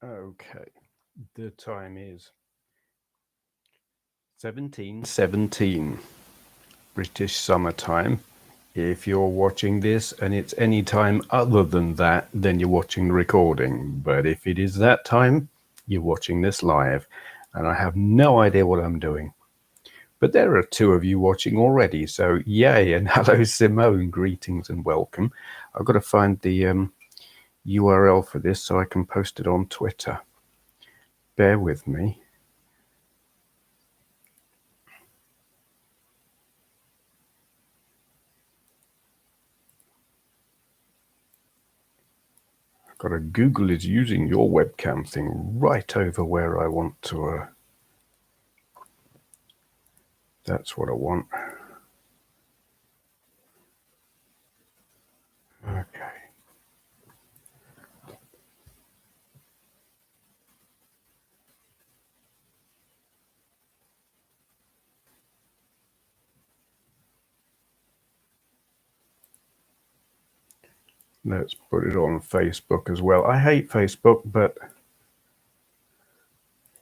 Okay, the time is 17:17 British summertime. If you're watching this and it's any time other than that, then you're watching the recording. But if it is that time, you're watching this live. And I have no idea what I'm doing. But there are two of you watching already, so yay, and hello Simone, greetings and welcome. I've got to find the URL for this so I can post it on Twitter. Bear with me. I've got to Google is using your webcam thing right over where I want to. That's what I want. Okay. Let's put it on Facebook as well. I hate Facebook, but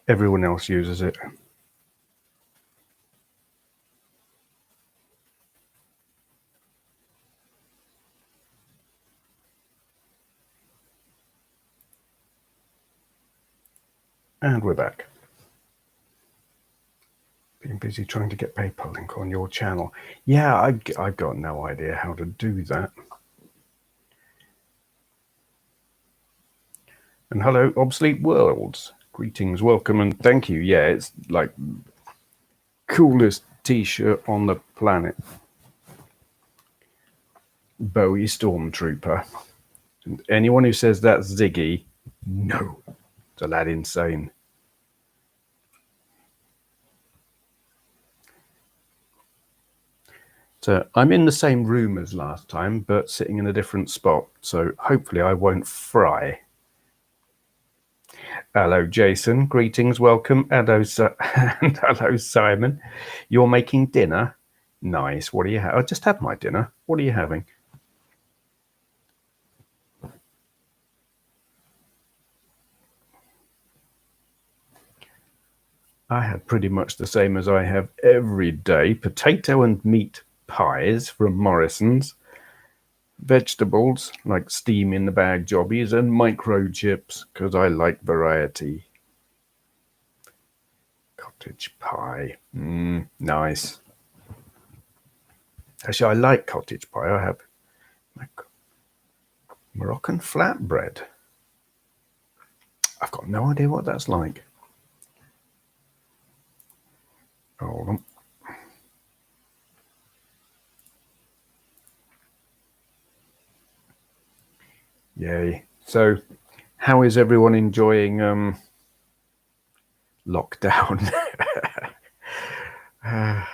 everyone else uses it. And we're back. Been busy trying to get PayPal link on your channel. Yeah, I've got no idea how to do that. And hello, Obsolete Worlds. Greetings, welcome, and thank you. Yeah, it's like coolest t-shirt on the planet. Bowie Stormtrooper. And anyone who says that's Ziggy, no, it's a lad insane. So I'm in the same room as last time, but sitting in a different spot. So hopefully I won't fry. Hello, Jason. Greetings, welcome. And hello, Simon. You're making dinner? Nice. What do you have? I just had my dinner. What are you having? I had pretty much the same as I have every day. Potato and meat pies from Morrison's. Vegetables like steam in the bag jobbies and microchips because I like variety. Cottage pie. Nice. Actually, I like cottage pie. I have Moroccan flatbread. I've got no idea what that's like. Hold on. Yay. So, how is everyone enjoying lockdown? I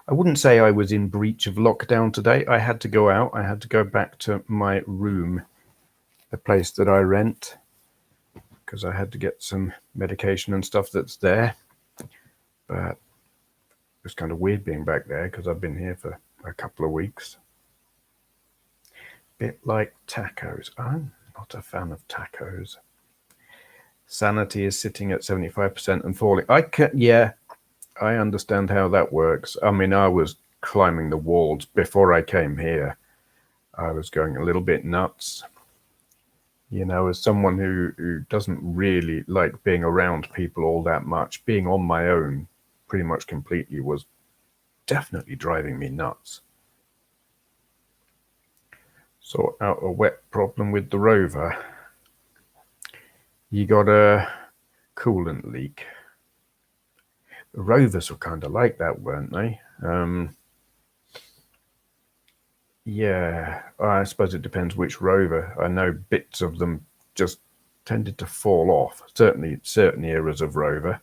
wouldn't say I was in breach of lockdown today. I had to go out. I had to go back to my room, the place that I rent, because I had to get some medication and stuff that's there. But it was kind of weird being back there because I've been here for a couple of weeks. Bit like tacos. I'm not a fan of tacos. Sanity is sitting at 75% and falling. Yeah, I understand how that works. I mean, I was climbing the walls before I came here. I was going a little bit nuts. You know, as someone who doesn't really like being around people all that much, being on my own pretty much completely was definitely driving me nuts. Sort out a wet problem with the rover. You got a coolant leak. The rovers were kind of like that, weren't they? Yeah, I suppose it depends which rover. I know bits of them just tended to fall off. Certainly, certain eras of rover.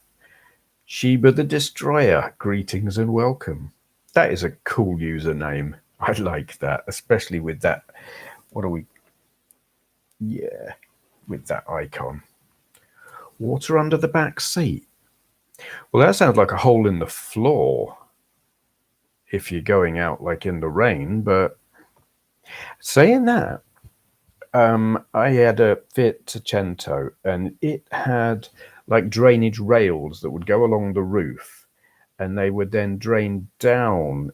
Sheba the Destroyer, greetings and welcome. That is a cool username. I like that, especially with that. What are we? Yeah, with that icon. Water under the back seat. Well, that sounds like a hole in the floor if you're going out like in the rain, but saying that, I had a Fiat Cento, and it had like drainage rails that would go along the roof, and they would then drain down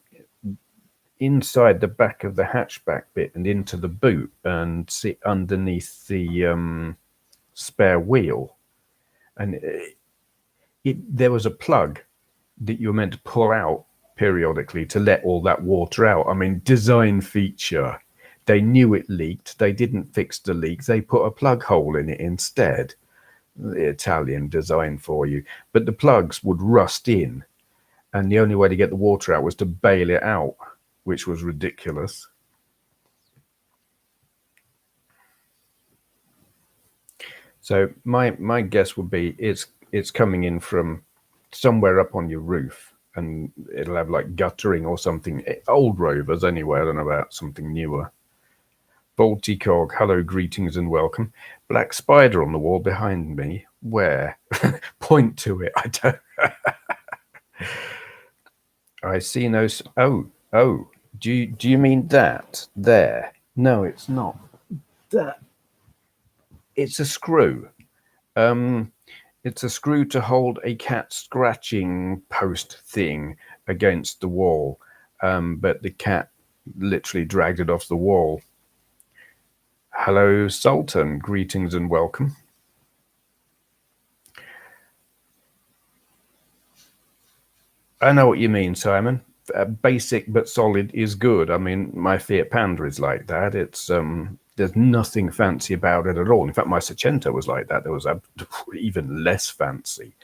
inside the back of the hatchback bit and into the boot and sit underneath the spare wheel. And there was a plug that you were meant to pull out periodically to let all that water out. I mean, design feature. They knew it leaked. They didn't fix the leak. They put a plug hole in it instead. The Italian design for you. But the plugs would rust in, and the only way to get the water out was to bail it out, which was ridiculous. So my guess would be it's coming in from somewhere up on your roof, and it'll have like guttering or something. Old Rovers anyway. I don't know about something newer. Faulty Cog, hello, greetings and welcome. Black spider on the wall behind me. Where? Point to it. I don't. I see no. Oh. Do you mean that there? No, it's not. That. It's a screw. It's a screw to hold a cat scratching post thing against the wall. But the cat literally dragged it off the wall. Hello, Sultan. Greetings and welcome. I know what you mean, Simon. Basic but solid is good. I mean, my Fiat Panda is like that. It's there's nothing fancy about it at all. In fact, my Seicento was like that. There was even less fancy.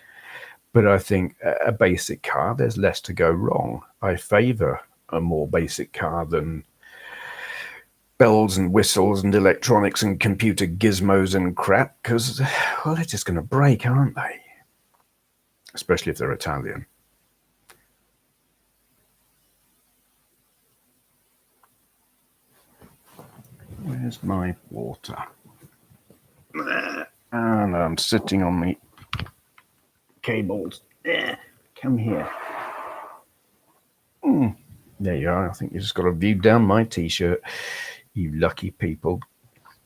But I think a basic car, there's less to go wrong. I favour a more basic car than bells and whistles and electronics and computer gizmos and crap, because, well, they're just going to break, aren't they? Especially if they're Italian. Where's my water? And I'm sitting on the cables. Come here. There you are. I think you just got a view down my t-shirt. You lucky people.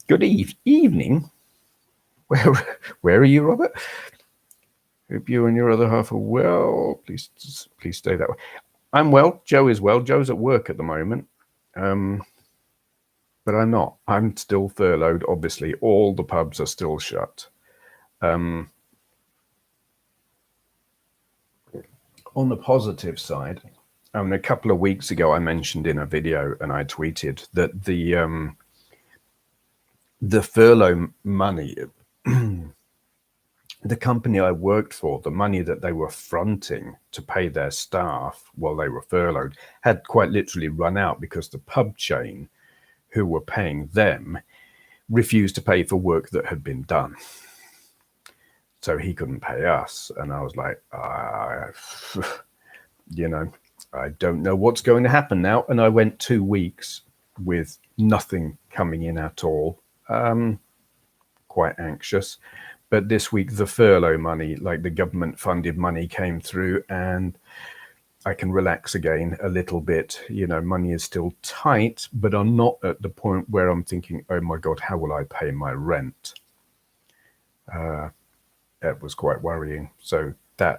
Good evening. Where are you, Robert? Hope you and your other half are well. Please stay that way. I'm well. Joe is well. Joe's at work at the moment. But I'm not. I'm still furloughed, obviously. All the pubs are still shut. On the positive side, a couple of weeks ago, I mentioned in a video and I tweeted that the furlough money, the company I worked for, the money that they were fronting to pay their staff while they were furloughed had quite literally run out because the pub chain who were paying them refused to pay for work that had been done. So he couldn't pay us. And I was like, I don't know what's going to happen now. And I went 2 weeks with nothing coming in at all. Quite anxious. But this week, the furlough money, like the government funded money, came through and I can relax again a little bit. Money is still tight, but I'm not at the point where I'm thinking, oh my God, how will I pay my rent? That was quite worrying. So I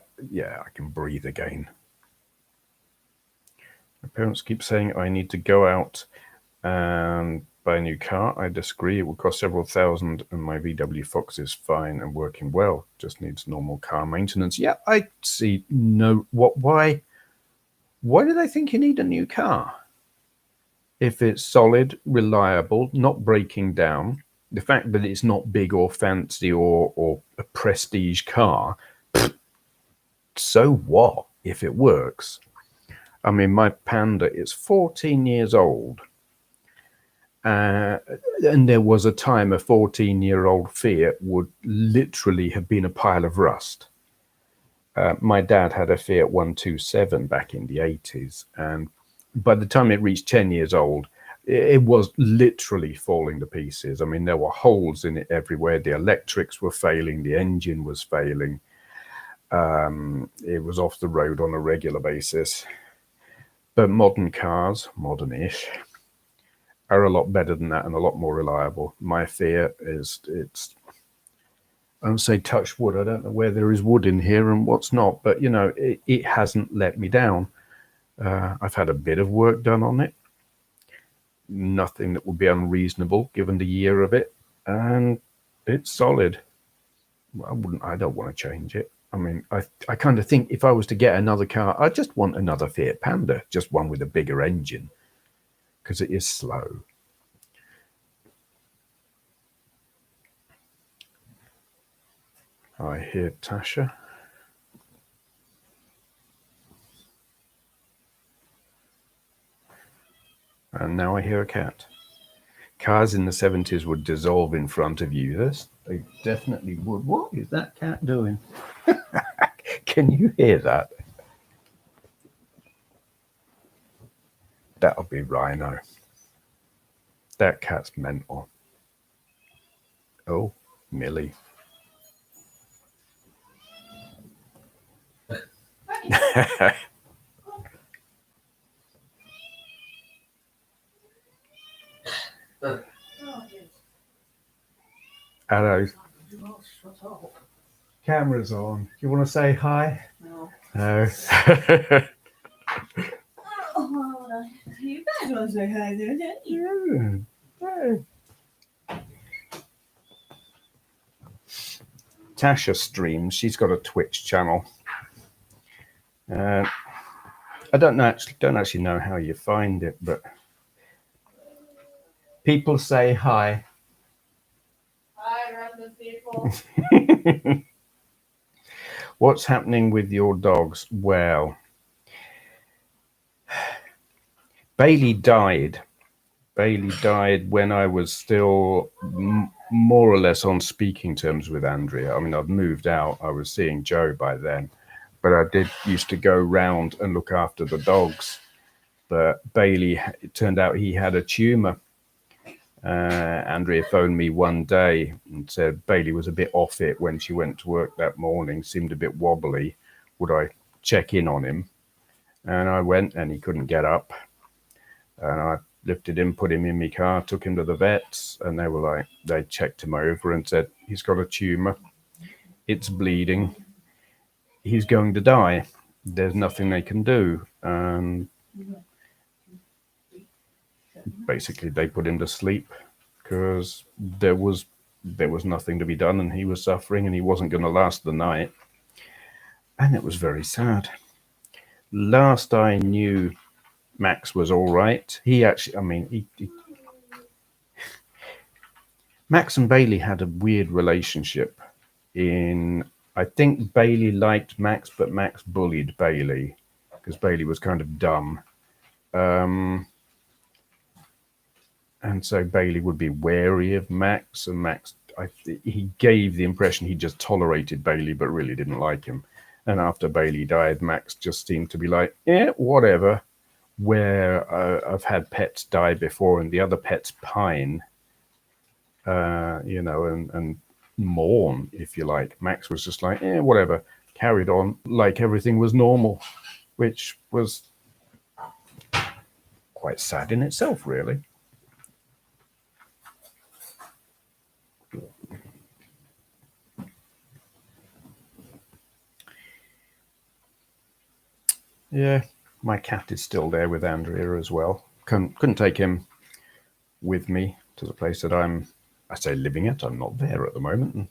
can breathe again. My parents keep saying I need to go out and buy a new car. I disagree. It will cost several thousand and my VW Fox is fine and working well. Just needs normal car maintenance. Yeah, I see why do they think you need a new car? If it's solid, reliable, not breaking down, the fact that it's not big or fancy or a prestige car, so what if it works? I mean, my Panda is 14 years old. And there was a time a 14-year-old Fiat would literally have been a pile of rust. My dad had a Fiat 127 back in the 80s. And by the time it reached 10 years old, it was literally falling to pieces. I mean, there were holes in it everywhere. The electrics were failing. The engine was failing. It was off the road on a regular basis. But modern cars, modern-ish, are a lot better than that and a lot more reliable. My fear is I don't say touch wood. I don't know where there is wood in here and what's not, but it hasn't let me down. I've had a bit of work done on it. Nothing that would be unreasonable given the year of it, and it's solid. I don't want to change it. I mean, I kind of think if I was to get another car, I just want another Fiat Panda, just one with a bigger engine, because it is slow. I hear Tasha. And now I hear a cat. Cars in the 70s would dissolve in front of you. They definitely would. What is that cat doing? Can you hear that? That'll be Rhino. That cat's mental. Oh, Millie. Hello. Camera's on. You want to say hi? No. No. You guys want to say hi there, don't you? Tasha streams. She's got a Twitch channel. I don't actually know how you find it, but people say hi. Hi, random people. What's happening with your dogs? Well, Bailey died. Bailey died when I was still more or less on speaking terms with Andrea. I mean, I'd moved out. I was seeing Joe by then, but I used to go round and look after the dogs. But Bailey, it turned out he had a tumor. Andrea phoned me one day and said Bailey was a bit off it when she went to work that morning, seemed a bit wobbly. Would I check in on him? And I went, and he couldn't get up. And I lifted him, put him in my car, took him to the vets, and they checked him over and said, he's got a tumor. It's bleeding. He's going to die. There's nothing they can do. Basically, they put him to sleep because there was nothing to be done, and he was suffering, and he wasn't going to last the night. And it was very sad. Last I knew, Max was all right. Max and Bailey had a weird relationship. I think Bailey liked Max, but Max bullied Bailey because Bailey was kind of dumb. And so Bailey would be wary of Max, and Max, he gave the impression he just tolerated Bailey, but really didn't like him. And after Bailey died, Max just seemed to be like, yeah, whatever. Where I've had pets die before, and the other pets pine, and mourn, if you like. Max was just like, yeah, whatever. Carried on like everything was normal, which was quite sad in itself, really. Yeah, my cat is still there with Andrea as well. Couldn't take him with me to the place that I say living at. I'm not there at the moment.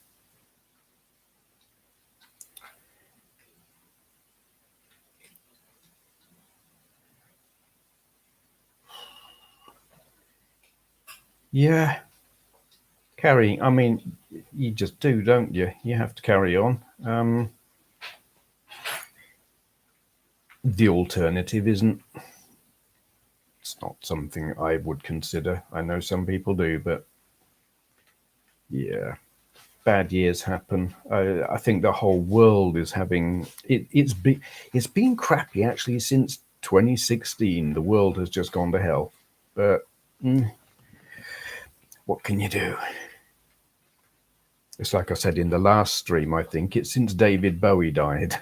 Yeah, carrying. I mean, you just do, don't you? You have to carry on. The alternative isn't. It's not something I would consider. I know some people do, but yeah, bad years happen. I think the whole world is having it. It's been crappy actually since 2016. The world has just gone to hell. But what can you do? It's like I said in the last stream. I think it's since David Bowie died,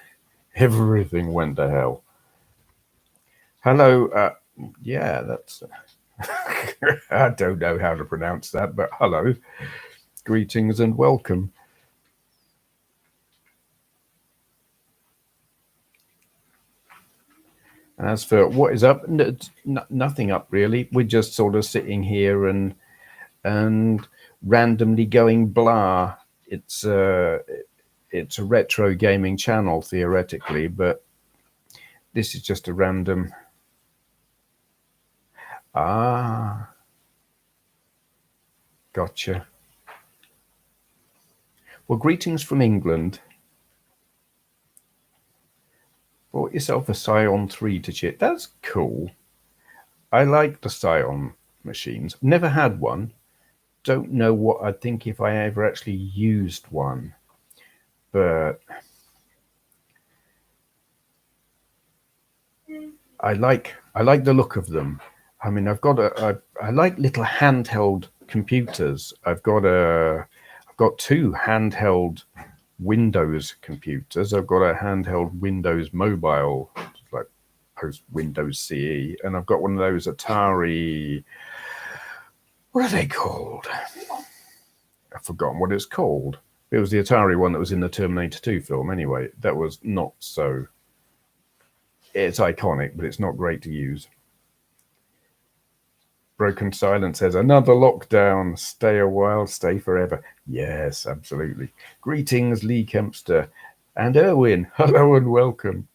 everything went to hell. Hello. Yeah, that's. I don't know how to pronounce that, but hello. Greetings and welcome. As for what is up, nothing up really. We're just sort of sitting here and randomly going blah. It's a retro gaming channel theoretically, but this is just a random. Ah, gotcha. Well, greetings from England. Bought yourself a Scion 3 to chit. That's cool. I like the Scion machines. Never had one. Don't know what I'd think if I ever actually used one. But I like the look of them. I mean, I like little handheld computers. I've got two handheld Windows computers. I've got a handheld Windows mobile, like post Windows CE, and I've got one of those Atari. What are they called? I've forgotten what it's called. It was the Atari one that was in the Terminator 2 film. Anyway, that was not so. It's iconic, but it's not great to use. Broken Silence says, another lockdown. Stay a while, stay forever. Yes, absolutely. Greetings, Lee Kempster. And Erwin, hello and welcome.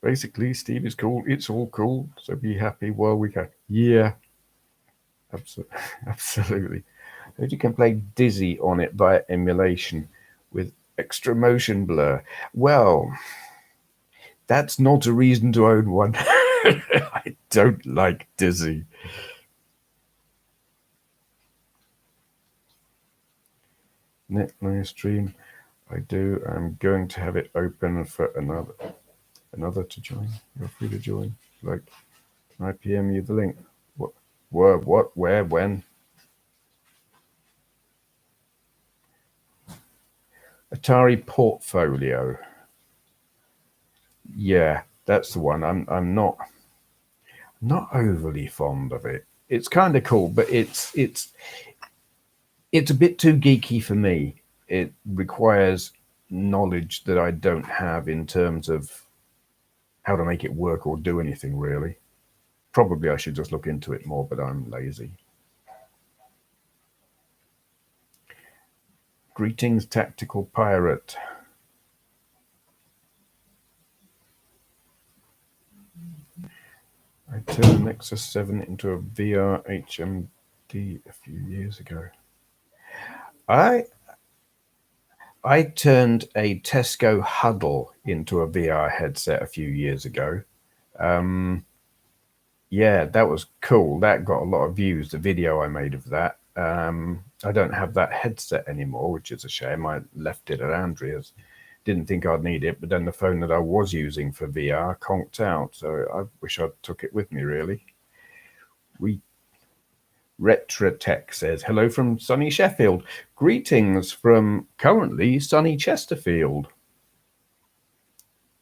Basically, Steve is cool. It's all cool. So be happy while we can. Yeah, absolutely. You can play Dizzy on it via emulation with extra motion blur. Well, that's not a reason to own one. I don't like Dizzy. Net live stream. I do. I'm going to have it open for another to join. You're free to join. Like, can I PM you the link? What, where, when? Atari Portfolio. Yeah, that's the one. I'm not overly fond of it. It's kind of cool, but it's a bit too geeky for me. It requires knowledge that I don't have in terms of how to make it work or do anything really. Probably I should just look into it more, but I'm lazy. Greetings, Tactical Pirate. I turned the Nexus 7 into a VR HMD a few years ago. I turned a Tesco Huddle into a VR headset a few years ago. Yeah, that was cool. That got a lot of views, the video I made of that. I don't have that headset anymore, which is a shame. I left it at Andrea's. Didn't think I'd need it, but then the phone that I was using for VR conked out, so I wish I'd took it with me, really. Retrotech says, hello from sunny Sheffield. Greetings from currently sunny Chesterfield.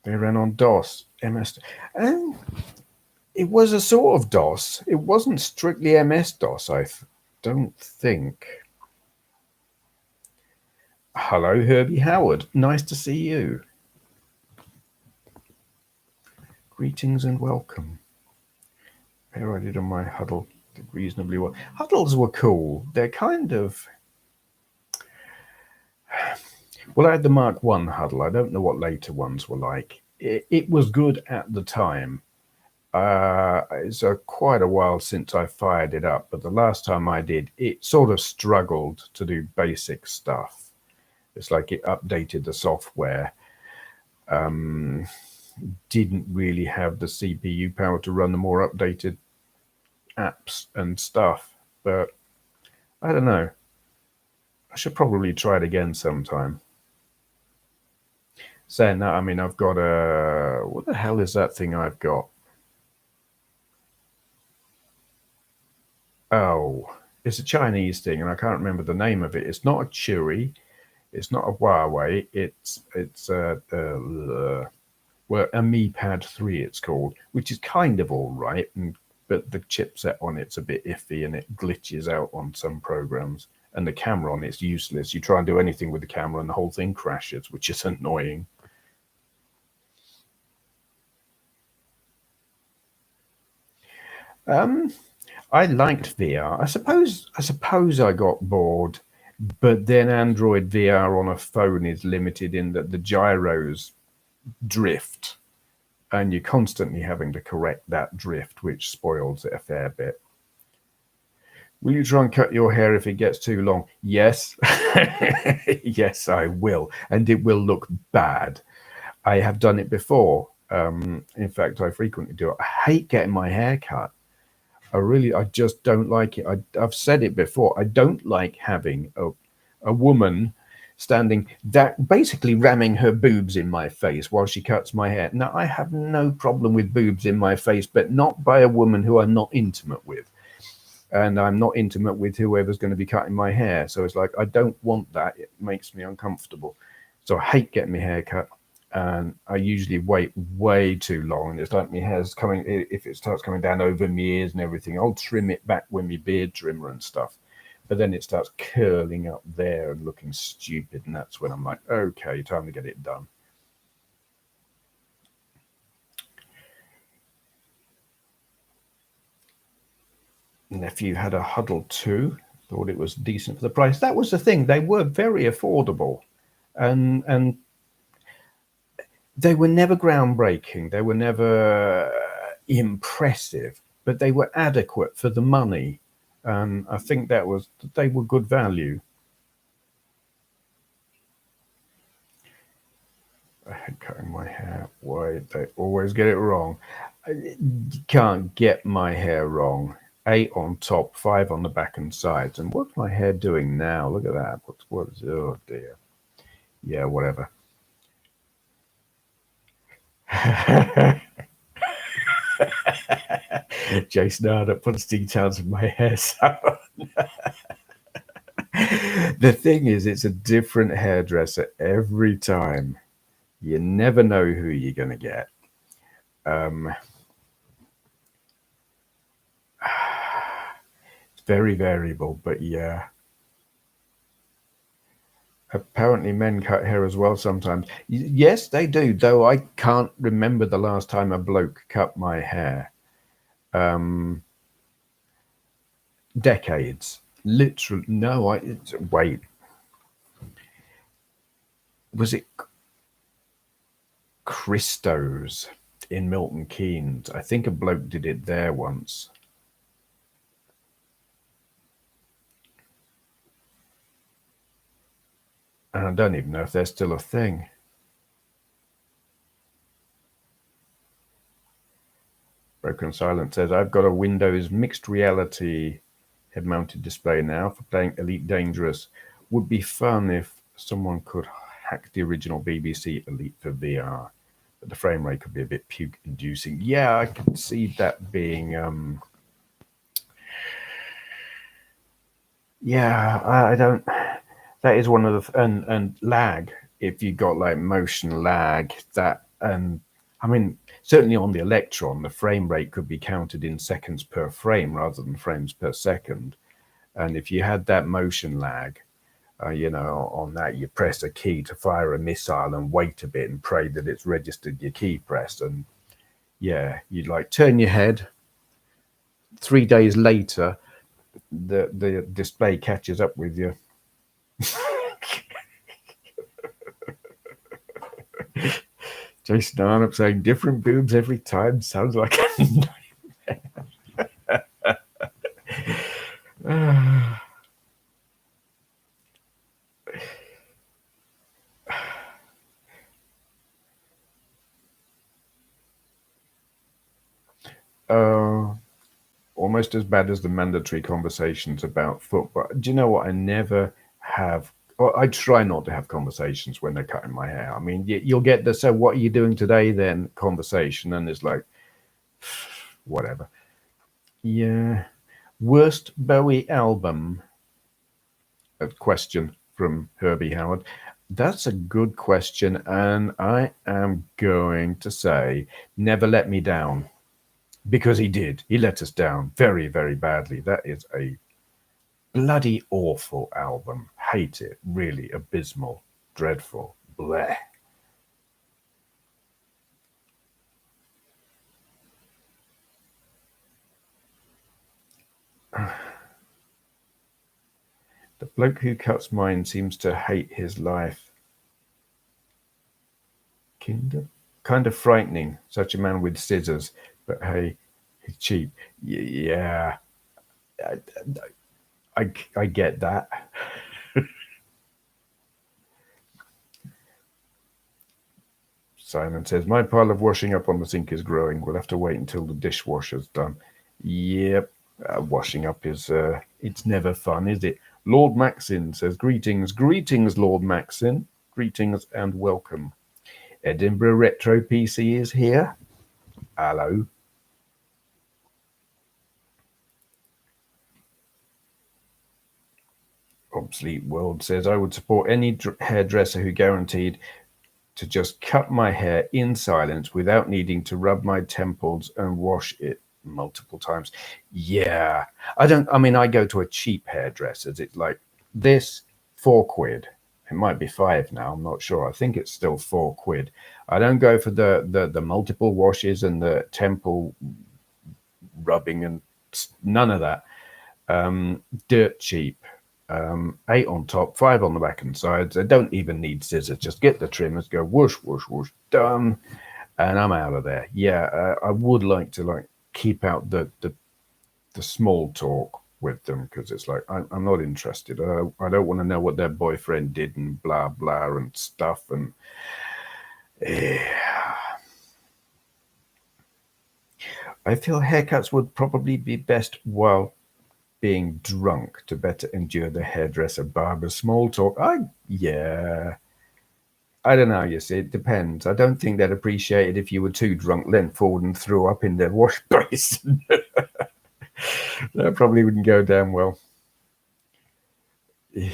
They ran on DOS, MS. It was a sort of DOS. It wasn't strictly MS-DOS, I don't think. Hello, Herbie Howard. Nice to see you. Greetings and welcome. Here I did on my Huddle. Did reasonably well. Huddles were cool. They're kind of... Well, I had the Mark I Huddle. I don't know what later ones were like. It was good at the time. It's quite a while since I fired it up, but the last time I did, it sort of struggled to do basic stuff. It's like it updated the software. Didn't really have the CPU power to run the more updated apps and stuff, but I don't know. I should probably try it again sometime. Saying that, I mean, I've got what the hell is that thing I've got? Oh, it's a Chinese thing, and I can't remember the name of it. It's not a Chewy. It's not a Huawei. It's Well, a Mi Pad 3 it's called, which is kind of all right, but the chipset on it's a bit iffy and it glitches out on some programs. And the camera on it's useless. You try and do anything with the camera and the whole thing crashes, which is annoying. I liked VR. I suppose I got bored, but then Android VR on a phone is limited in that the gyros drift, and you're constantly having to correct that drift, which spoils it a fair bit. Will you try and cut your hair if it gets too long? Yes. Yes, I will. And it will look bad. I have done it before. In fact, I frequently do it. I hate getting my hair cut. I just don't like it. I've said it before. I don't like having a woman standing that basically ramming her boobs in my face while she cuts my hair. Now, I have no problem with boobs in my face, but not by a woman who I'm not intimate with. And I'm not intimate with whoever's going to be cutting my hair. So it's like, I don't want that. It makes me uncomfortable. So I hate getting my hair cut. And I usually wait way too long. And it's like my hair's coming, if it starts coming down over my ears and everything, I'll trim it back with my beard trimmer and stuff. But then it starts curling up there and looking stupid. And that's when I'm like, okay, time to get it done. Nephew had a Huddle too. Thought it was decent for the price. That was the thing. They were very affordable. And they were never groundbreaking. They were never impressive, but they were adequate for the money. And I think they were good value. I hate cutting my hair. Why they always get it wrong? You can't get my hair wrong. 8 on top, 5 on the back and sides. And what's my hair doing now? Look at that. Oh dear. Yeah, whatever. Jason Arnott puts details of my hair salon. The thing is, it's a different hairdresser every time. You never know who you're going to get. It's very variable, but yeah. Apparently, men cut hair as well sometimes. Yes, they do, though I can't remember the last time a bloke cut my hair. Decades. Literally. No, wait. Was it Christo's in Milton Keynes? I think a bloke did it there once. And I don't even know if they're still a thing. Broken Silence says, I've got a Windows mixed reality head-mounted display now for playing Elite Dangerous. Would be fun if someone could hack the original BBC Elite for VR. But the frame rate could be a bit puke-inducing. Yeah, I could see that being... Yeah, I don't... That is one of the... And lag, if you got like motion lag, that... And I mean, certainly on the Electron, the frame rate could be counted in seconds per frame rather than frames per second. And if you had that motion lag, on that, you press a key to fire a missile and wait a bit and pray that it's registered your key press. And yeah, you'd like turn your head. 3 days later, the display catches up with you. Jason Arnott saying different boobs every time sounds like a nightmare. Almost as bad as the mandatory conversations about football. Do you know what? I never have. Well, I try not to have conversations when they're cutting my hair. I mean, you'll get the "so what are you doing today?" then conversation, and it's like, whatever. Yeah. Worst Bowie album? A question from Herbie Howard. That's a good question, and I am going to say Never Let Me Down, because he did. He let us down very, very badly. That is a bloody awful album. Hate it. Really abysmal. Dreadful. Bleh. The bloke who cuts mine seems to hate his life. Kind of frightening, such a man with scissors, but hey, he's cheap. Yeah, I, I get that. Simon says, my pile of washing up on the sink is growing. We'll have to wait until the dishwasher's done. Yep, washing up is, it's never fun, is it? Lord Maxin says, greetings, Lord Maxin. Greetings and welcome. Edinburgh Retro PC is here. Hello. Obsolete World says, I would support any hairdresser who guaranteed to just cut my hair in silence without needing to rub my temples and wash it multiple times. Yeah. I go to a cheap hairdresser's. It's like this, £4. It might be 5 now. I'm not sure. I think it's still £4. I don't go for the multiple washes and the temple rubbing and none of that. Dirt cheap. 8 on top, 5 on the back and sides. I don't even need scissors. Just get the trimmers, go whoosh, whoosh, whoosh, done, and I'm out of there. Yeah, I would like to keep out the small talk with them, because it's like I'm not interested. I don't want to know what their boyfriend did and blah blah and stuff. And I feel haircuts would probably be best while being drunk to better endure the hairdresser barber small talk. Yeah. I don't know, you see, it depends. I don't think they'd appreciate it if you were too drunk, leant forward and threw up in their wash basin. That probably wouldn't go down well. Yeah.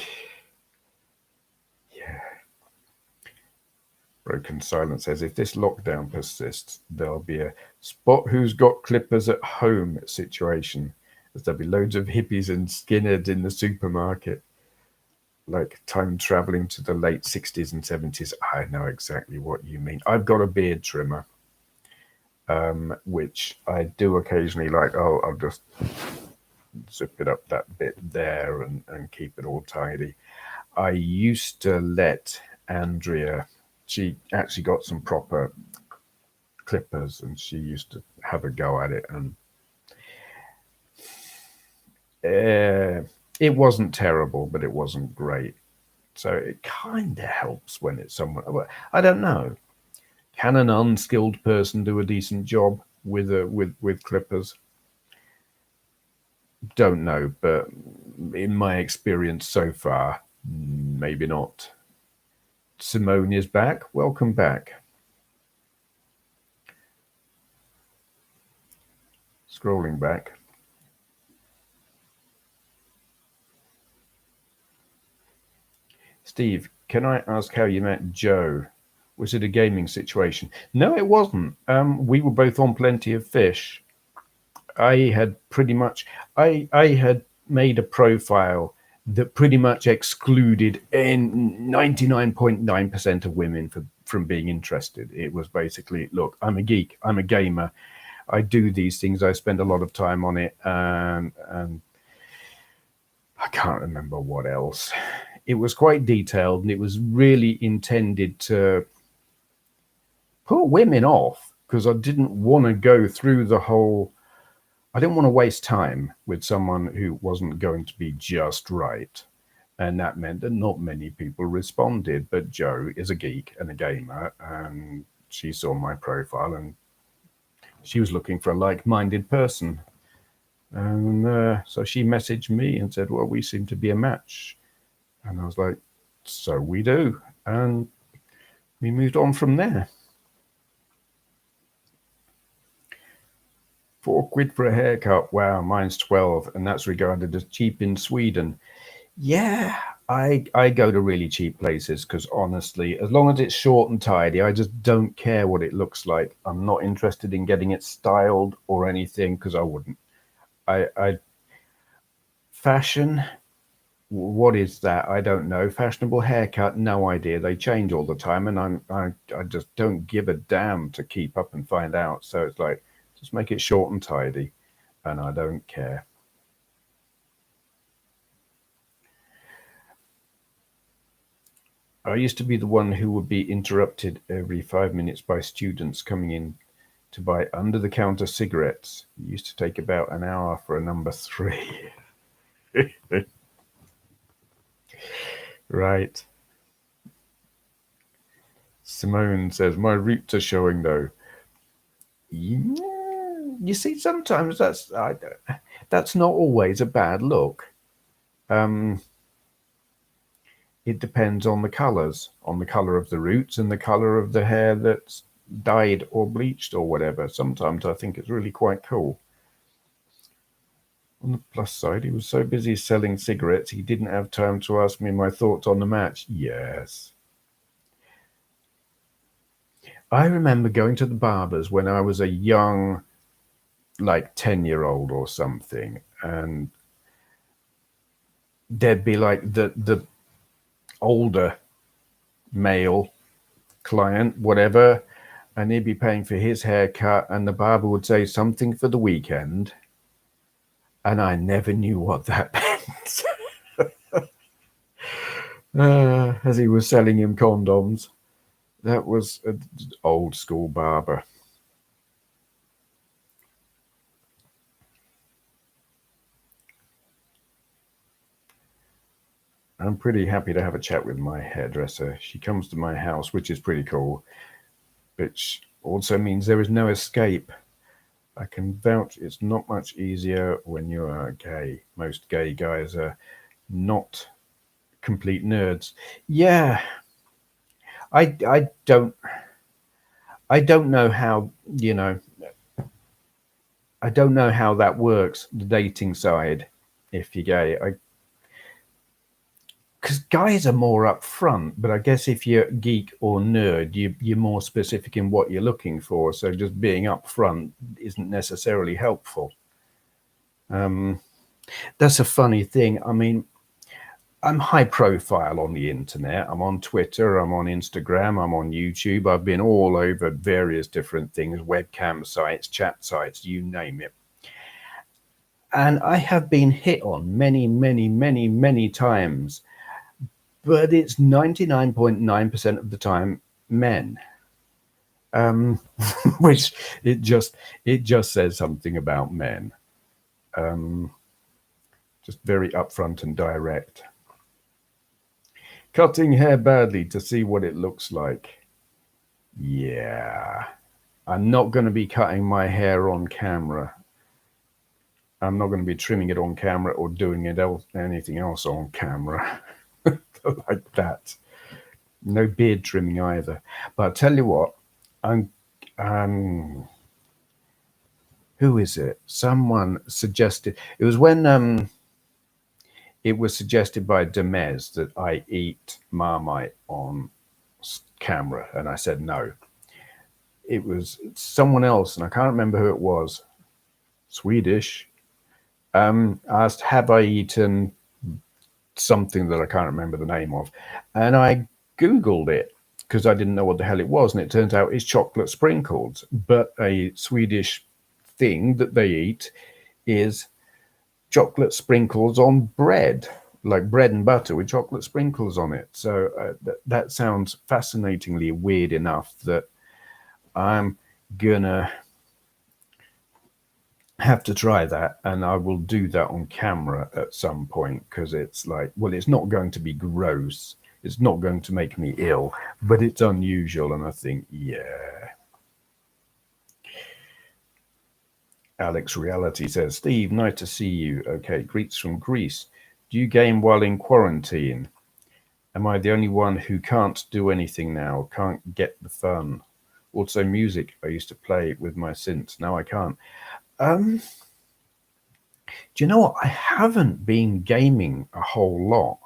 Broken Silence says, if this lockdown persists, there'll be a spot who's got clippers at home situation, as there'll be loads of hippies and skinheads in the supermarket. Like time traveling to the late 60s and 70s. I know exactly what you mean. I've got a beard trimmer, which I do occasionally like. Oh, I'll just zip it up that bit there and keep it all tidy. I used to let Andrea, she actually got some proper clippers and she used to have a go at it, and it wasn't terrible, but it wasn't great. So it kind of helps when it's someone. I don't know. Can an unskilled person do a decent job with clippers? Don't know, but in my experience so far, maybe not. Simone is back. Welcome back. Scrolling back. Steve, can I ask how you met Joe? Was it a gaming situation? No, it wasn't. We were both on Plenty of Fish. I had made a profile that pretty much excluded 99.9% of women from being interested. It was basically, look, I'm a geek, I'm a gamer, I do these things, I spend a lot of time on it, and I can't remember what else. It was quite detailed, and it was really intended to put women off, because I didn't want to go through the whole. I didn't want to waste time with someone who wasn't going to be just right. And that meant that not many people responded. But Jo is a geek and a gamer, and she saw my profile and she was looking for a like-minded person. And so she messaged me and said, well, we seem to be a match. And I was like, so we do. And we moved on from there. £4 for a haircut. Wow, mine's 12, and that's regarded as cheap in Sweden. Yeah, I go to really cheap places because honestly, as long as it's short and tidy, I just don't care what it looks like. I'm not interested in getting it styled or anything because I wouldn't. I fashion. What is that? I don't know. Fashionable haircut, no idea. They change all the time, and I just don't give a damn to keep up and find out. So it's like just make it short and tidy, and I don't care. I used to be the one who would be interrupted every 5 minutes by students coming in to buy under the counter cigarettes. It used to take about an hour for a number three. Right. Simone says, my roots are showing though. Yeah, you see, sometimes that's not always a bad look. Um, it depends on the color of the roots and the color of the hair that's dyed or bleached or whatever. Sometimes I think it's really quite cool. On the plus side, he was so busy selling cigarettes he didn't have time to ask me my thoughts on the match. Yes. I remember going to the barbers when I was a young, like 10-year-old or something, and there'd be like the older male client, whatever, and he'd be paying for his haircut, and the barber would say something for the weekend, and I never knew what that meant. As he was selling him condoms. That was an old school barber. I'm pretty happy to have a chat with my hairdresser. She comes to my house, which is pretty cool, which also means there is no escape. I can vouch it's not much easier when you are gay. Most gay guys are not complete nerds. Yeah, I don't know how, I don't know how that works, the dating side, if you're gay. Because guys are more upfront, but I guess if you're geek or nerd, you're more specific in what you're looking for. So just being upfront isn't necessarily helpful. Um, that's a funny thing. I mean, I'm high profile on the internet. I'm on Twitter, I'm on Instagram, I'm on YouTube. I've been all over various different things, webcam sites, chat sites, you name it. And I have been hit on many, many, many, many times, but it's 99.9% of the time men. Um, which it just says something about men. Um, just very upfront and direct. Cutting hair badly to see what it looks like. Yeah. I'm not going to be cutting my hair on camera. I'm not going to be trimming it on camera or doing anything else on camera like that. No beard trimming either. But I'll tell you what, I'm, um, who is it? Someone suggested, it was when it was suggested by Demez that I eat Marmite on camera, and I said no. It was someone else, and I can't remember who it was. Swedish. Asked, "Have I eaten something that I can't remember the name of?" And I googled it because I didn't know what the hell it was, and it turns out it's chocolate sprinkles. But a Swedish thing that they eat is chocolate sprinkles on bread, like bread and butter with chocolate sprinkles on it. So that sounds fascinatingly weird enough that I'm gonna have to try that, and I will do that on camera at some point because it's like, well, it's not going to be gross, it's not going to make me ill, but it's unusual, and I think, yeah. Alex Reality says, Steve, nice to see you. Okay, greets from Greece. Do you game while in quarantine? Am I the only one who can't do anything now? Can't get the fun? Also, music. I used to play with my synths. Now I can't. Um, do you know what? I haven't been gaming a whole lot.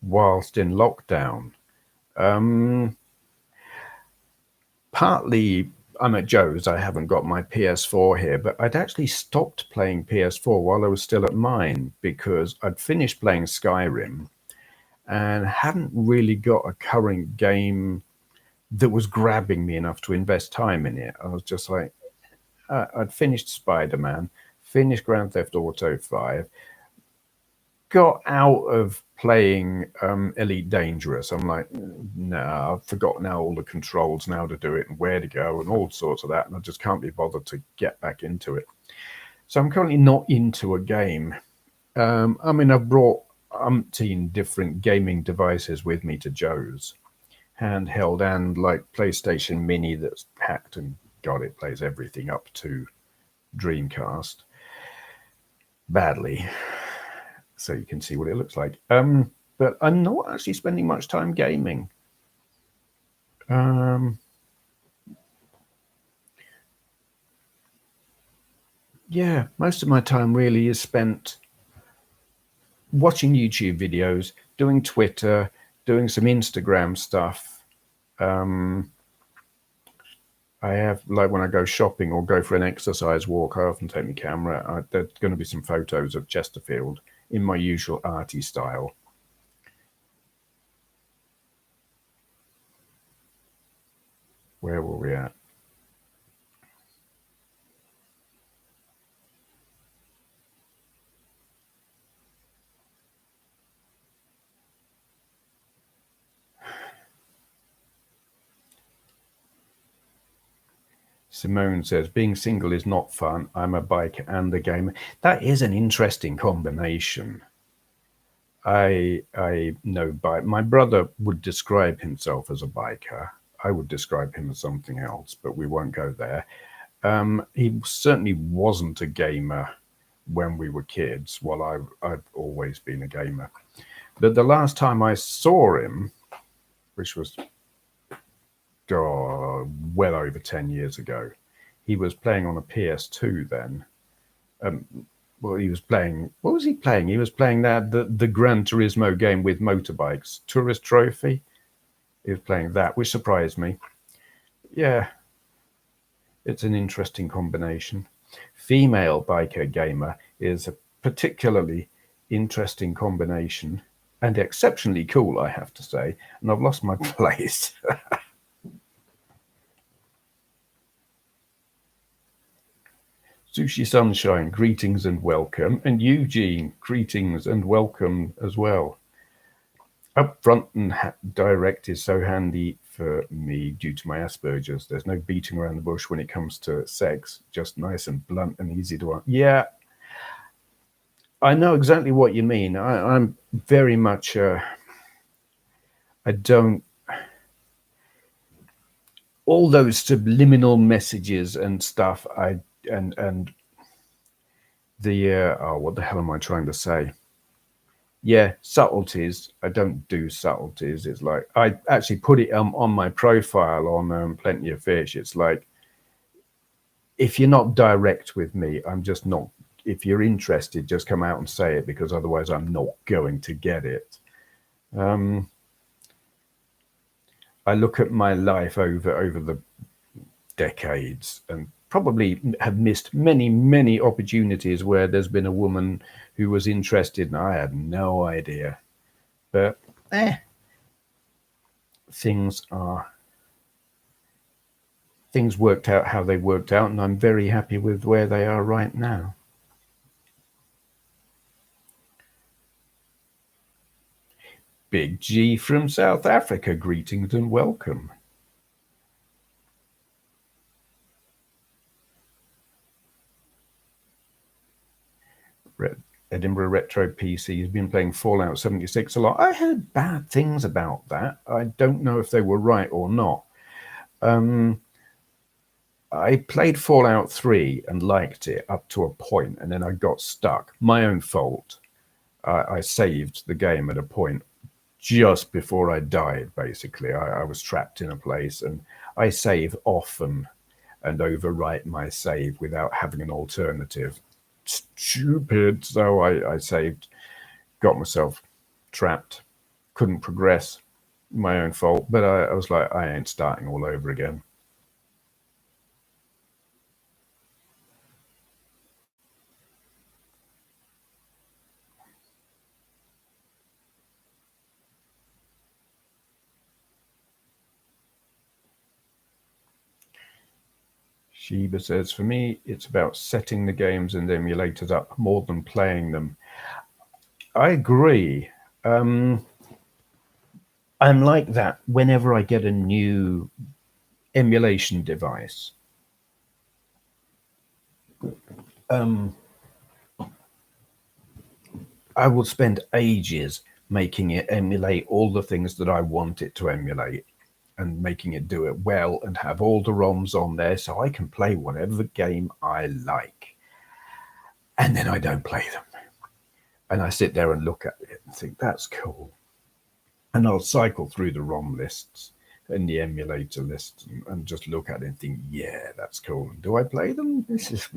whilst in lockdown. Partly, I'm at Joe's. I haven't got my PS4 here, but I'd actually stopped playing PS4 while I was still at mine because I'd finished playing Skyrim and hadn't really got a current game that was grabbing me enough to invest time in it. I was just like, I'd finished Spider-Man, finished Grand Theft Auto 5, got out of playing Elite Dangerous. I'm like, no, I've forgotten now all the controls now to do it and where to go and all sorts of that, and I just can't be bothered to get back into it. So I'm currently not into a game. I mean, I've brought umpteen different gaming devices with me to Joe's, handheld and like PlayStation Mini that's hacked and God, it plays everything up to Dreamcast badly. So you can see what it looks like. But I'm not actually spending much time gaming. Yeah, most of my time really is spent watching YouTube videos, doing Twitter, doing some Instagram stuff. I have, like when I go shopping or go for an exercise walk, I often take my camera. There's going to be some photos of Chesterfield in my usual arty style. Where were we at? Simone says, being single is not fun. I'm a biker and a gamer. That is an interesting combination. I know my brother would describe himself as a biker. I would describe him as something else, but we won't go there. He certainly wasn't a gamer when we were kids. Well, I've always been a gamer. But the last time I saw him, which was well over 10 years ago, he was playing on a PS2 then. Well, he was playing, what was he playing? He was playing the Gran Turismo game with motorbikes, Tourist Trophy. He was playing that, which surprised me. Yeah, it's an interesting combination. Female biker gamer is a particularly interesting combination and exceptionally cool, I have to say. And I've lost my place. Sushi Sunshine, greetings and welcome. And Eugene, greetings and welcome as well. Upfront and direct is so handy for me due to my Asperger's. There's no beating around the bush when it comes to sex, just nice and blunt and easy to... Yeah, I know exactly what you mean. I'm very much... I don't... All those subliminal messages and stuff, and the what the hell am I trying to say? Yeah, subtleties. I don't do subtleties. It's like I actually put it on my profile on Plenty of Fish. It's like, if you're not direct with me, I'm just not. If you're interested, just come out and say it, because otherwise I'm not going to get it. I look at my life over the decades and probably have missed many opportunities where there's been a woman who was interested and I had no idea. But things worked out how they worked out, and I'm very happy with where they are right now. Big G from South Africa, greetings and welcome. Edinburgh Retro PC has been playing Fallout 76 a lot. I heard bad things about that. I don't know if they were right or not. I played Fallout 3 and liked it up to a point, and then I got stuck. My own fault. I saved the game at a point just before I died, basically. I was trapped in a place, and I save often and overwrite my save without having an alternative. Stupid. So I saved, got myself trapped, couldn't progress. My own fault, but I was like, I ain't starting all over again. Sheba says, for me, it's about setting the games and emulators up more than playing them. I agree. I'm like that whenever I get a new emulation device. I will spend ages making it emulate all the things that I want it to emulate and making it do it well and have all the ROMs on there so I can play whatever game I like. And then I don't play them. And I sit there and look at it and think, that's cool. And I'll cycle through the ROM lists and the emulator lists and just look at it and think, yeah, that's cool. Do I play them? This is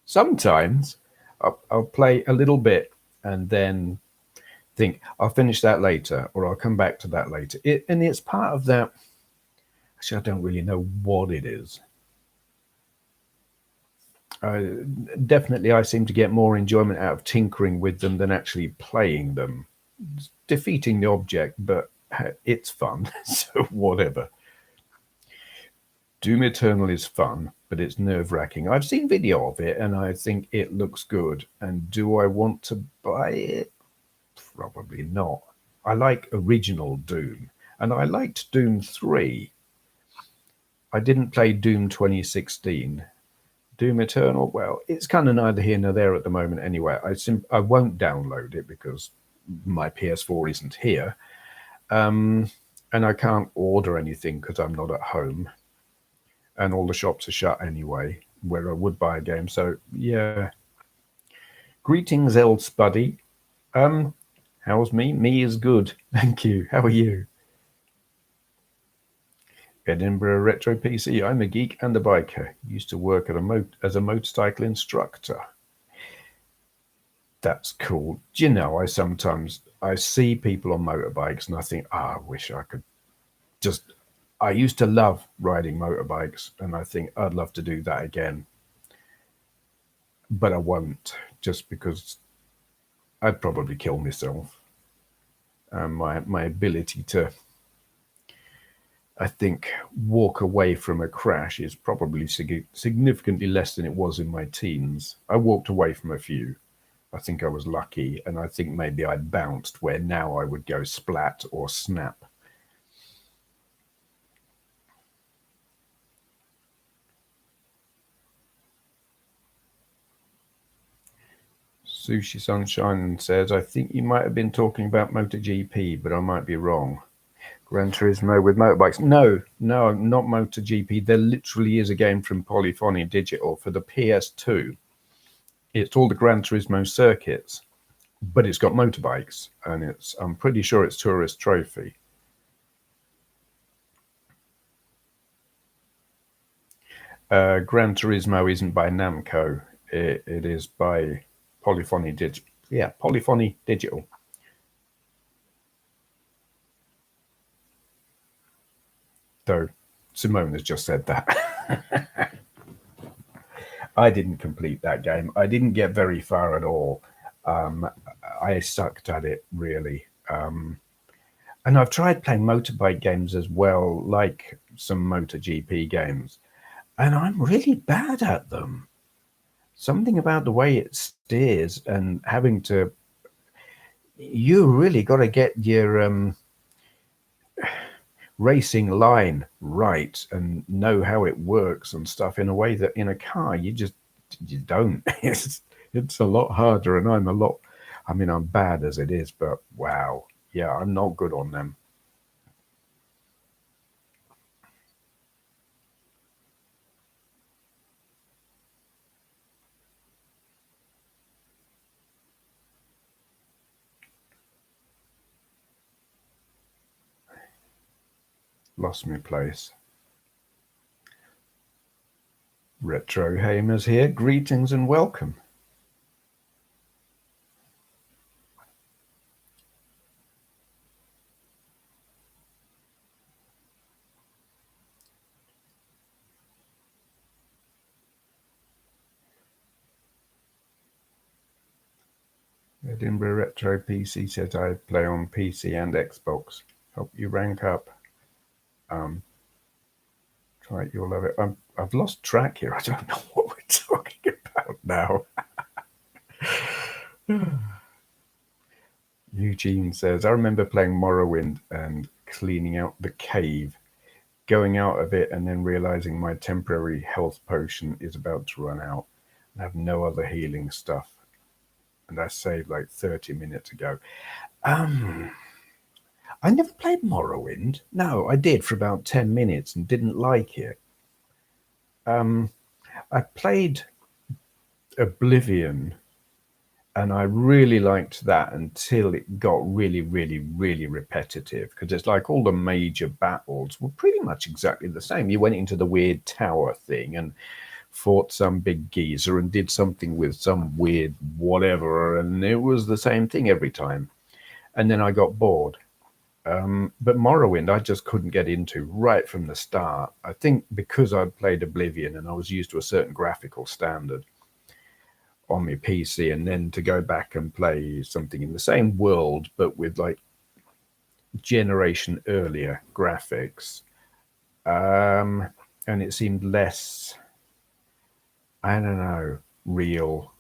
sometimes I'll play a little bit and then think I'll finish that later, or I'll come back to that later. And it's part of that. Actually, I don't really know what it is. Definitely, I seem to get more enjoyment out of tinkering with them than actually playing them. It's defeating the object, but it's fun, so whatever. Doom Eternal is fun, but it's nerve-wracking. I've seen video of it, and I think it looks good. And do I want to buy it? Probably not. I like original Doom, and I liked Doom 3. I didn't play Doom 2016. Doom Eternal, well, it's kind of neither here nor there at the moment anyway. I won't download it because my PS4 isn't here. And I can't order anything because I'm not at home. And all the shops are shut anyway, where I would buy a game. So, yeah. Greetings, Eld Spuddy. How's me? Me is good. Thank you. How are you? Edinburgh Retro PC. I'm a geek and a biker. Used to work at as a motorcycle instructor. That's cool. Do you know, I see people on motorbikes and I think, I wish I could just. I used to love riding motorbikes and I think I'd love to do that again. But I won't, just because I'd probably kill myself. My ability to, I think, walk away from a crash is probably significantly less than it was in my teens. I walked away from a few. I think I was lucky, and I think maybe I'd bounced where now I would go splat or snap. Sushi Sunshine says, I think you might have been talking about MotoGP, but I might be wrong. Gran Turismo with motorbikes. No, not MotoGP. There literally is a game from Polyphony Digital for the PS2. It's all the Gran Turismo circuits, but it's got motorbikes, and I'm pretty sure it's Tourist Trophy. Gran Turismo isn't by Namco. It is by Polyphony Digital. Yeah, Polyphony Digital. Though Simone has just said that. I didn't complete that game. I didn't get very far at all. I sucked at it, really. And I've tried playing motorbike games as well, like some MotoGP games, and I'm really bad at them. Something about the way it steers and having to. You really got to get your racing line right and know how it works and stuff in a way that in a car you don't. It's a lot harder, and I'm bad as it is, but wow, yeah, I'm not good on them. Lost my place. Retro Hamers here. Greetings and welcome. Edinburgh Retro PC says I play on PC and Xbox. Help you rank up. Try it, you'll love it. I've lost track here. I don't know what we're talking about now. Eugene says, I remember playing Morrowind and cleaning out the cave, going out of it and then realizing my temporary health potion is about to run out. I have no other healing stuff. And I saved like 30 minutes ago. I never played Morrowind. No, I did for about 10 minutes and didn't like it. I played Oblivion and I really liked that until it got really, really, really repetitive, because it's like all the major battles were pretty much exactly the same. You went into the weird tower thing and fought some big geezer and did something with some weird whatever, and it was the same thing every time. And then I got bored. But Morrowind, I just couldn't get into right from the start. I think because I'd played Oblivion and I was used to a certain graphical standard on my PC, and then to go back and play something in the same world but with like generation earlier graphics, and it seemed less, I don't know, real,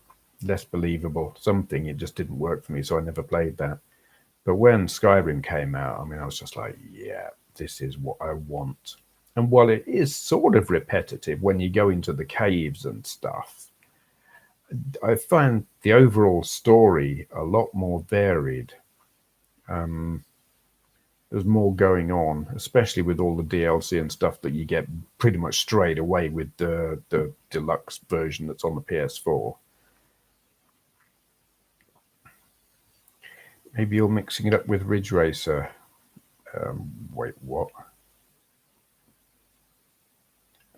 less believable, something. It just didn't work for me, so I never played that. But when Skyrim came out, I mean, I was just like, yeah, this is what I want. And while it is sort of repetitive when you go into the caves and stuff, I find the overall story a lot more varied. There's more going on, especially with all the DLC and stuff that you get pretty much straight away with the deluxe version that's on the PS4. Maybe you're mixing it up with Ridge Racer. Wait, what?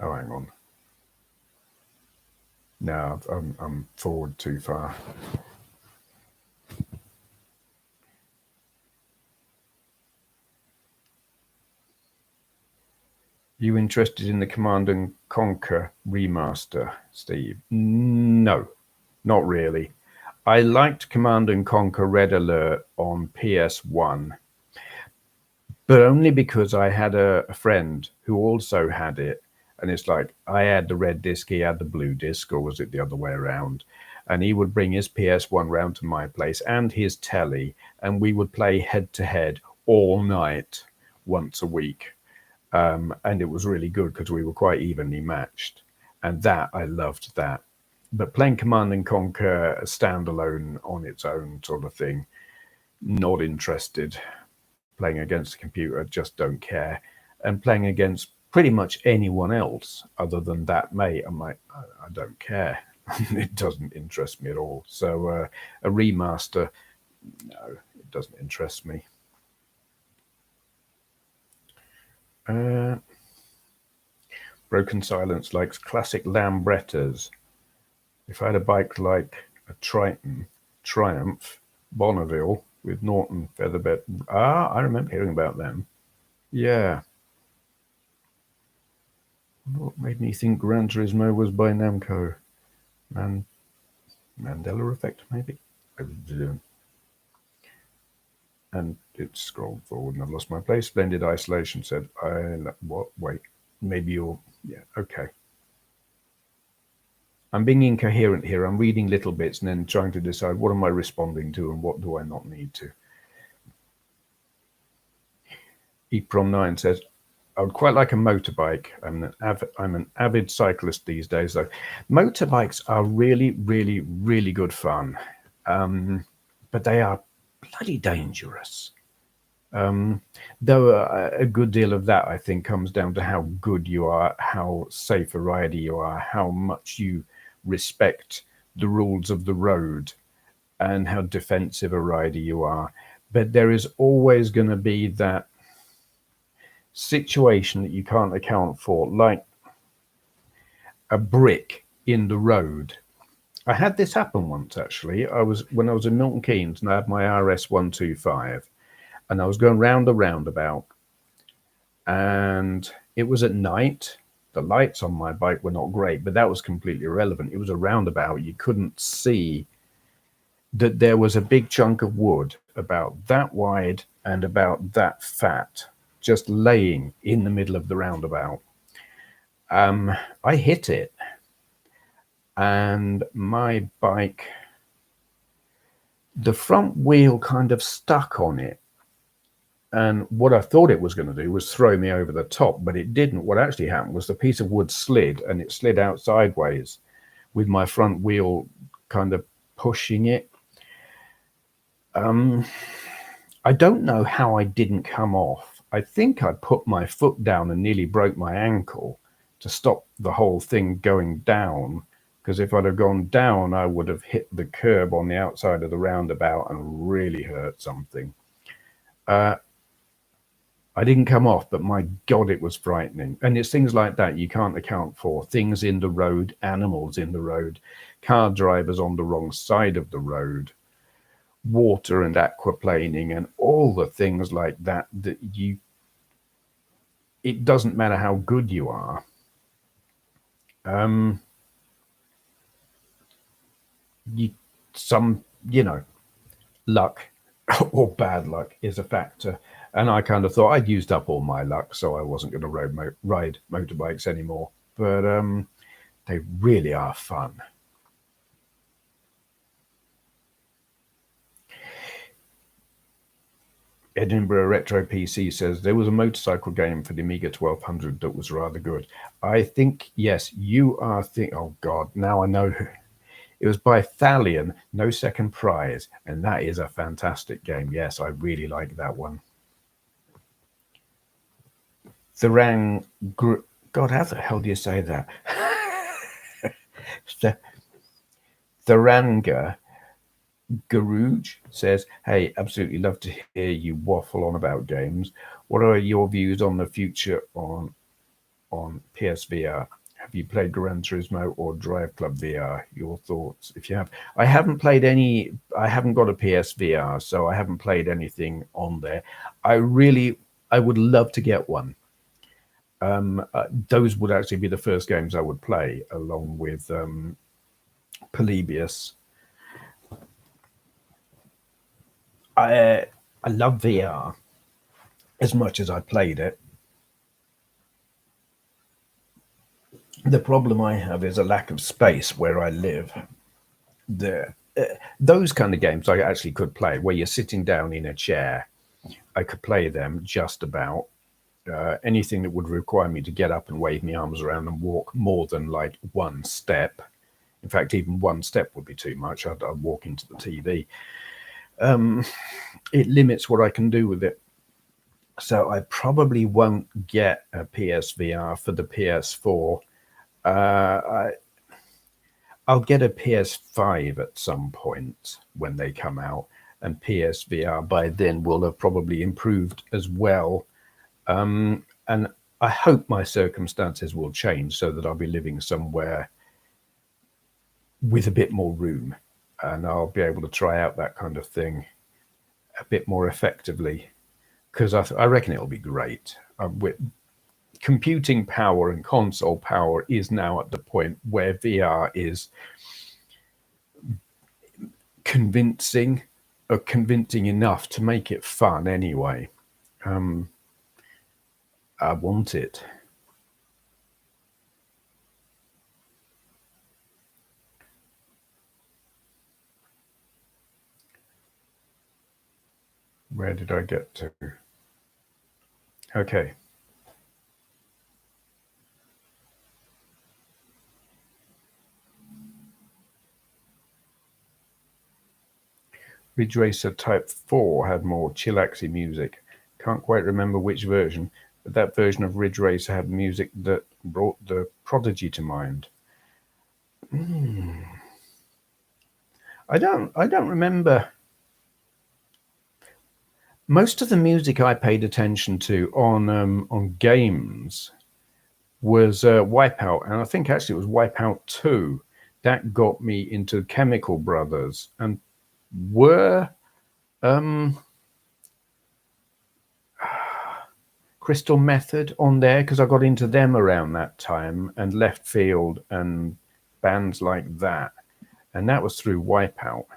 Oh, hang on. No, I'm forward too far. You interested in the Command and Conquer remaster, Steve? No, not really. I liked Command and Conquer Red Alert on PS1, but only because I had a friend who also had it. And it's like, I had the red disc, he had the blue disc, or was it the other way around? And he would bring his PS1 round to my place and his telly, and we would play head to head all night, once a week. And it was really good because we were quite evenly matched. And that, I loved that. But playing Command and Conquer standalone on its own sort of thing, not interested. Playing against the computer, just don't care. And playing against pretty much anyone else other than that mate, I'm like, I don't care. It doesn't interest me at all. So a remaster, no, it doesn't interest me. Broken Silence likes classic Lambrettas. If I had a bike like a Triumph, Bonneville with Norton featherbed. I remember hearing about them. Yeah. What made me think Gran Turismo was by Namco? Mandela effect, maybe? And it scrolled forward and I've lost my place. Splendid Isolation said, what? Wait, maybe you're, yeah, okay. I'm being incoherent here. I'm reading little bits and then trying to decide what am I responding to and what do I not need to. Eprom9 says, I would quite like a motorbike. I'm an avid cyclist these days, though. Motorbikes are really, really, really good fun, but they are bloody dangerous. Though a good deal of that, I think, comes down to how good you are, how safe a rider you are, how much you respect the rules of the road, and how defensive a rider you are. But there is always going to be that situation that you can't account for, like a brick in the road. I had this happen once, actually. When I was in Milton Keynes and I had my RS125 and I was going round a roundabout and it was at night. The lights on my bike were not great, but that was completely irrelevant. It was a roundabout. You couldn't see that there was a big chunk of wood about that wide and about that fat just laying in the middle of the roundabout. I hit it, and my bike, the front wheel kind of stuck on it. And what I thought it was going to do was throw me over the top, but it didn't. What actually happened was the piece of wood slid, and it slid out sideways with my front wheel kind of pushing it. I don't know how I didn't come off. I think I put my foot down and nearly broke my ankle to stop the whole thing going down. Because if I'd have gone down, I would have hit the curb on the outside of the roundabout and really hurt something. I didn't come off, but my God, it was frightening. And it's things like that you can't account for. Things in the road, animals in the road, car drivers on the wrong side of the road, water and aquaplaning, and all the things like that it doesn't matter how good you are. Luck or bad luck is a factor. And I kind of thought I'd used up all my luck, so I wasn't going to ride motorbikes anymore. But they really are fun. Edinburgh Retro PC says there was a motorcycle game for the Amiga 1200 that was rather good. I think, yes, you are oh God, now I know. It was by Thalion, No Second Prize, and that is a fantastic game. Yes, I really like that one. God, how the hell do you say that? Tharanga Garuj says, hey, absolutely love to hear you waffle on about games. What are your views on the future on PSVR? Have you played Gran Turismo or Drive Club VR? Your thoughts, if you have. I haven't played any. I haven't got a PSVR, so I haven't played anything on there. I would love to get one. Those would actually be the first games I would play, along with Polybius. I love VR as much as I played it. The problem I have is a lack of space where I live. Those kind of games I actually could play, where you're sitting down in a chair. I could play them just about. Anything that would require me to get up and wave my arms around and walk more than like one step. In fact, even one step would be too much. I'd walk into the TV. It limits what I can do with it. So I probably won't get a PSVR for the PS4. I'll get a PS5 at some point when they come out, and PSVR by then will have probably improved as well. And I hope my circumstances will change so that I'll be living somewhere with a bit more room, and I'll be able to try out that kind of thing a bit more effectively, because I reckon it'll be great. Computing power and console power is now at the point where VR is convincing enough to make it fun anyway. I want it. Where did I get to? Okay. Ridge Racer Type 4 had more chillaxy music. Can't quite remember which version, but that version of Ridge Racer had music that brought the Prodigy to mind. I don't remember. Most of the music I paid attention to on games was Wipeout, and I think actually it was Wipeout 2 that got me into Chemical Brothers, and were Crystal Method on there, because I got into them around that time, and Left Field and bands like that, and that was through Wipeout.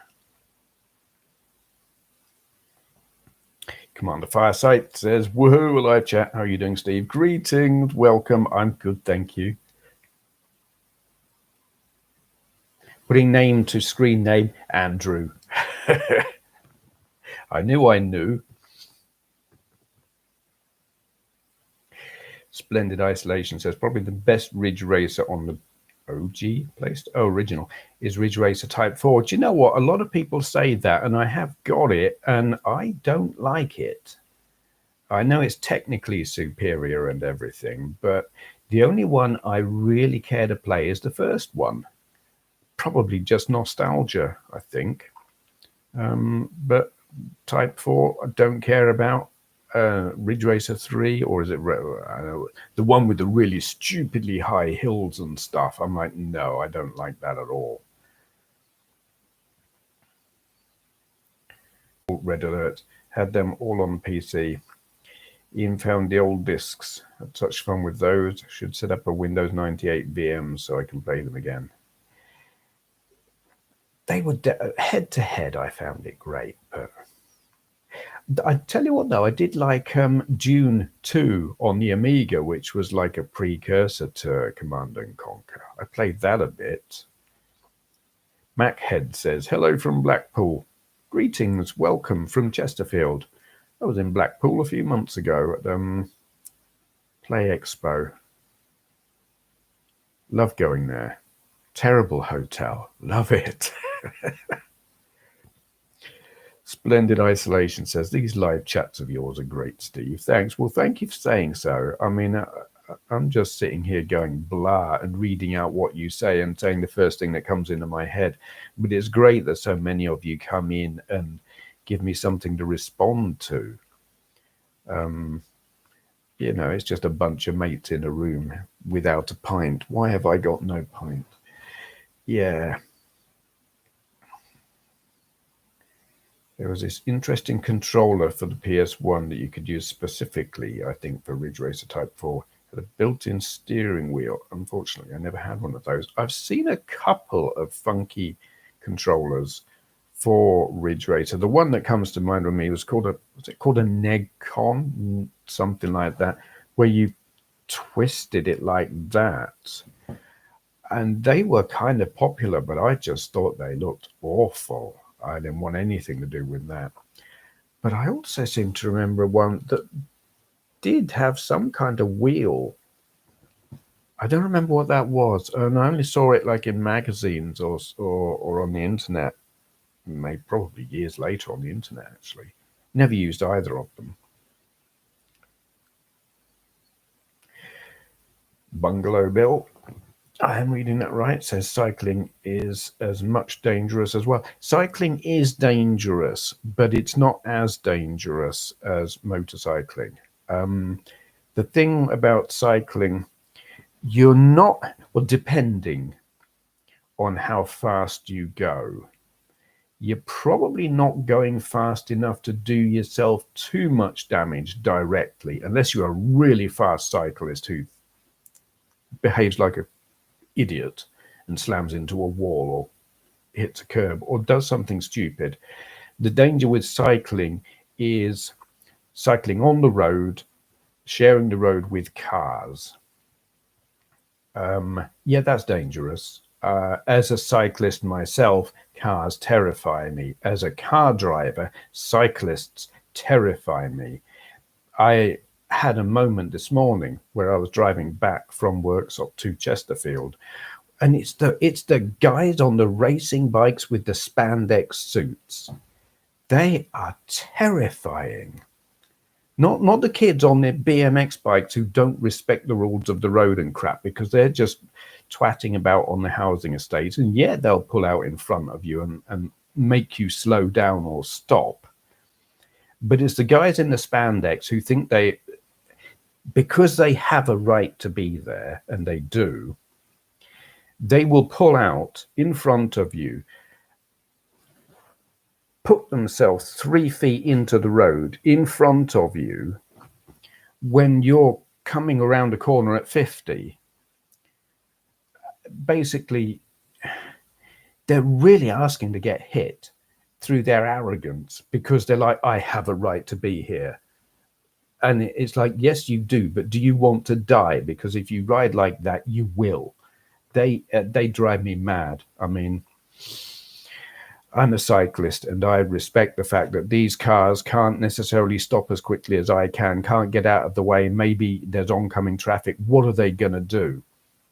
Commander Firesight says, woohoo, live chat. How are you doing, Steve? Greetings, welcome. I'm good, thank you. Putting name to screen name, Andrew. I knew. Splendid Isolation says, probably the best Ridge Racer on the OG placed. Oh, original is Ridge Racer Type 4. Do you know what? A lot of people say that, and I have got it, and I don't like it. I know it's technically superior and everything, but the only one I really care to play is the first one. Probably just nostalgia, I think. But Type 4, I don't care about. Ridge Racer 3, or is it the one with the really stupidly high hills and stuff? I'm like, no, I don't like that at all. Red Alert had them all on PC. Ian found the old discs. Had such fun with those. Should set up a Windows 98 VM so I can play them again. They were head to head. I found it great, but I tell you what, though, I did like Dune 2 on the Amiga, which was like a precursor to Command and Conquer. I played that a bit. Machead says, hello from Blackpool. Greetings, welcome from Chesterfield. I was in Blackpool a few months ago at Play Expo. Love going there. Terrible hotel. Love it. Splendid Isolation says, these live chats of yours are great, Steve. Thanks. Well, thank you for saying so. I mean, I'm just sitting here going blah and reading out what you say and saying the first thing that comes into my head. But it's great that so many of you come in and give me something to respond to. You know, it's just a bunch of mates in a room without a pint. Why have I got no pint? Yeah. There was this interesting controller for the PS1 that you could use specifically, I think, for Ridge Racer Type 4. It had a built-in steering wheel. Unfortunately, I never had one of those. I've seen a couple of funky controllers for Ridge Racer. The one that comes to mind with me was called a Negcon? Something like that, where you twisted it like that. And they were kind of popular, but I just thought they looked awful. I didn't want anything to do with that. But I also seem to remember one that did have some kind of wheel. I don't remember what that was, and I only saw it like in magazines or on the internet. Maybe probably years later on the internet, actually. Never used either of them. Bungalow Bill, I am reading that right, says cycling is as much dangerous as well. Cycling is dangerous, but it's not as dangerous as motorcycling. The thing about cycling, you're not, well, depending on how fast you go, you're probably not going fast enough to do yourself too much damage directly, unless you're a really fast cyclist who behaves like an idiot and slams into a wall or hits a curb or does something stupid. The danger with cycling is cycling on the road, sharing the road with cars. Yeah, that's dangerous. As a cyclist myself, cars terrify me. As a car driver, cyclists terrify me. I had a moment this morning where I was driving back from Worksop to Chesterfield, and it's the guys on the racing bikes with the spandex suits. They are terrifying. Not the kids on their BMX bikes who don't respect the rules of the road and crap, because they're just twatting about on the housing estate, and yeah, they'll pull out in front of you and make you slow down or stop. But it's the guys in the spandex who think because they have a right to be there, and they do, they will pull out in front of you, put themselves 3 feet into the road in front of you when you're coming around a corner at 50. Basically, they're really asking to get hit. through their arrogance, because they're like, I have a right to be here. And it's like, yes, you do, but do you want to die? Because if you ride like that, you will. They drive me mad. I mean, I'm a cyclist, and I respect the fact that these cars can't necessarily stop as quickly as I can, can't get out of the way. Maybe there's oncoming traffic. What are they going to do?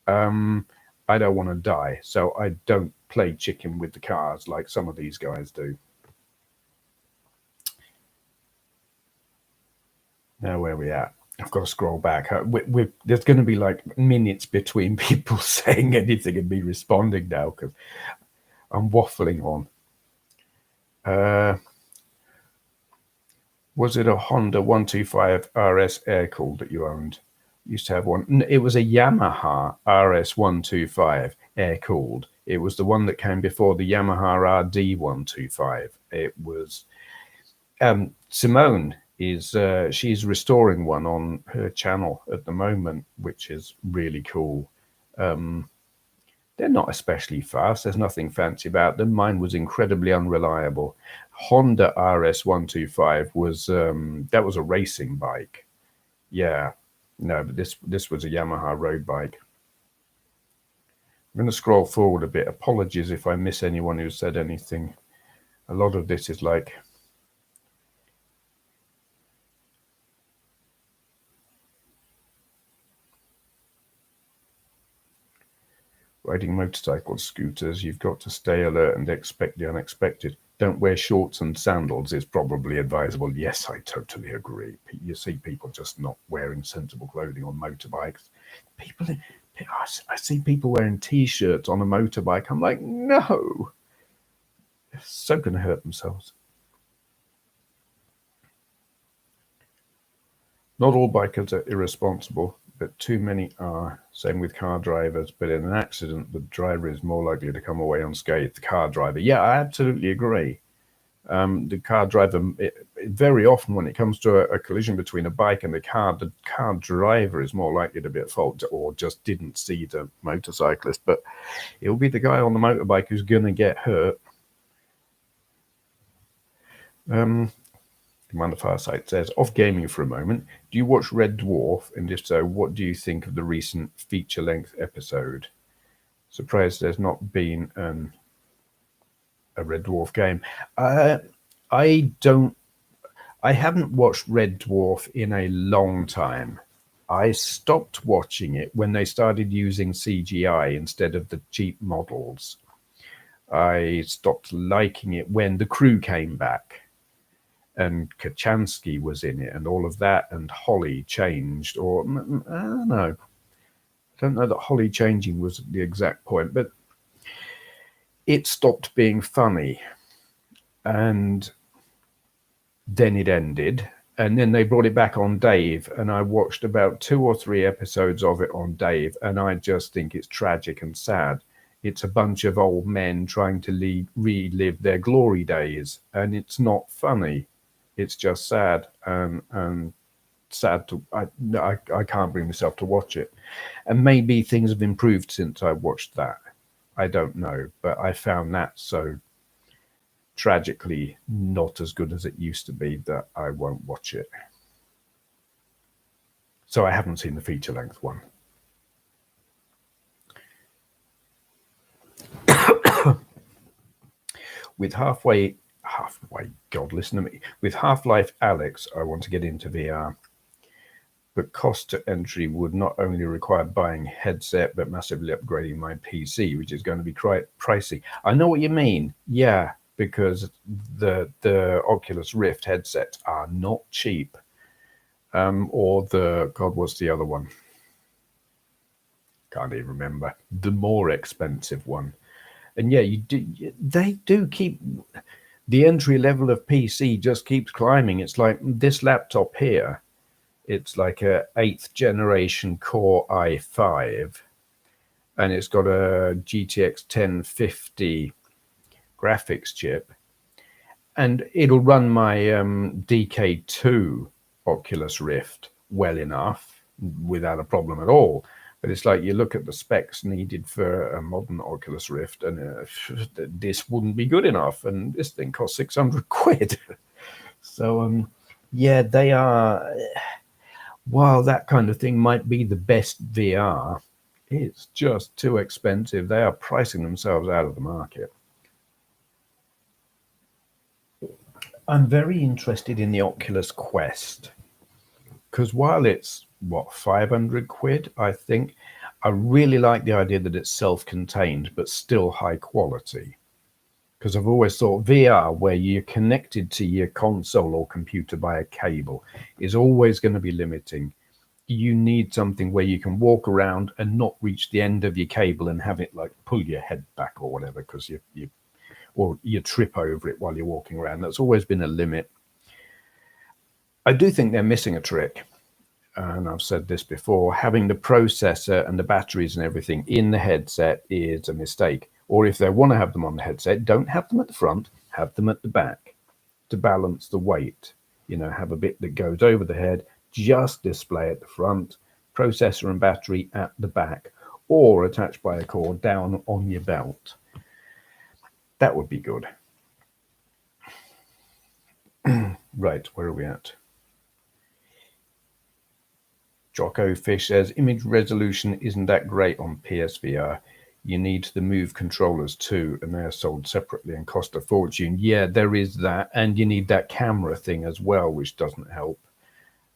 I don't want to die, so I don't play chicken with the cars like some of these guys do. Now, where are we at? I've got to scroll back. There's going to be like minutes between people saying anything and me responding now because I'm waffling on. Was it a Honda 125 RS air-cooled that you owned? Used to have one. It was a Yamaha RS 125 air-cooled. It was the one that came before the Yamaha RD 125. It was Simone is she's restoring one on her channel at the moment, which is really cool. They're not especially fast. There's nothing fancy about them. Mine was incredibly unreliable. Honda RS 125 was that was a racing bike. Yeah, no, but this was a Yamaha road bike. I'm going to scroll forward a bit. Apologies if I miss anyone who said anything. A lot of this is like riding motorcycles, scooters. You've got to stay alert and expect the unexpected. Don't wear shorts and sandals is probably advisable. Yes, I totally agree. You see people just not wearing sensible clothing on motorbikes. I see people wearing T-shirts on a motorbike. I'm like, no. They're so going to hurt themselves. Not all bikers are irresponsible, but too many are. Same with car drivers. But in an accident, the driver is more likely to come away unscathed. The car driver. Yeah, I absolutely agree. The car driver, very often when it comes to a collision between a bike and a car, the car driver is more likely to be at fault or just didn't see the motorcyclist. But it'll be the guy on the motorbike who's going to get hurt. Commander Farsight says, off gaming for a moment, do you watch Red Dwarf? And if so, what do you think of the recent feature-length episode? Surprised there's not been a Red Dwarf game. I haven't watched Red Dwarf in a long time. I stopped watching it when they started using CGI instead of the cheap models. I stopped liking it when the crew came back and Kachansky was in it and all of that, and Holly changed, or I don't know. I don't know that Holly changing was the exact point, but it stopped being funny. And then it ended, and then they brought it back on Dave, and I watched about 2 or 3 episodes of it on Dave, and I just think it's tragic and sad. It's a bunch of old men trying to relive their glory days, and it's not funny. It's just sad and sad to. I can't bring myself to watch it, and maybe things have improved since I watched that. I don't know, but I found that so tragically not as good as it used to be that I won't watch it. So I haven't seen the feature-length one. With God, listen to me. With Half-Life Alyx, I want to get into VR. But cost to entry would not only require buying a headset, but massively upgrading my PC, which is going to be quite pricey. I know what you mean. Yeah, because the Oculus Rift headsets are not cheap. Or what's the other one? Can't even remember. The more expensive one. And yeah, they do keep the entry level of PC just keeps climbing. It's like this laptop here. It's like a 8th generation Core i5, and it's got a GTX 1050 graphics chip, and it'll run my DK2 Oculus Rift well enough without a problem at all. But it's like you look at the specs needed for a modern Oculus Rift, and this wouldn't be good enough. And this thing costs 600 quid. So, yeah, they are. While that kind of thing might be the best VR, it's just too expensive. They are pricing themselves out of the market. I'm very interested in the Oculus Quest because while it's what 500 quid, I think I really like the idea that it's self-contained but still high quality. Because I've always thought VR, where you're connected to your console or computer by a cable, is always going to be limiting. You need something where you can walk around and not reach the end of your cable and have it like pull your head back or whatever, because you trip over it while you're walking around. That's always been a limit. I do think they're missing a trick. And I've said this before, having the processor and the batteries and everything in the headset is a mistake. Or if they want to have them on the headset, don't have them at the front, have them at the back to balance the weight. Have a bit that goes over the head, just display at the front, processor and battery at the back, or attached by a cord down on your belt. That would be good. Right, where are we at? Jocko Fish says, image resolution isn't that great on PSVR. You need the Move controllers too, and they are sold separately and cost a fortune. Yeah, there is that, and you need that camera thing as well, which doesn't help.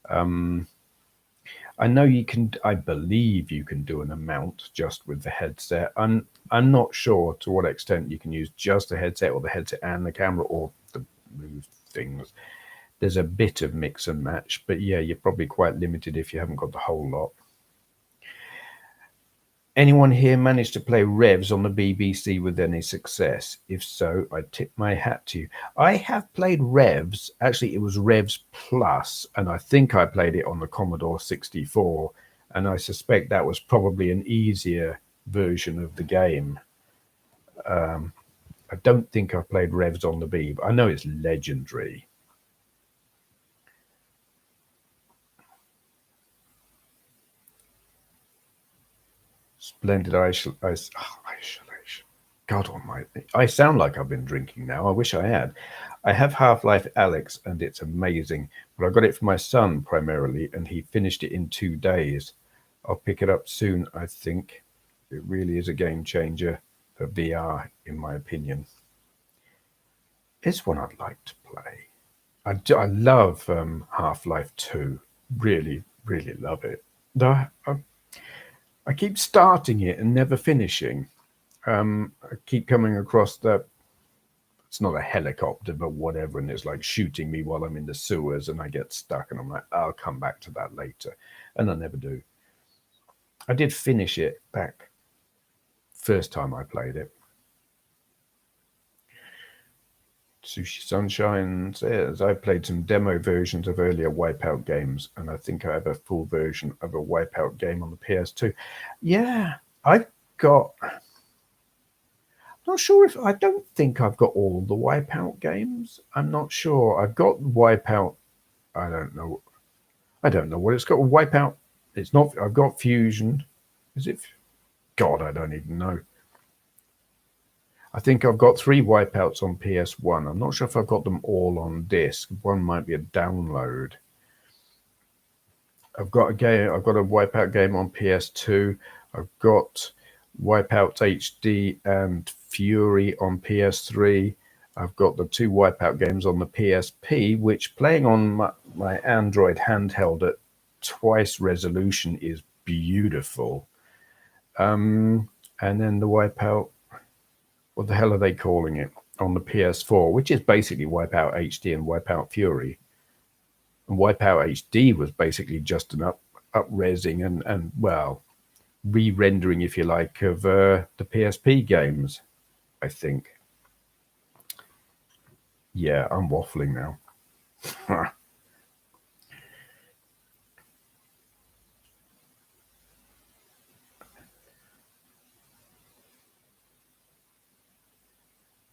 I know you can, I believe you can do an amount just with the headset. I'm not sure to what extent you can use just the headset or the headset and the camera or the Move things. There's a bit of mix and match, but yeah, you're probably quite limited if you haven't got the whole lot. Anyone here managed to play Revs on the BBC with any success? If so, I tip my hat to you. I have played Revs. Actually, it was Revs Plus, and I think I played it on the Commodore 64, and I suspect that was probably an easier version of the game. I don't think I've played Revs on the B, but I know it's legendary. Splendid isolation. God almighty. I sound like I've been drinking now. I wish I had. I have Half-Life Alyx, and it's amazing. But I got it for my son primarily, and he finished it in 2 days. I'll pick it up soon, I think. It really is a game changer for VR, in my opinion. It's one I'd like to play. I love Half-Life 2. Really, really love it. I keep starting it and never finishing. I keep coming across that it's not a helicopter, but whatever, and it's like shooting me while I'm in the sewers, and I get stuck, and I'm like, I'll come back to that later, and I never do. I did finish it back first time I played it. Sushi Sunshine says, I've played some demo versions of earlier Wipeout games, and I think I have a full version of a Wipeout game on the PS2. Yeah, I've got... I'm not sure if... I don't think I've got all the Wipeout games. I'm not sure. I've got Wipeout... I don't know what it's got. Wipeout... It's not... I've got Fusion. Is it... God, I don't even know. I think I've got 3 Wipeouts on PS1. I'm not sure if I've got them all on disc. One might be a download. I've got a Wipeout game on PS2. I've got Wipeout HD and Fury on PS3. I've got the 2 Wipeout games on the PSP, which playing on my Android handheld at twice resolution is beautiful. And then the Wipeout, what the hell are they calling it, on the PS4, which is basically Wipeout HD and Wipeout Fury. And Wipeout HD was basically just an up-resing and well, re-rendering, if you like, of the PSP games, I think. Yeah, I'm waffling now.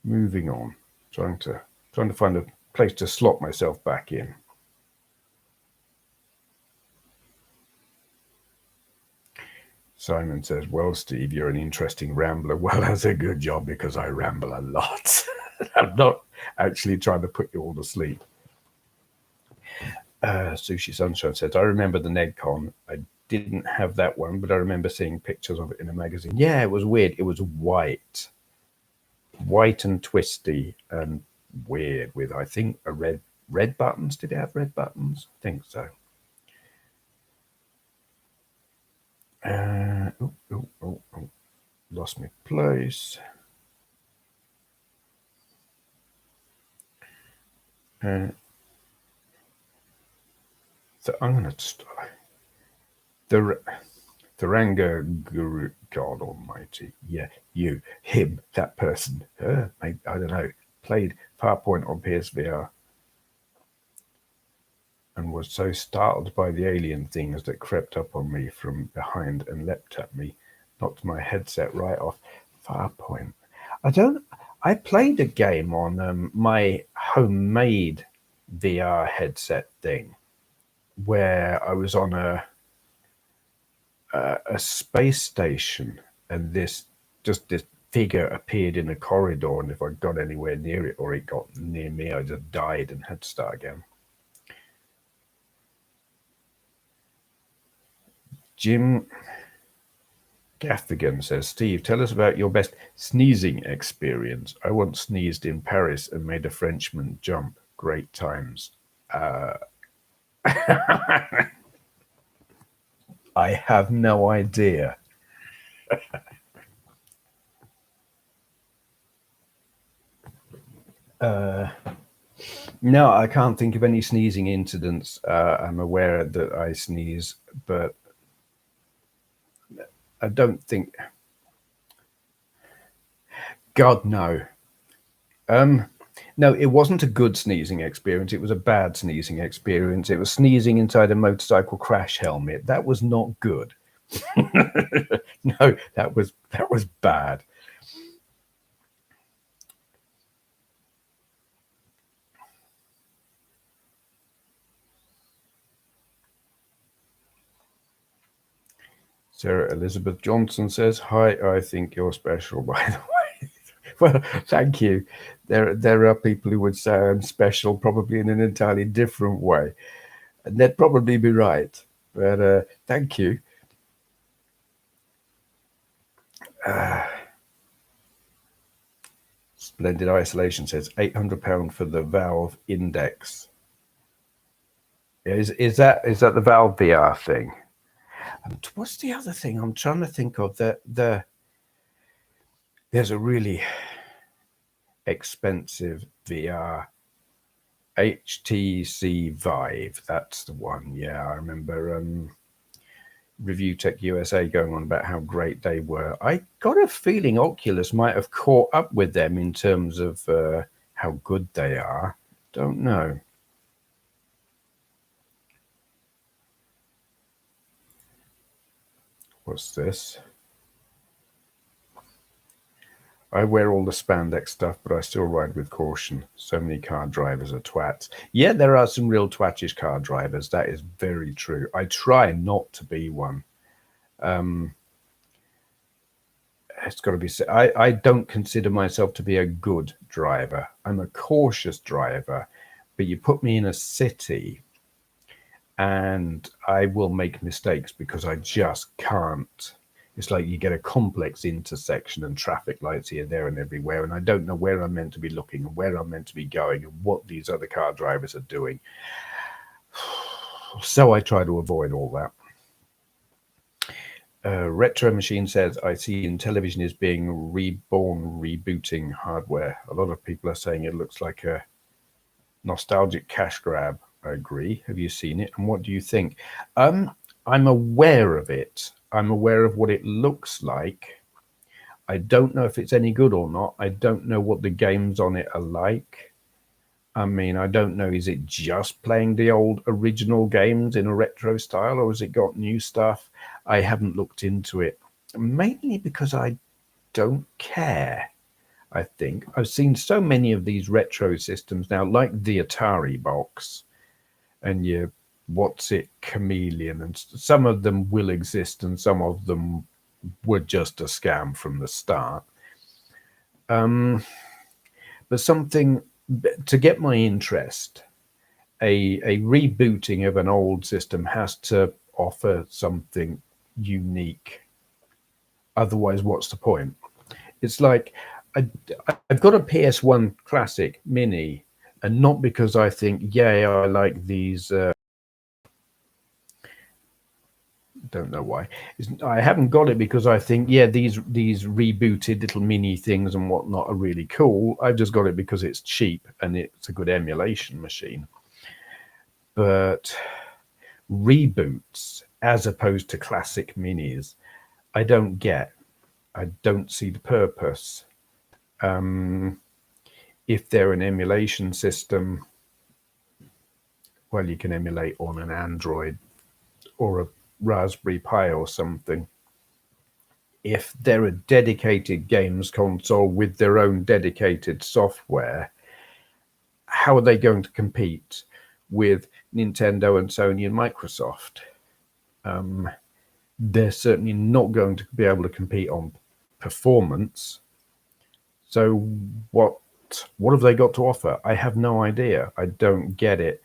Moving on, trying to find a place to slot myself back in. Simon says, well, Steve, you're an interesting rambler. Well, that's a good job because I ramble a lot. I'm not actually trying to put you all to sleep. Sushi Sunshine says, I remember the NegCon. I didn't have that one, but I remember seeing pictures of it in a magazine. Yeah, it was weird. It was white and twisty and weird with, I think, a red buttons. Did it have red buttons? I think so. Lost my place. So I'm going to start. Thuranga Guru, God Almighty. Yeah, you, him, that person. I don't know. Played Farpoint on PSVR and was so startled by the alien things that crept up on me from behind and leapt at me, knocked my headset right off. Farpoint. I played a game on my homemade VR headset thing where I was on a space station, and this figure appeared in a corridor, and if I got anywhere near it or it got near me, I just died and had to start again. Jim Gaffigan says, Steve, tell us about your best sneezing experience. I once sneezed in Paris and made a Frenchman jump. Great times. I have no idea. No, I can't think of any sneezing incidents. I'm aware that I sneeze, but I don't think. God, no. No, it wasn't a good sneezing experience. It was a bad sneezing experience. It was sneezing inside a motorcycle crash helmet. That was not good. No, that was bad. Sarah Elizabeth Johnson says, hi, I think you're special, by the way. Well, thank you. There are people who would say I'm special, probably in an entirely different way. And they'd probably be right. But thank you. Splendid Isolation says £800 for the Valve Index. Is that the Valve VR thing? And what's the other thing I'm trying to think of? There's a really expensive VR, HTC Vive. That's the one. Yeah, I remember Review Tech USA going on about how great they were. I got a feeling Oculus might have caught up with them in terms of how good they are. Don't know. What's this? I wear all the spandex stuff, but I still ride with caution. So many car drivers are twats. Yeah, there are some real twattish car drivers. That is very true. I try not to be one. It's got to be. I don't consider myself to be a good driver. I'm a cautious driver, but you put me in a city and I will make mistakes because I just can't. It's like you get a complex intersection and traffic lights here, there, and everywhere, and I don't know where I'm meant to be looking and where I'm meant to be going and what these other car drivers are doing. So I try to avoid all that. Retro Machine says, I see in television is being reborn, rebooting hardware. A lot of people are saying it looks like a nostalgic cash grab. I agree. Have you seen it? And what do you think? I'm aware of it. I'm aware of what it looks like. I don't know if it's any good or not. I don't know what the games on it are like. I mean, I don't know. Is it just playing the old original games in a retro style, or has it got new stuff? I haven't looked into it, mainly because I don't care. I think I've seen so many of these retro systems now, like the Atari box and your What's It Chameleon, and some of them will exist and some of them were just a scam from the start. But something to get my interest, a rebooting of an old system has to offer something unique. Otherwise, what's the point? It's like I've got a PS1 Classic Mini, and not because I think, yay, I like these. Don't know why. I haven't got it because I think, yeah, these rebooted little mini things and whatnot are really cool. I've just got it because it's cheap and it's a good emulation machine. But reboots, as opposed to classic minis, I don't get. I don't see the purpose. If they're an emulation system, well, you can emulate on an Android or a Raspberry Pi or something. If they're a dedicated games console with their own dedicated software, how are they going to compete with Nintendo and Sony and Microsoft? They're certainly not going to be able to compete on performance. So what have they got to offer? I have no idea. I don't get it.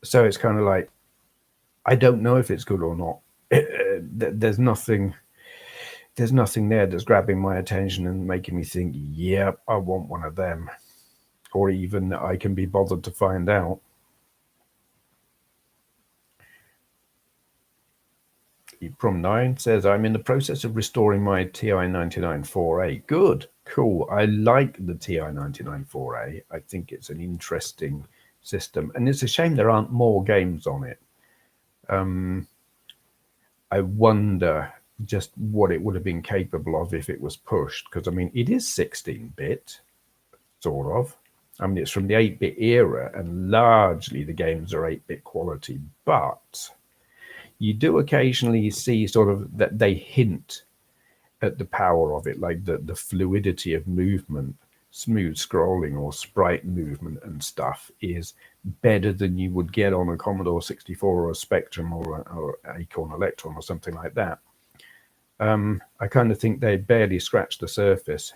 So it's kind of like, I don't know if it's good or not. There's nothing there that's grabbing my attention and making me think, yeah, I want one of them, or even I can be bothered to find out. Prom 9 says, I'm in the process of restoring my TI-99 4A. Good, cool. I like the TI-99 4A. I think it's an interesting system, and it's a shame there aren't more games on it. I wonder just what it would have been capable of if it was pushed, because I mean, it is 16-bit, sort of. I mean, it's from the 8-bit era, and largely the games are 8-bit quality, but you do occasionally see sort of that they hint at the power of it, like the fluidity of movement, smooth scrolling or sprite movement and stuff is better than you would get on a Commodore 64 or a Spectrum or Acorn Electron or something like that. I kind of think they barely scratched the surface.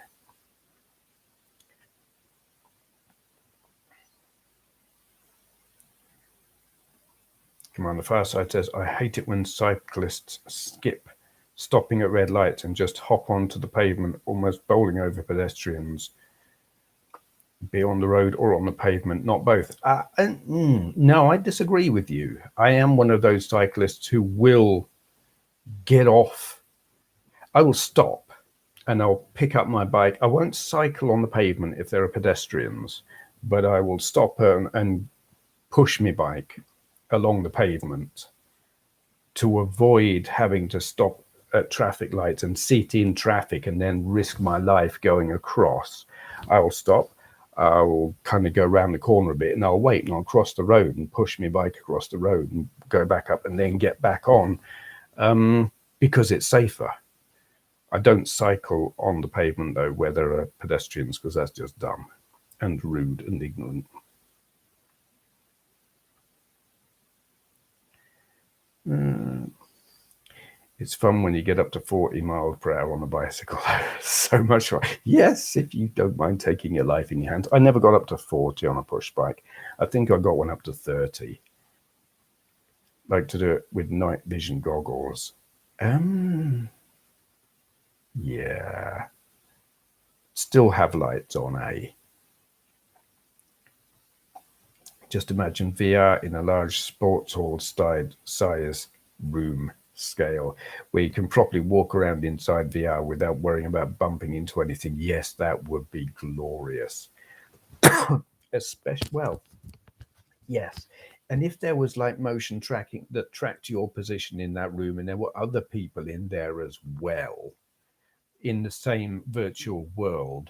Commander Fireside says, I hate it when cyclists skip stopping at red lights and just hop onto the pavement, almost bowling over pedestrians, be on the road or on the pavement, not both. No, I disagree with you. I am one of those cyclists who will get off. I will stop and I'll pick up my bike. I won't cycle on the pavement if there are pedestrians, but I will stop and push my bike along the pavement to avoid having to stop at traffic lights and sit in traffic and then risk my life going across. I will stop. I'll kind of go around the corner a bit and I'll wait and I'll cross the road and push my bike across the road and go back up and then get back on, because it's safer. I don't cycle on the pavement though where there are pedestrians, because that's just dumb and rude and ignorant. It's fun when you get up to 40 miles per hour on a bicycle. So much fun. Yes, if you don't mind taking your life in your hands. I never got up to 40 on a push bike. I think I got one up to 30. Like to do it with night vision goggles. Yeah. Still have lights on, eh? Just imagine VR in a large sports hall size room scale where you can properly walk around inside VR without worrying about bumping into anything. Yes, that would be glorious. Especially, well, yes. And if there was like motion tracking that tracked your position in that room and there were other people in there as well in the same virtual world,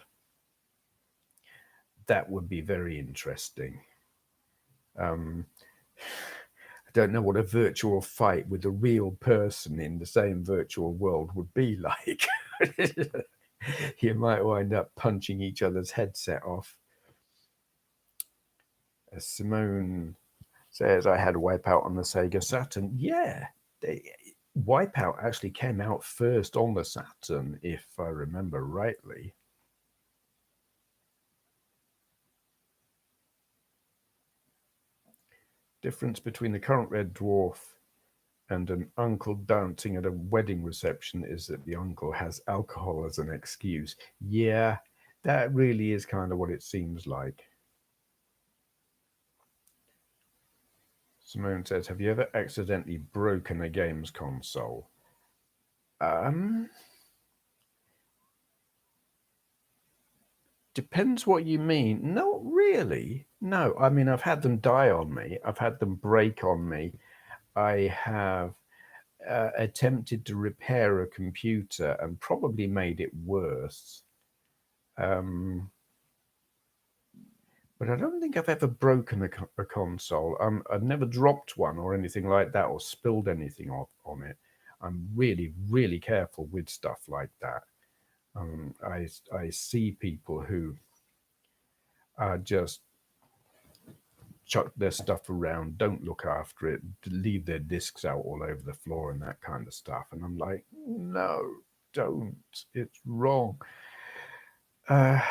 that would be very interesting. I don't know what a virtual fight with a real person in the same virtual world would be like. You might wind up punching each other's headset off. As Simone says, I had a Wipeout on the Sega Saturn. Yeah, Wipeout actually came out first on the Saturn, if I remember rightly. Difference between the current Red Dwarf and an uncle dancing at a wedding reception is that the uncle has alcohol as an excuse. Yeah, that really is kind of what it seems like. Simone says, have you ever accidentally broken a games console? Um, Depends what you mean. Not really. No, I mean, I've had them die on me. I've had them break on me. I have attempted to repair a computer and probably made it worse. Um, but I don't think I've ever broken a console. I've never dropped one or anything like that or spilled anything on it. I'm really, really careful with stuff like that. I see people who are just chuck their stuff around, don't look after it, leave their discs out all over the floor and that kind of stuff. And I'm like, no, don't. It's wrong. Uh,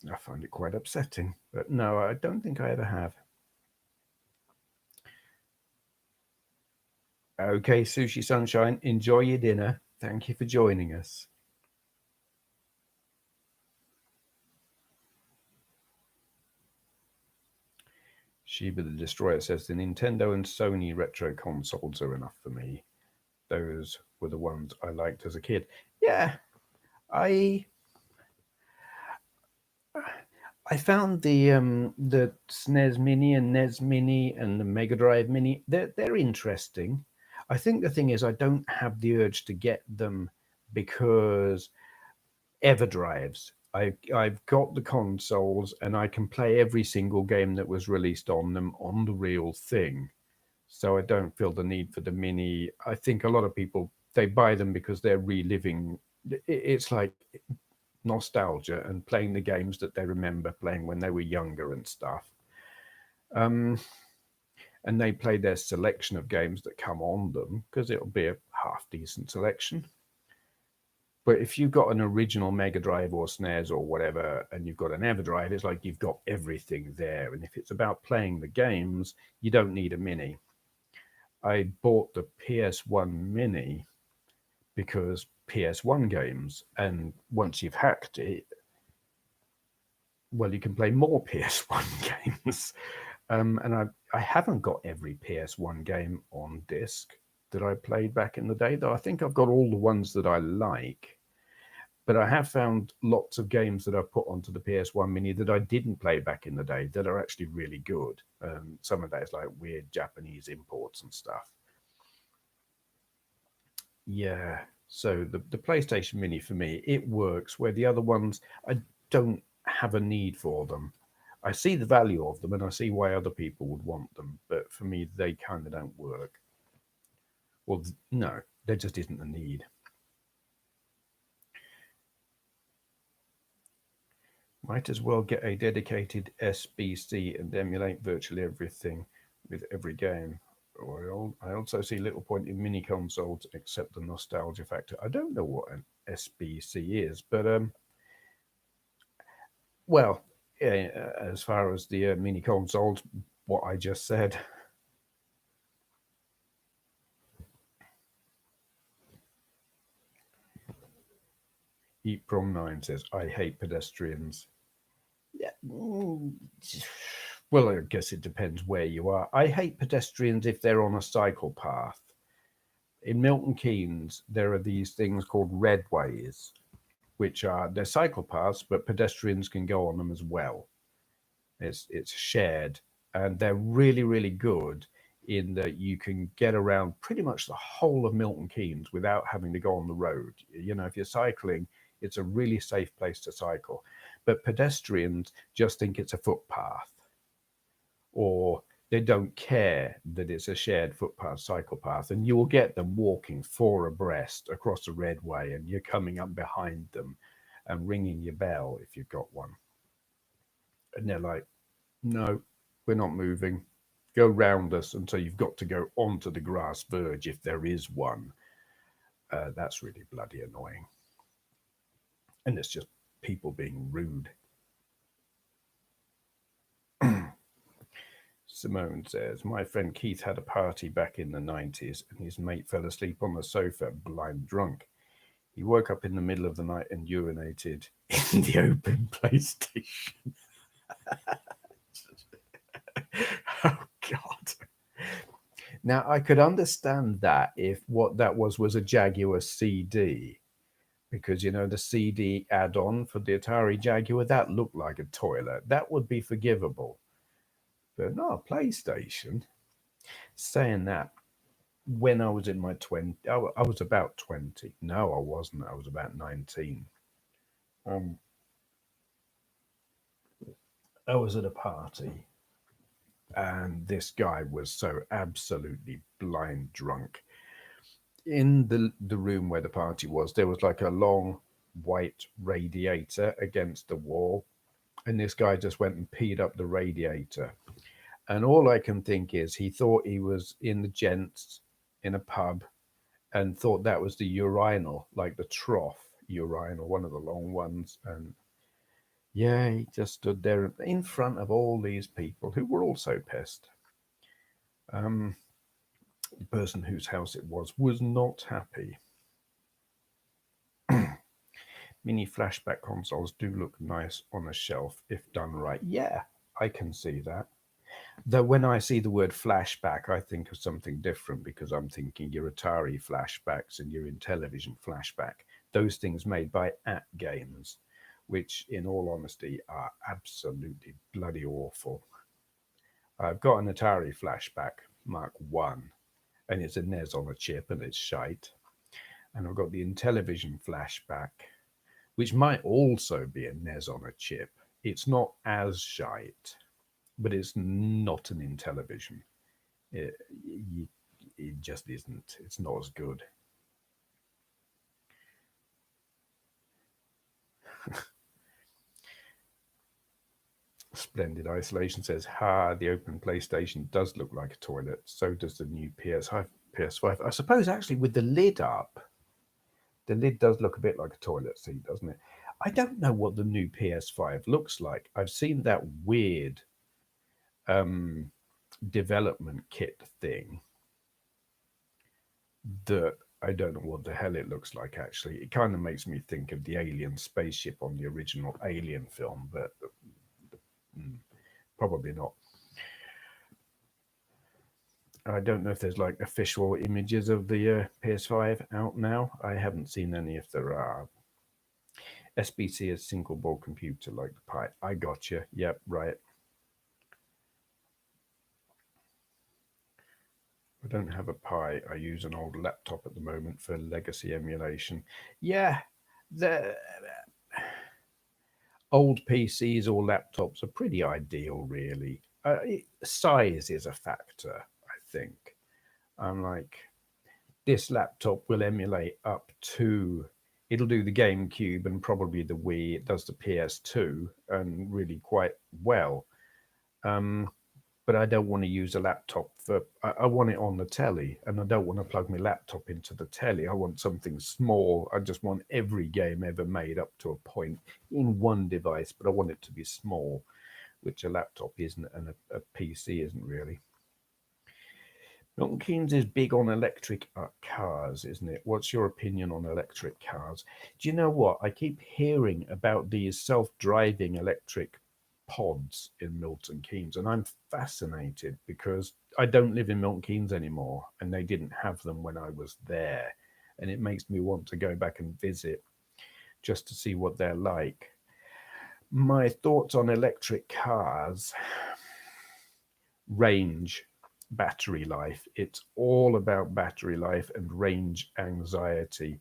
I find it quite upsetting. But no, I don't think I ever have. Okay, Sushi Sunshine, enjoy your dinner. Thank you for joining us. Sheba the Destroyer says the Nintendo and Sony retro consoles are enough for me. Those were the ones I liked as a kid. Yeah, I I found the SNES Mini and NES Mini and the Mega Drive Mini. They're interesting. I think the thing is I don't have the urge to get them because EverDrives. I've got the consoles and I can play every single game that was released on them on the real thing. So I don't feel the need for the mini. I think a lot of people they buy them because they're reliving. It's like nostalgia and playing the games that they remember playing when they were younger and stuff. Um, and they play their selection of games that come on them because it'll be a half decent selection. But if you've got an original Mega Drive or SNES or whatever, and you've got an EverDrive, it's like you've got everything there. And if it's about playing the games, you don't need a mini. I bought the PS1 Mini because PS1 games, and once you've hacked it, well, you can play more PS1 games. And I haven't got every PS1 game on disc that I played back in the day, though I think I've got all the ones that I like. But I have found lots of games that I've put onto the PS1 Mini that I didn't play back in the day that are actually really good. Some of that is like weird Japanese imports and stuff. Yeah. So the PlayStation Mini for me, it works where the other ones, I don't have a need for them. I see the value of them and I see why other people would want them, but for me, they kind of don't work. Well, no, there just isn't a need. Might as well get a dedicated SBC and emulate virtually everything with every game. Well, I also see little point in mini consoles except the nostalgia factor. I don't know what an SBC is, but well, yeah, as far as the mini consoles, what I just said. Eat Prom 9 says, I hate pedestrians. Yeah. Well, I guess it depends where you are. I hate pedestrians if they're on a cycle path. In Milton Keynes, there are these things called redways, which are they're cycle paths, but pedestrians can go on them as well. It's shared, and they're really really good in that you can get around pretty much the whole of Milton Keynes without having to go on the road. You know, if you're cycling, it's a really safe place to cycle. But pedestrians just think it's a footpath, or they don't care that it's a shared footpath, cycle path, and you will get them walking four abreast across a red way, and you're coming up behind them and ringing your bell if you've got one. And they're like, no, we're not moving. go round us until you've got to go onto the grass verge if there is one. That's really bloody annoying. And it's just people being rude. Simone says, my friend Keith had a party back in the 90s and his mate fell asleep on the sofa, blind drunk. He woke up in the middle of the night and urinated in the open PlayStation. Oh, God. Now, I could understand that if what that was a Jaguar CD, because, you know, the CD add on for the Atari Jaguar, that looked like a toilet. That would be forgivable. But no, PlayStation. Saying that, when I was in my 20s, I was about 20. No, I wasn't. I was about 19. Um, I was at a party, and this guy was so absolutely blind drunk. In the room where the party was, there was like a long white radiator against the wall, and this guy just went and peed up the radiator. And all I can think is he thought he was in the gents in a pub and thought that was the urinal, like the trough urinal, one of the long ones. And yeah, he just stood there in front of all these people who were also pissed. Um, the person whose house it was not happy. Mini flashback consoles do look nice on a shelf if done right. Yeah, I can see that. Though when I see the word flashback, I think of something different because I'm thinking your Atari flashbacks and your Intellivision flashback, those things made by At Games, which, in all honesty, are absolutely bloody awful. I've got an Atari flashback Mark One, and it's a NES on a chip, and it's shite. And I've got the Intellivision flashback, which might also be a NES on a chip. It's not as shite, but it's not an Intellivision. It, it just isn't. It's not as good. Splendid Isolation says, "Ha! The open PlayStation does look like a toilet. So does the new PS5. PS5. I suppose actually with the lid up, the lid does look a bit like a toilet seat, doesn't it? I don't know what the new PS5 looks like. I've seen that weird um, development kit thing that I don't know what the hell it looks like actually. It kind of makes me think of the alien spaceship on the original Alien film, but probably not. I don't know if there's like official images of the PS5 out now. I haven't seen any if there are. SBC is single board computer like the Pi. I got you. Yep, right. I don't have a Pi. I use an old laptop at the moment for legacy emulation. Yeah, the old PCs or laptops are pretty ideal, really. Size is a factor, I think. I'm like, this laptop will emulate up to, it'll do the GameCube and probably the Wii. It does the PS2 and really quite well. Um, but I don't want to use a laptop for, I want it on the telly and I don't want to plug my laptop into the telly. I want something small. I just want every game ever made up to a point in one device, but I want it to be small, which a laptop isn't and a PC isn't really. Milton Keynes is big on electric cars, isn't it? What's your opinion on electric cars? Do you know what? I keep hearing about these self-driving electric pods in Milton Keynes, and I'm fascinated because I don't live in Milton Keynes anymore, and they didn't have them when I was there, and it makes me want to go back and visit just to see what they're like. My thoughts on electric cars: range, battery life. It's all about battery life and range anxiety,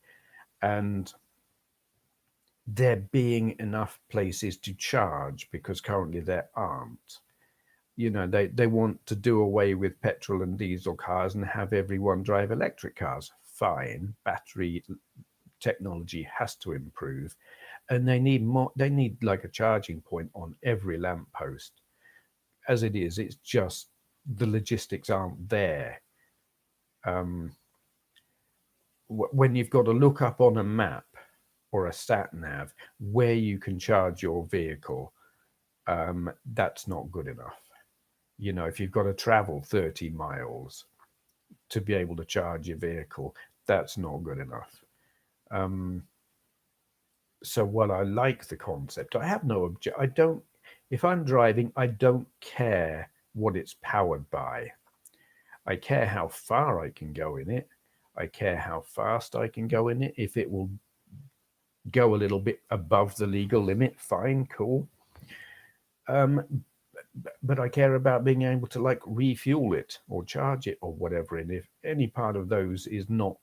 and there being enough places to charge because currently there aren't. You know, they want to do away with petrol and diesel cars and have everyone drive electric cars. Fine, battery technology has to improve, and they need more. They need like a charging point on every lamppost. As it is, it's just the logistics aren't there. When you've got to look up on a map or a sat nav where you can charge your vehicle, that's not good enough. You know, if you've got to travel 30 miles to be able to charge your vehicle, that's not good enough. So while I like the concept, I have no I don't, if I'm driving, I don't care what it's powered by. I care how far I can go in it. I care how fast I can go in it. If it will go a little bit above the legal limit, fine, cool. But I care about being able to like refuel it or charge it or whatever. And if any part of those is not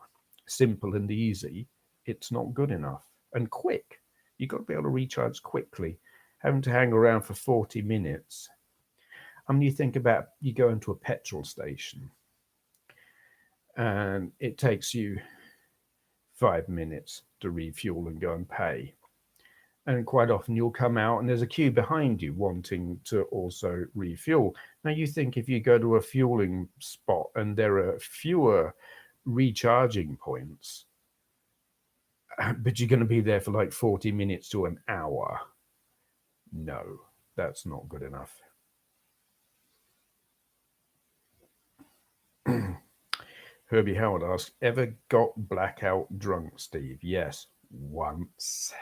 simple and easy, it's not good enough. And quick. You've got to be able to recharge quickly. Having to hang around for 40 minutes. I mean, you think about you go into a petrol station and it takes you 5 minutes to refuel and go and pay. And quite often you'll come out and there's a queue behind you wanting to also refuel. Now, you think if you go to a fueling spot and there are fewer recharging points, but you're going to be there for like 40 minutes to an hour. No, that's not good enough. Herbie Howard asks, ever got blackout drunk, Steve? Yes, once.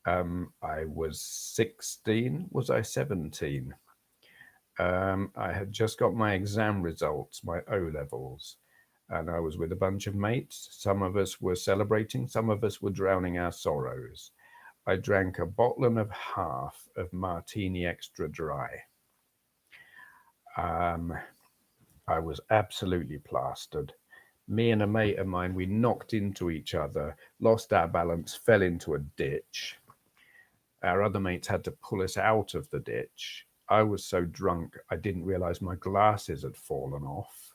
I was 16. Was I 17? I had just got my exam results, my O levels, and I was with a bunch of mates. Some of us were celebrating, some of us were drowning our sorrows. I drank a bottle and a half of martini extra dry. I was absolutely plastered. Me and a mate of mine, we knocked into each other, lost our balance, fell into a ditch. Our other mates had to pull us out of the ditch. I was so drunk, I didn't realize my glasses had fallen off.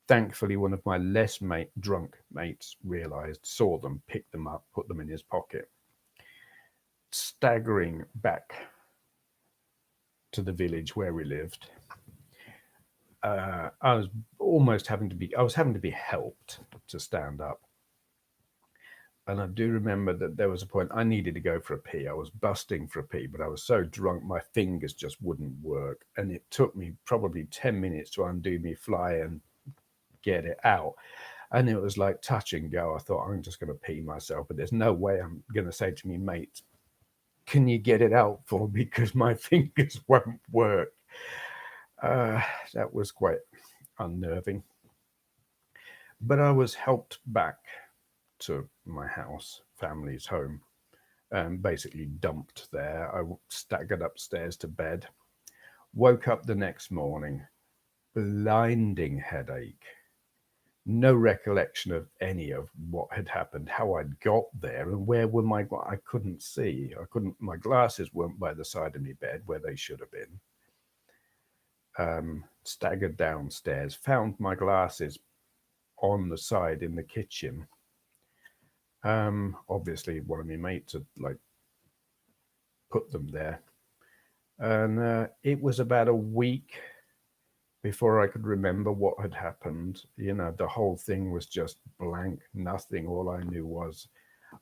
Thankfully, one of my less drunk mates realized, saw them, picked them up, put them in his pocket. Staggering back to the village where we lived, I was having to be helped to stand up. And I do remember that there was a point I needed to go for a pee. I was busting for a pee, but I was so drunk my fingers just wouldn't work. And it took me probably 10 minutes to undo me fly and get it out. And it was like touch and go. I thought, I'm just going to pee myself, but there's no way I'm going to say to me, mate, can you get it out for me? Because my fingers won't work. That was quite unnerving. But I was helped back to my house, family's home, and basically dumped there. I staggered upstairs to bed, woke up the next morning, blinding headache, no recollection of any of what had happened, how I'd got there, and where were I couldn't see. My glasses weren't by the side of my bed where they should have been. Staggered downstairs, found my glasses on the side in the kitchen. Obviously one of my mates had like put them there, and it was about a week before I could remember what had happened. You know, the whole thing was just blank, nothing. All I knew was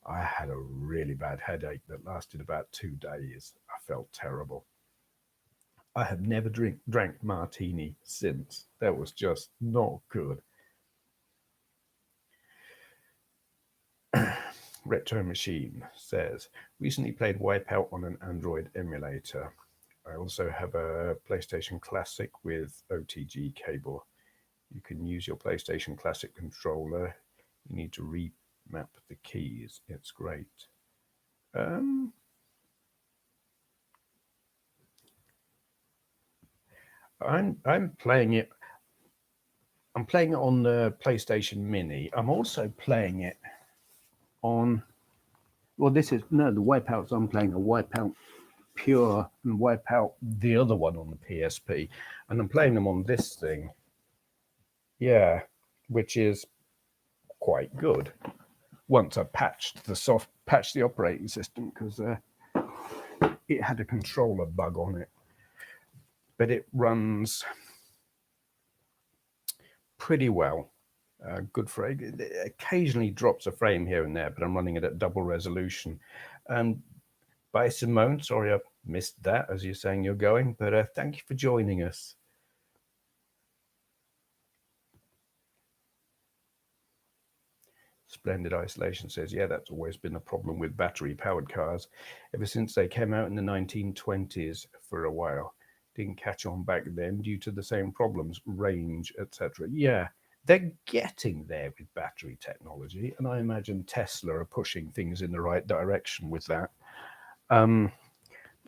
I had a really bad headache that lasted about 2 days. I felt terrible. I have never drank martini since. That was just not good. Retro Machine says, recently played Wipeout on an Android emulator. I also have a PlayStation Classic with OTG cable. You can use your PlayStation Classic controller. You need to remap the keys. It's great. I'm playing it. I'm playing it on the PlayStation Mini. I'm also playing it on. Well, the Wipeouts I'm playing a Wipeout Pure and Wipeout the other one on the PSP, and I'm playing them on this thing. Yeah, which is quite good. Once I patched the operating system because it had a controller bug on it, but it runs pretty well. Good frame. It occasionally drops a frame here and there, but I'm running it at double resolution. Bye, Simone. Sorry I missed that as you're saying you're going, but thank you for joining us. Splendid Isolation says, yeah, that's always been a problem with battery powered cars ever since they came out in the 1920s for a while. Didn't catch on back then due to the same problems, range, etc. Yeah, they're getting there with battery technology, and I imagine Tesla are pushing things in the right direction with that.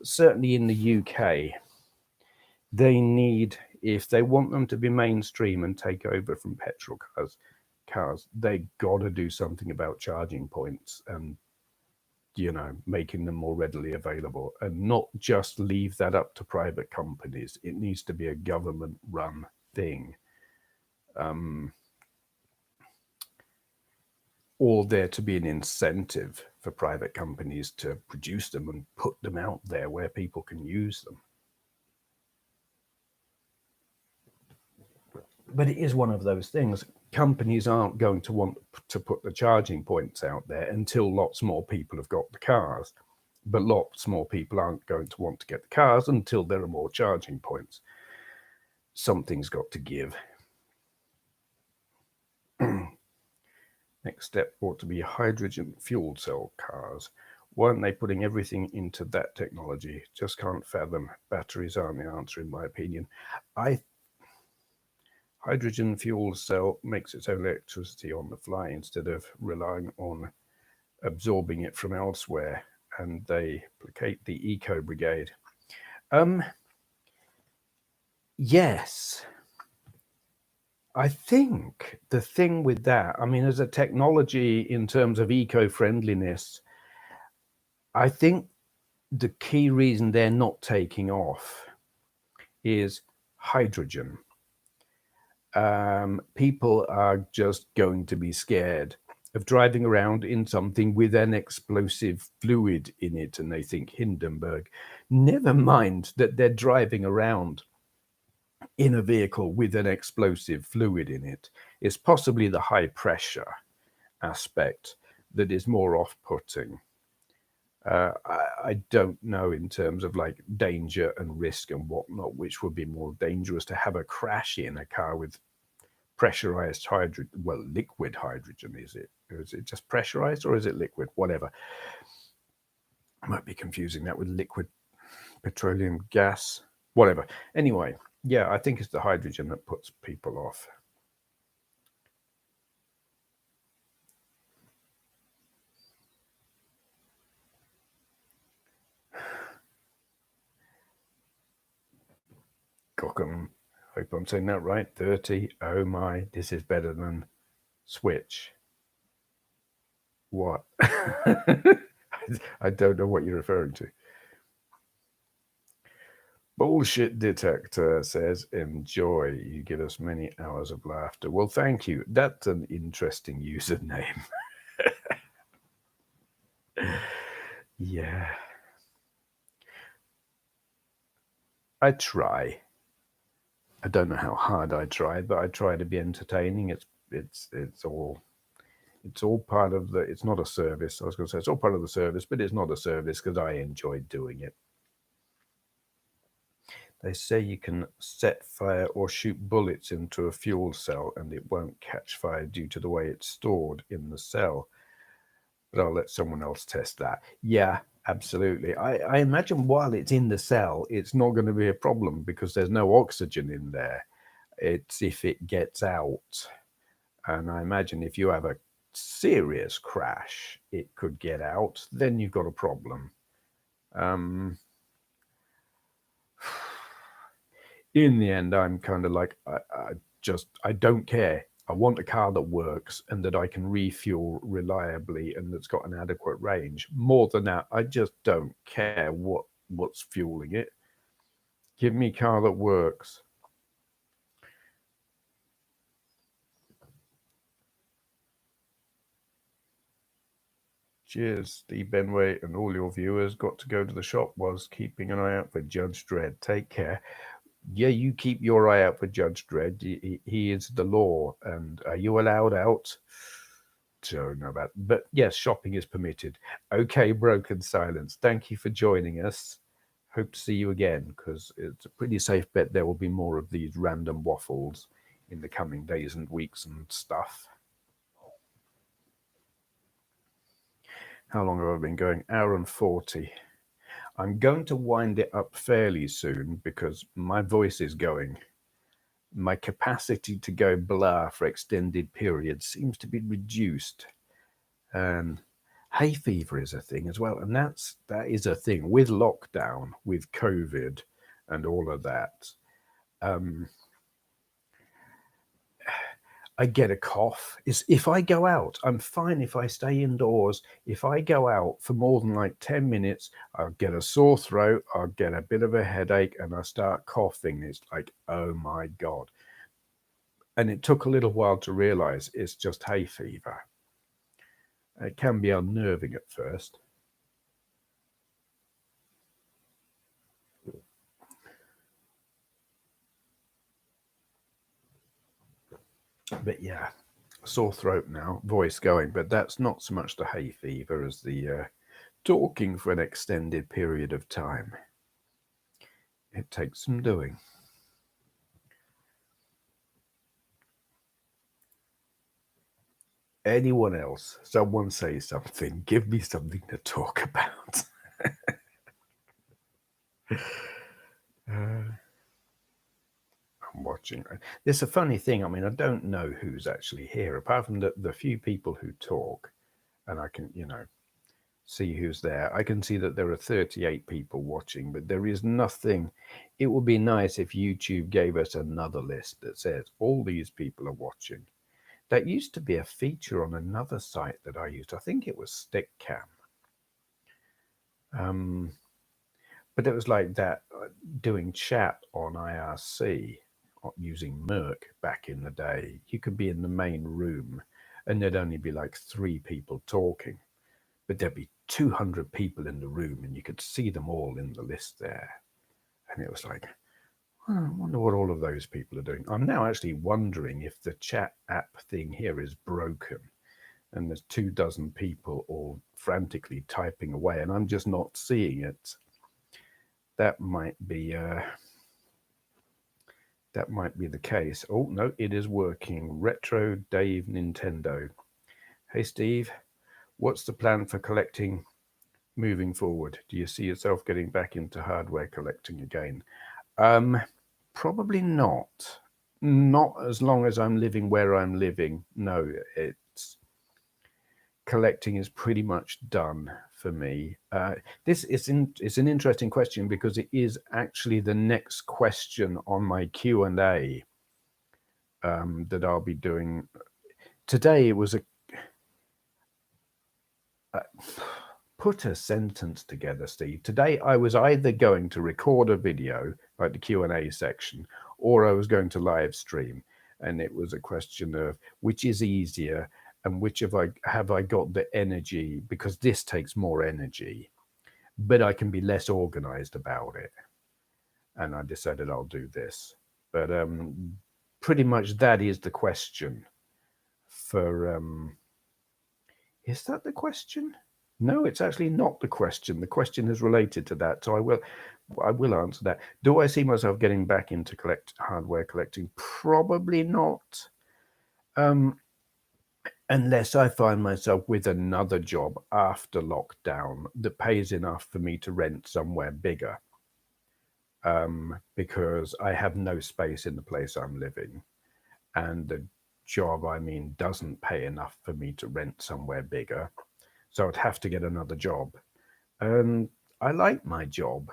Certainly in the UK, they need, if they want them to be mainstream and take over from petrol cars, they got to do something about charging points and making them more readily available, and not just leave that up to private companies. It needs to be a government run thing, or there to be an incentive for private companies to produce them and put them out there where people can use them. But it is one of those things. Companies aren't going to want to put the charging points out there until lots more people have got the cars. But lots more people aren't going to want to get the cars until there are more charging points. Something's got to give. Next step ought to be hydrogen fuel cell cars. Why aren't they putting everything into that technology? Just can't fathom. Batteries aren't the answer, in my opinion. Hydrogen fuel cell makes its own electricity on the fly instead of relying on absorbing it from elsewhere, and they placate the eco brigade. Yes. I think the thing with that, I mean, as a technology in terms of eco-friendliness, I think the key reason they're not taking off is hydrogen. People are just going to be scared of driving around in something with an explosive fluid in it, and they think Hindenburg. Never mind that they're driving around in a vehicle with an explosive fluid in it. It's possibly the high pressure aspect that is more off-putting. I don't know in terms of like danger and risk and whatnot, which would be more dangerous, to have a crash in a car with pressurized hydrogen. Well, liquid hydrogen, is it? Or is it just pressurized, or is it liquid? Whatever. I might be confusing that with liquid petroleum gas. Whatever. Anyway, yeah, I think it's the hydrogen that puts people off. Cockham, hope I'm saying that right. 30. Oh my, this is better than Switch. What? I don't know what you're referring to. Bullshit Detector says, enjoy. You give us many hours of laughter. Well, thank you. That's an interesting username. Yeah. I try. I don't know how hard I try, but I try to be entertaining. It's all part of the. It's not a service. I was going to say it's all part of the service, but it's not a service because I enjoy doing it. They say you can set fire or shoot bullets into a fuel cell and it won't catch fire due to the way it's stored in the cell. But I'll let someone else test that. Yeah, absolutely. I imagine while it's in the cell, it's not going to be a problem because there's no oxygen in there. It's if it gets out. And I imagine if you have a serious crash, it could get out, then you've got a problem. In the end, I'm kind of like, I don't care. I want a car that works and that I can refuel reliably and that's got an adequate range. More than that, I just don't care what's fueling it. Give me a car that works. Cheers, Steve Benway, and all your viewers. Got to go to the shop. Was keeping an eye out for Judge Dredd. Take care. Yeah, you keep your eye out for Judge Dredd. He is the law. And are you allowed out? Don't know about, but yes, shopping is permitted. Okay, broken silence. Thank you for joining us. Hope to see you again, because it's a pretty safe bet there will be more of these random waffles in the coming days and weeks and stuff. How long have I been going? Hour and 40. I'm going to wind it up fairly soon because my voice is going. My capacity to go blah for extended periods seems to be reduced. And hay fever is a thing as well. And that is a thing with lockdown, with COVID and all of that. Um, I get a cough. Is if I go out, I'm fine if I stay indoors. If I go out for more than like 10 minutes, I'll get a sore throat, I'll get a bit of a headache, and I start coughing. It's like, oh my God. And it took a little while to realize it's just hay fever. It can be unnerving at first. But yeah, sore throat now, voice going, but that's not so much the hay fever as the talking for an extended period of time. It takes some doing. Anyone else? Someone say something. Give me something to talk about. I'm watching. It's a funny thing. I mean, I don't know who's actually here, apart from the few people who talk, and I can, see who's there. I can see that there are 38 people watching, but there is nothing. It would be nice if YouTube gave us another list that says all these people are watching. That used to be a feature on another site that I used. I think it was Stickcam. But it was like that doing chat on IRC using Merc back in the day. You could be in the main room and there'd only be like 3 people talking, but there'd be 200 people in the room and you could see them all in the list there. And it was like, oh, I wonder what all of those people are doing. I'm now actually wondering if the chat app thing here is broken and there's 24 people all frantically typing away and I'm just not seeing it. That might be the case. Oh no, it is working. Retro Dave Nintendo. Hey Steve, what's the plan for collecting moving forward? Do you see yourself getting back into hardware collecting again? Probably not. Not as long as I'm living where I'm living. No, it's collecting is pretty much done for me. This is it's an interesting question because it is actually the next question on my Q&A that I'll be doing today. It was put a sentence together, Steve. Today I was either going to record a video like the Q&A section, or I was going to live stream, and it was a question of which is easier and which have I got the energy, because this takes more energy, but I can be less organized about it. And I decided I'll do this. But pretty much that is the question for is that the question? No, it's actually not the question. The question is related to that. So I will answer that. Do I see myself getting back into hardware collecting? Probably not. Unless I find myself with another job after lockdown that pays enough for me to rent somewhere bigger. Because I have no space in the place I'm living. And the job I'm in doesn't pay enough for me to rent somewhere bigger. So I'd have to get another job. I like my job,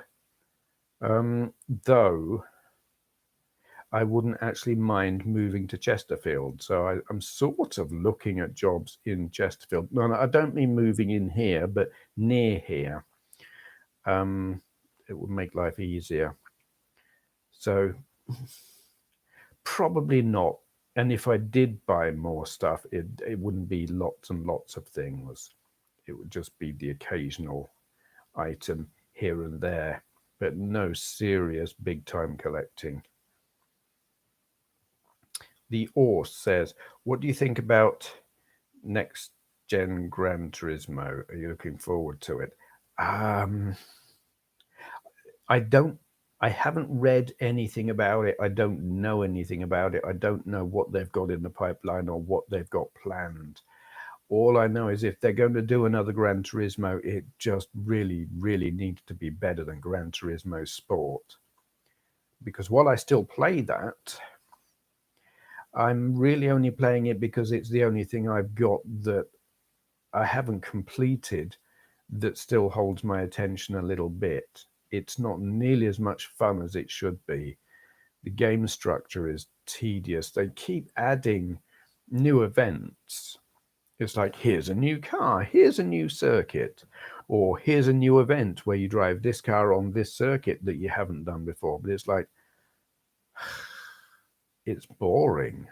though I wouldn't actually mind moving to Chesterfield. So I'm sort of looking at jobs in Chesterfield. No, I don't mean moving in here, but near here. It would make life easier. So probably not. And if I did buy more stuff, it wouldn't be lots and lots of things. It would just be the occasional item here and there. but no serious big time collecting. The Orse says, "What do you think about next gen Gran Turismo? Are you looking forward to it?" Um, I don't. I haven't read anything about it. I don't know anything about it. I don't know what they've got in the pipeline or what they've got planned. All I know is if they're going to do another Gran Turismo, it just really, really needs to be better than Gran Turismo Sport. Because while I still play that, I'm really only playing it because it's the only thing I've got that I haven't completed that still holds my attention a little bit. It's not nearly as much fun as it should be. The game structure is tedious. They keep adding new events. It's like, here's a new car, here's a new circuit, or here's a new event where you drive this car on this circuit that you haven't done before. But it's like, it's boring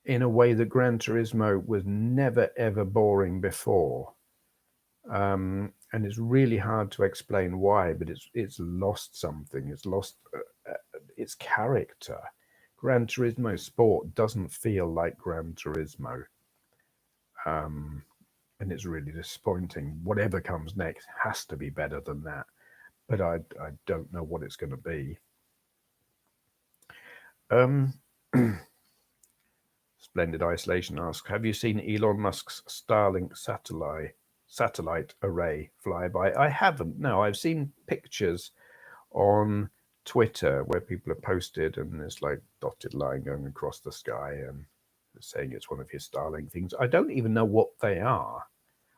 in a way that Gran Turismo was never ever boring before. And it's really hard to explain why, but it's lost something. It's lost its character. Gran Turismo Sport doesn't feel like Gran Turismo, and it's really disappointing. Whatever comes next has to be better than that, but I don't know what it's going to be. Um, Splendid Isolation asks, "Have you seen Elon Musk's Starlink satellite array flyby?" I haven't. No, I've seen pictures on Twitter where people have posted, and there's like dotted line going across the sky and saying it's one of his Starlink things. I don't even know what they are.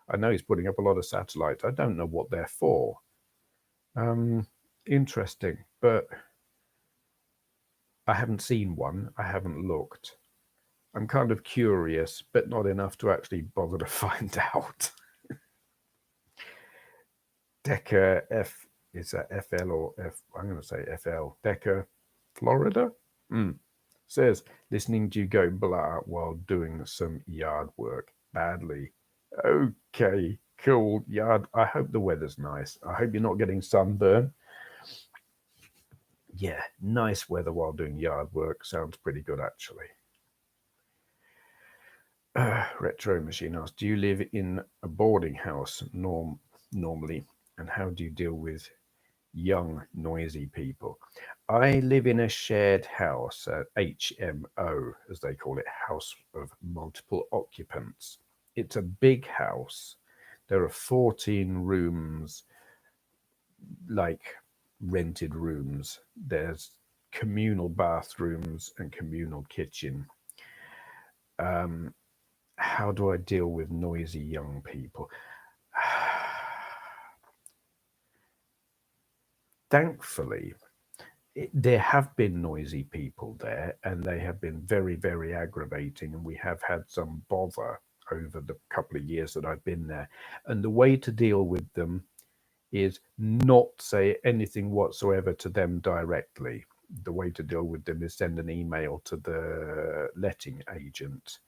I know he's putting up a lot of satellites. I don't know what they're for. Interesting, but I haven't seen one. I haven't looked. I'm kind of curious, but not enough to actually bother to find out. Decker F, is that FL or F? I'm going to say FL. Decker, Florida, says, "Listening to you go blah while doing some yard work badly." Okay, cool. Yard. I hope the weather's nice. I hope you're not getting sunburn. Yeah, nice weather while doing yard work sounds pretty good actually. Retro Machine asks, "Do you live in a boarding house normally, and how do you deal with young, noisy people?" I live in a shared house, HMO, as they call it, house of multiple occupants. It's a big house. There are 14 rooms, like rented rooms. There's communal bathrooms and communal kitchen. How do I deal with noisy young people? Thankfully, there have been noisy people there, and they have been very, very aggravating. And we have had some bother over the couple of years that I've been there. And the way to deal with them is not say anything whatsoever to them directly. The way to deal with them is send an email to the letting agent,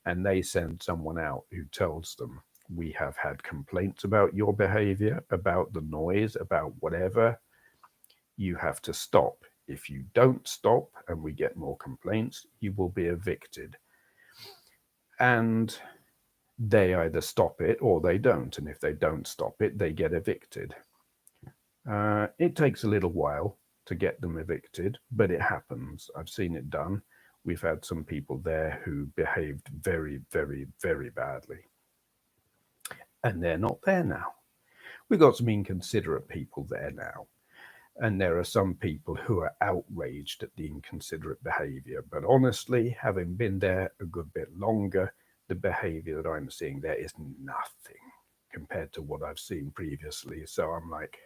and they send someone out who tells them, "We have had complaints about your behavior, about the noise, about whatever. You have to stop. If you don't stop and we get more complaints, you will be evicted." And they either stop it or they don't. And if they don't stop it, they get evicted. It takes a little while to get them evicted, but it happens. I've seen it done. We've had some people there who behaved very, very, very badly. And they're not there now. We've got some inconsiderate people there now. And there are some people who are outraged at the inconsiderate behavior. But honestly, having been there a good bit longer, the behavior that I'm seeing there is nothing compared to what I've seen previously. So I'm like,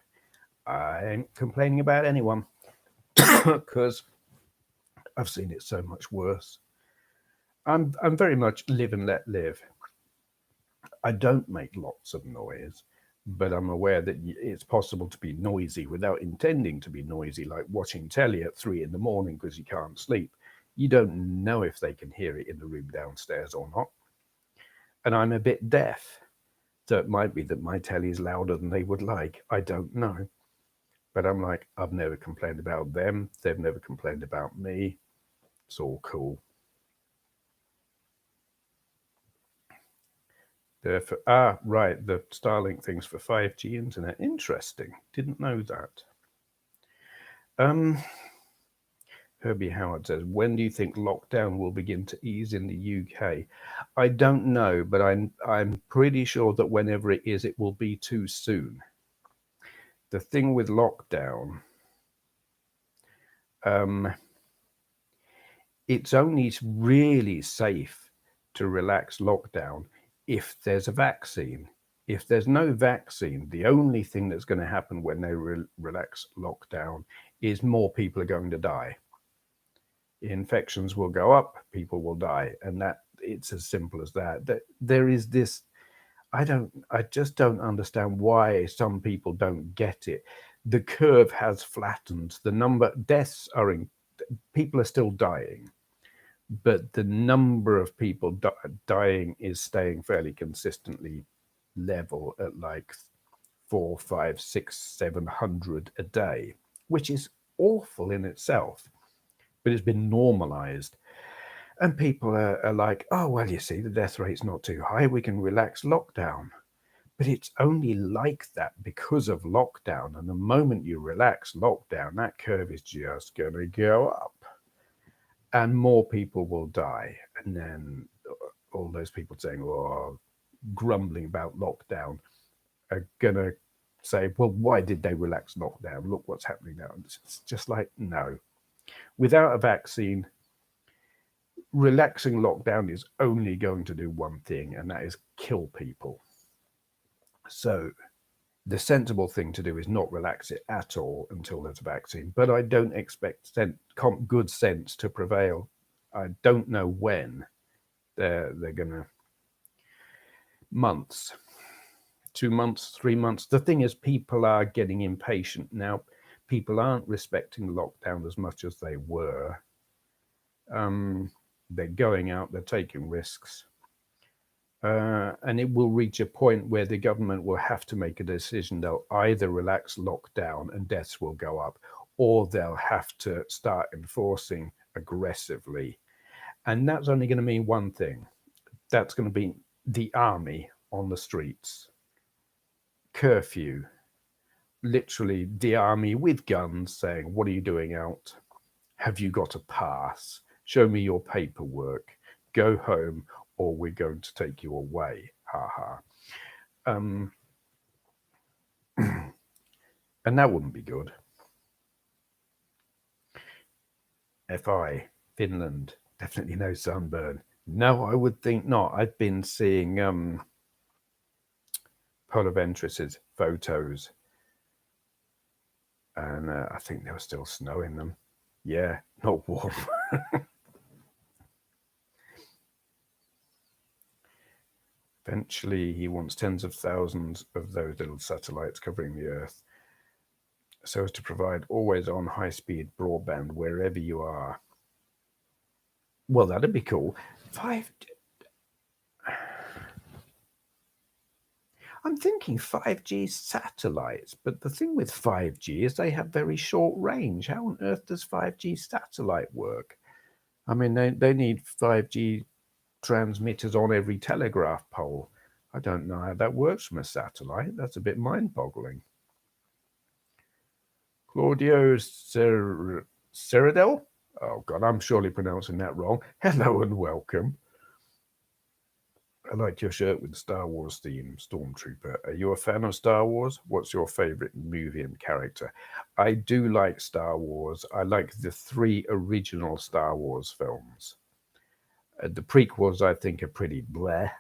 I ain't complaining about anyone because I've seen it so much worse. I'm very much live and let live. I don't make lots of noise, but I'm aware that it's possible to be noisy without intending to be noisy, like watching telly at 3 in the morning because you can't sleep. You don't know if they can hear it in the room downstairs or not. And I'm a bit deaf, so it might be that my telly is louder than they would like. I don't know. But I'm like, I've never complained about them. They've never complained about me. It's all cool. Right, the Starlink thing's for 5G internet. Interesting. Didn't know that. Um, Herbie Howard says, when do you think lockdown will begin to ease in the UK? I don't know, but I'm pretty sure that whenever it is, it will be too soon. The thing with lockdown, um, it's only really safe to relax lockdown if there's a vaccine. If there's no vaccine, the only thing that's going to happen when they relax lockdown is more people are going to die. Infections will go up, people will die, and that it's as simple as that. That there is this. I just don't understand why some people don't get it. The curve has flattened. The number deaths are in. People are still dying, but the number of people dying is staying fairly consistently level at like 4, 5, 6, 700 a day, which is awful in itself, but it's been normalized. And people are like, oh, well, you see, the death rate's not too high. We can relax lockdown. But it's only like that because of lockdown. And the moment you relax lockdown, that curve is just going to go up. And more people will die. And then all those people saying, oh, grumbling about lockdown are going to say, well, why did they relax lockdown? Look what's happening now. It's just like, no. Without a vaccine, relaxing lockdown is only going to do one thing, and that is kill people. So the sensible thing to do is not relax it at all until there's a vaccine. But I don't expect good sense to prevail. I don't know when they're going to. Months, 2 months, 3 months. The thing is, people are getting impatient now. People aren't respecting lockdown as much as they were. They're going out, they're taking risks. And it will reach a point where the government will have to make a decision. They'll either relax lockdown and deaths will go up, or they'll have to start enforcing aggressively. And that's only going to mean one thing. That's going to be the army on the streets. Curfew. Literally the army with guns saying, what are you doing out? Have you got a pass? Show me your paperwork. Go home or we're going to take you away. Ha ha. And that wouldn't be good. FI, Finland, definitely no sunburn. No, I would think not. I've been seeing polar ventresses photos, and I think there was still snow in them. Yeah, not warm. Eventually, he wants tens of thousands of those little satellites covering the Earth so as to provide always-on high-speed broadband wherever you are. Well, that'd be cool. I'm thinking 5G satellites, but the thing with 5G is they have very short range. How on earth does 5G satellite work? I mean, they need 5G transmitters on every telegraph pole. I don't know how that works from a satellite. That's a bit mind-boggling. Claudio Ceradel? Oh, God, I'm surely pronouncing that wrong. Hello and welcome. I like your shirt with the Star Wars theme, Stormtrooper. Are you a fan of Star Wars? What's your favorite movie and character? I do like Star Wars. I like the 3 original Star Wars films. The prequels, I think, are pretty bleh.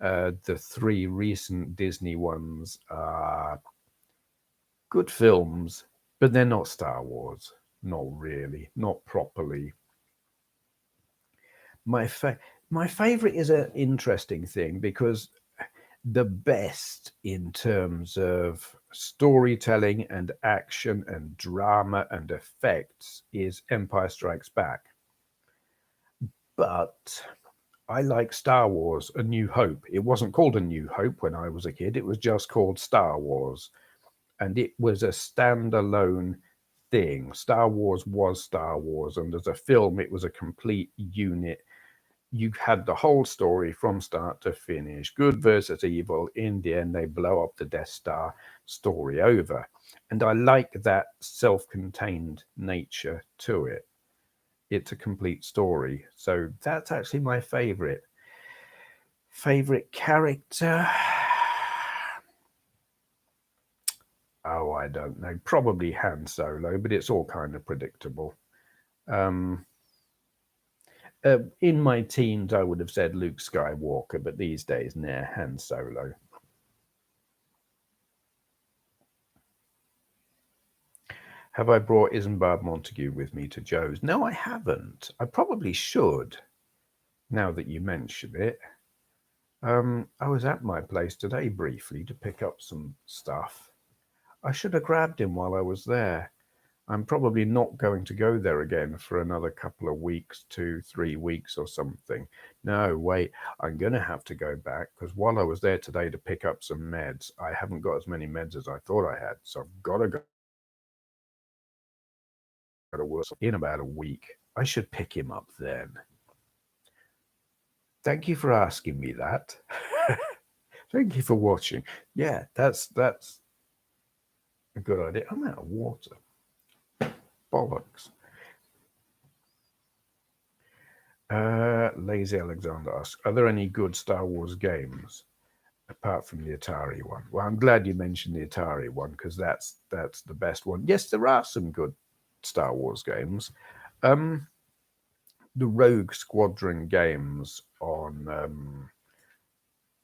The 3 recent Disney ones are good films, but they're not Star Wars. Not really. Not properly. My favorite is an interesting thing because the best in terms of storytelling and action and drama and effects is Empire Strikes Back. But I like Star Wars, A New Hope. It wasn't called A New Hope when I was a kid. It was just called Star Wars. and it was a standalone thing. Star Wars was Star Wars, and as a film, it was a complete unit. You had the whole story from start to finish, good versus evil. In the end, they blow up the Death Star, story over. And I like that self-contained nature to it. It's a complete story. So that's actually my favorite character. Oh, I don't know. Probably Han Solo, but it's all kind of predictable. Um, in my teens, I would have said Luke Skywalker, but these days, nah, Han Solo. Have I brought Isambard Montague with me to Joe's? No, I haven't. I probably should, now that you mention it. I was at my place today briefly to pick up some stuff. I should have grabbed him while I was there. I'm probably not going to go there again for another couple of weeks, 2, 3 weeks or something. No, wait, I'm going to have to go back because while I was there today to pick up some meds, I haven't got as many meds as I thought I had. So I've got to go to work in about a week. I should pick him up then. Thank you for asking me that. Thank you for watching. Yeah, that's a good idea. I'm out of water. Bollocks. Lazy Alexander asks, are there any good Star Wars games apart from the Atari one? Well, I'm glad you mentioned the Atari one because that's the best one. Yes, there are some good Star Wars games. The Rogue Squadron games on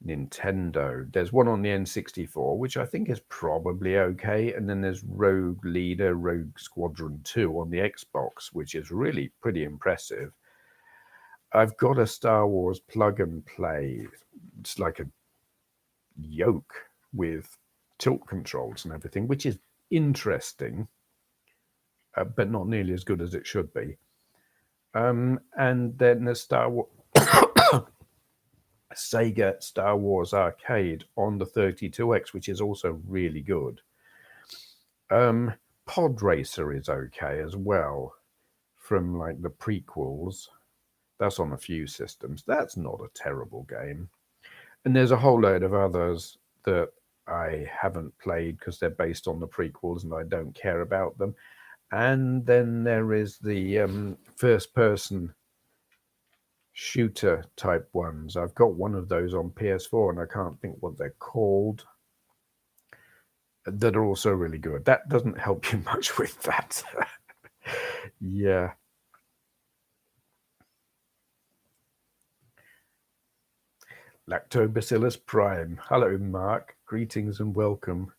Nintendo. There's one on the N64, which I think is probably okay, and then there's Rogue Leader, Rogue Squadron 2 on the Xbox, which is really pretty impressive. I've got a Star Wars plug and play. It's like a yoke with tilt controls and everything, which is interesting, but not nearly as good as it should be. And then the Sega Star Wars Arcade on the 32X, which is also really good. Pod Racer is okay as well, from like the prequels. That's on a few systems. That's not a terrible game. And there's a whole load of others that I haven't played because they're based on the prequels and I don't care about them. And then there is the first person shooter type ones. I've got one of those on PS4 and I can't think what they're called, that are also really good. That doesn't help you much with that. Yeah. Lactobacillus prime. Hello, Mark. Greetings and welcome.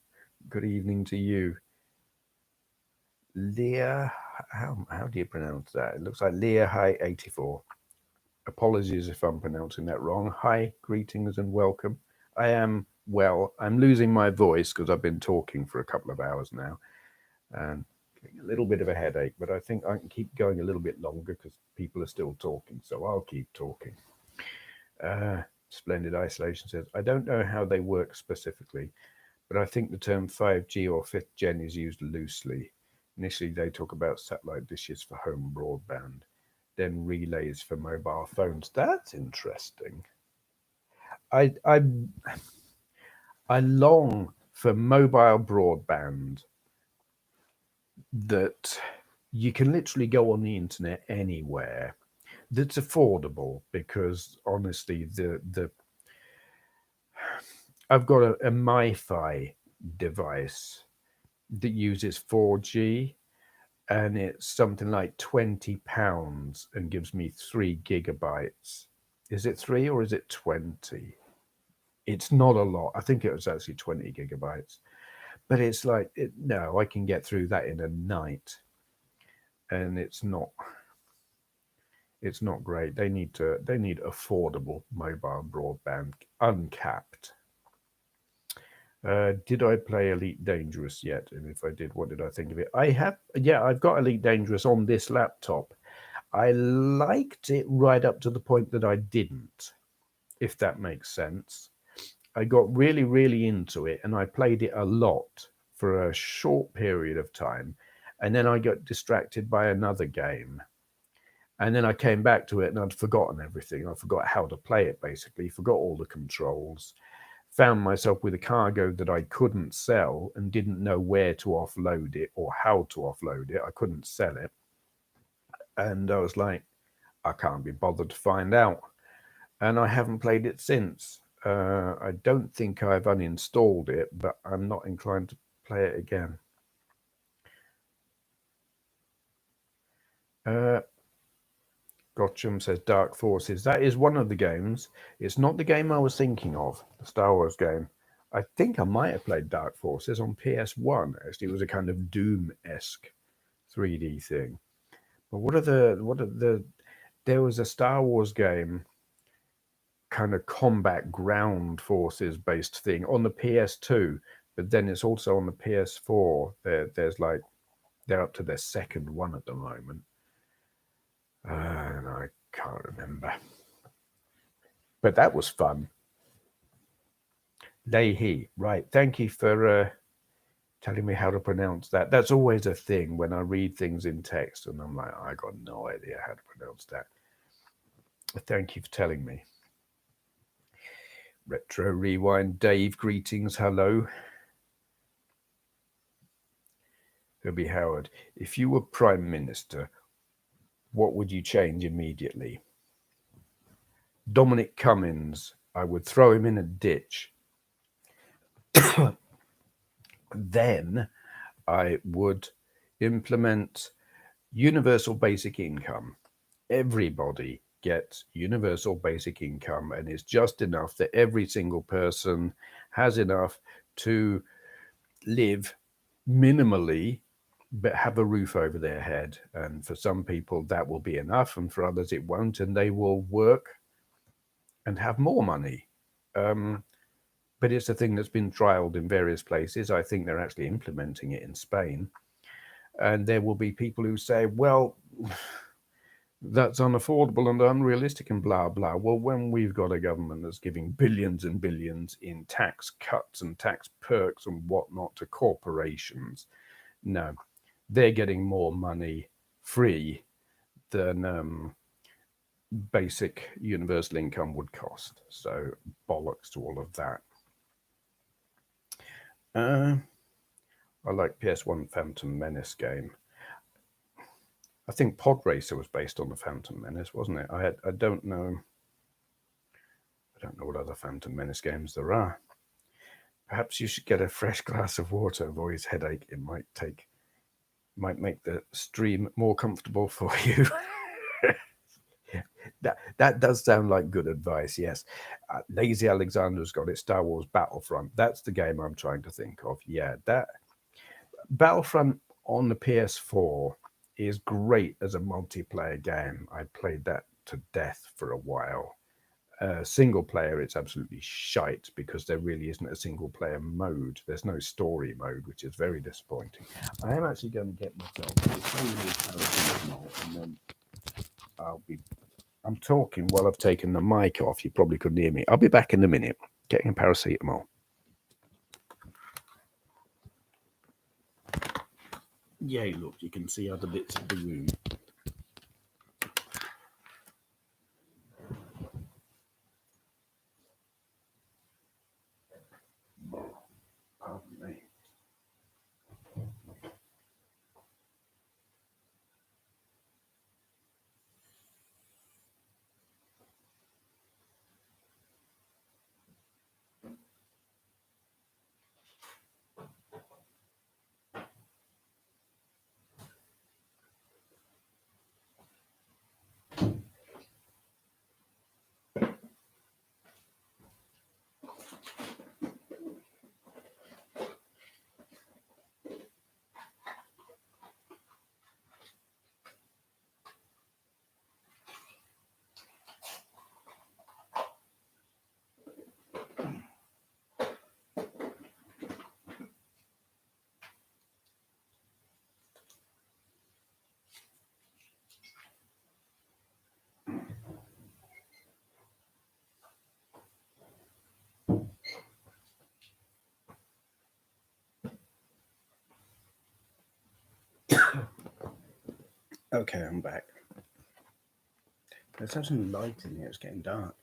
Good evening to you. Leah, how do you pronounce that? It looks like Leah High 84. Apologies if I'm pronouncing that wrong. Hi, greetings and welcome. I am well. I'm losing my voice because I've been talking for a couple of hours now and getting a little bit of a headache, but I think I can keep going a little bit longer because people are still talking, so I'll keep talking. Splendid Isolation says, I don't know how they work specifically, but I think the term 5G or 5th gen is used loosely. Initially, they talk about satellite dishes for home broadband, then relays for mobile phones. That's interesting. I long for mobile broadband that you can literally go on the internet anywhere, that's affordable, because honestly, the I've got a MiFi device that uses 4G, and it's something like £20 and gives me 3 GB. Is it 3 or is it 20? It's not a lot. I think it was actually 20 GB, but it's like no, I can get through that in a night, and it's not great. They need affordable mobile broadband, uncapped. Did I play Elite Dangerous yet? And if I did, what did I think of it? I have, yeah, I've got Elite Dangerous on this laptop. I liked it right up to the point that I didn't, if that makes sense. I got really, really into it, and I played it a lot for a short period of time, and then I got distracted by another game. And then I came back to it and I'd forgotten everything. I forgot how to play it, basically, forgot all the controls, found myself with a cargo that I couldn't sell and didn't know where to offload it or how to offload it. I couldn't sell it. And I was like, I can't be bothered to find out. And I haven't played it since. I don't think I've uninstalled it, but I'm not inclined to play it again. Gotcham says Dark Forces. That is one of the games. It's not the game I was thinking of, the Star Wars game. I think I might have played Dark Forces on PS1. Actually, it was a kind of Doom-esque 3D thing. But there was a Star Wars game, kind of combat ground forces based thing on the PS2, but then it's also on the PS4. There's like, they're up to their second one at the moment. And I can't remember. But that was fun. Leahy, right. Thank you for telling me how to pronounce that. That's always a thing when I read things in text and I'm like, I got no idea how to pronounce that. Thank you for telling me. Retro Rewind, Dave, greetings, hello. Herbie Howard, if you were Prime Minister, what would you change immediately? Dominic Cummings, I would throw him in a ditch. Then I would implement universal basic income. Everybody gets universal basic income, and it's just enough that every single person has enough to live minimally, but have a roof over their head. And for some people, that will be enough, and for others, it won't, and they will work and have more money. But it's a thing that's been trialed in various places. I think they're actually implementing it in Spain. And there will be people who say, well, that's unaffordable and unrealistic and blah, blah. Well, when we've got a government that's giving billions and billions in tax cuts and tax perks and whatnot to corporations, no, they're getting more money free than basic universal income would cost. So bollocks to all of that. I like PS1 Phantom Menace game. I think Pod Racer was based on the Phantom Menace, wasn't it? I don't know. I don't know what other Phantom Menace games there are. Perhaps you should get a fresh glass of water. Voice headache. It might make the stream more comfortable for you. That does sound like good advice. Yes, Lazy Alexander's got it. Star Wars Battlefront. That's the game I'm trying to think of. Yeah, that Battlefront on the PS4 is great as a multiplayer game. I played that to death for a while. Single player, it's absolutely shite because there really isn't a single player mode. There's no story mode, which is very disappointing. I am actually going to get myself a paracetamol, and then I'm talking while I've taken the mic off. You probably couldn't hear me. I'll be back in a minute. Getting a paracetamol. Yay, look, you can see other bits of the room. Pardon me. Okay, I'm back. Let's have some light in here. It's getting dark.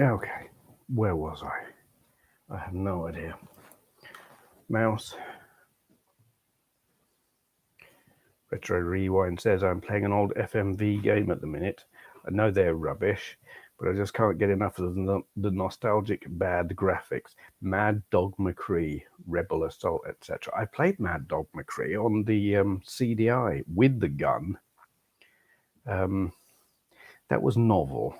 Okay, where was I? I have no idea. Mouse. Retro Rewind says, I'm playing an old FMV game at the minute. I know they're rubbish, but I just can't get enough of the nostalgic bad graphics. Mad Dog McCree, Rebel Assault, etc. I played Mad Dog McCree on the CDI with the gun. That was novel.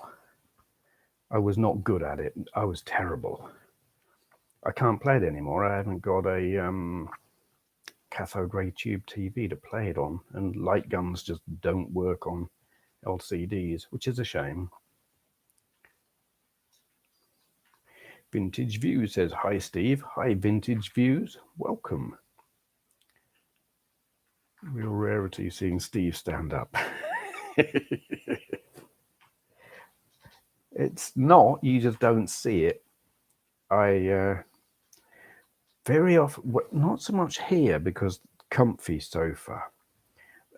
I was not good at it. I was terrible. I can't play it anymore. I haven't got a cathode ray tube TV to play it on, and light guns just don't work on LCDs, which is a shame. Vintage Views says, hi Steve. Hi Vintage Views. Welcome. Real rarity seeing Steve stand up. It's not, you just don't see it. I very often, not so much here because comfy sofa.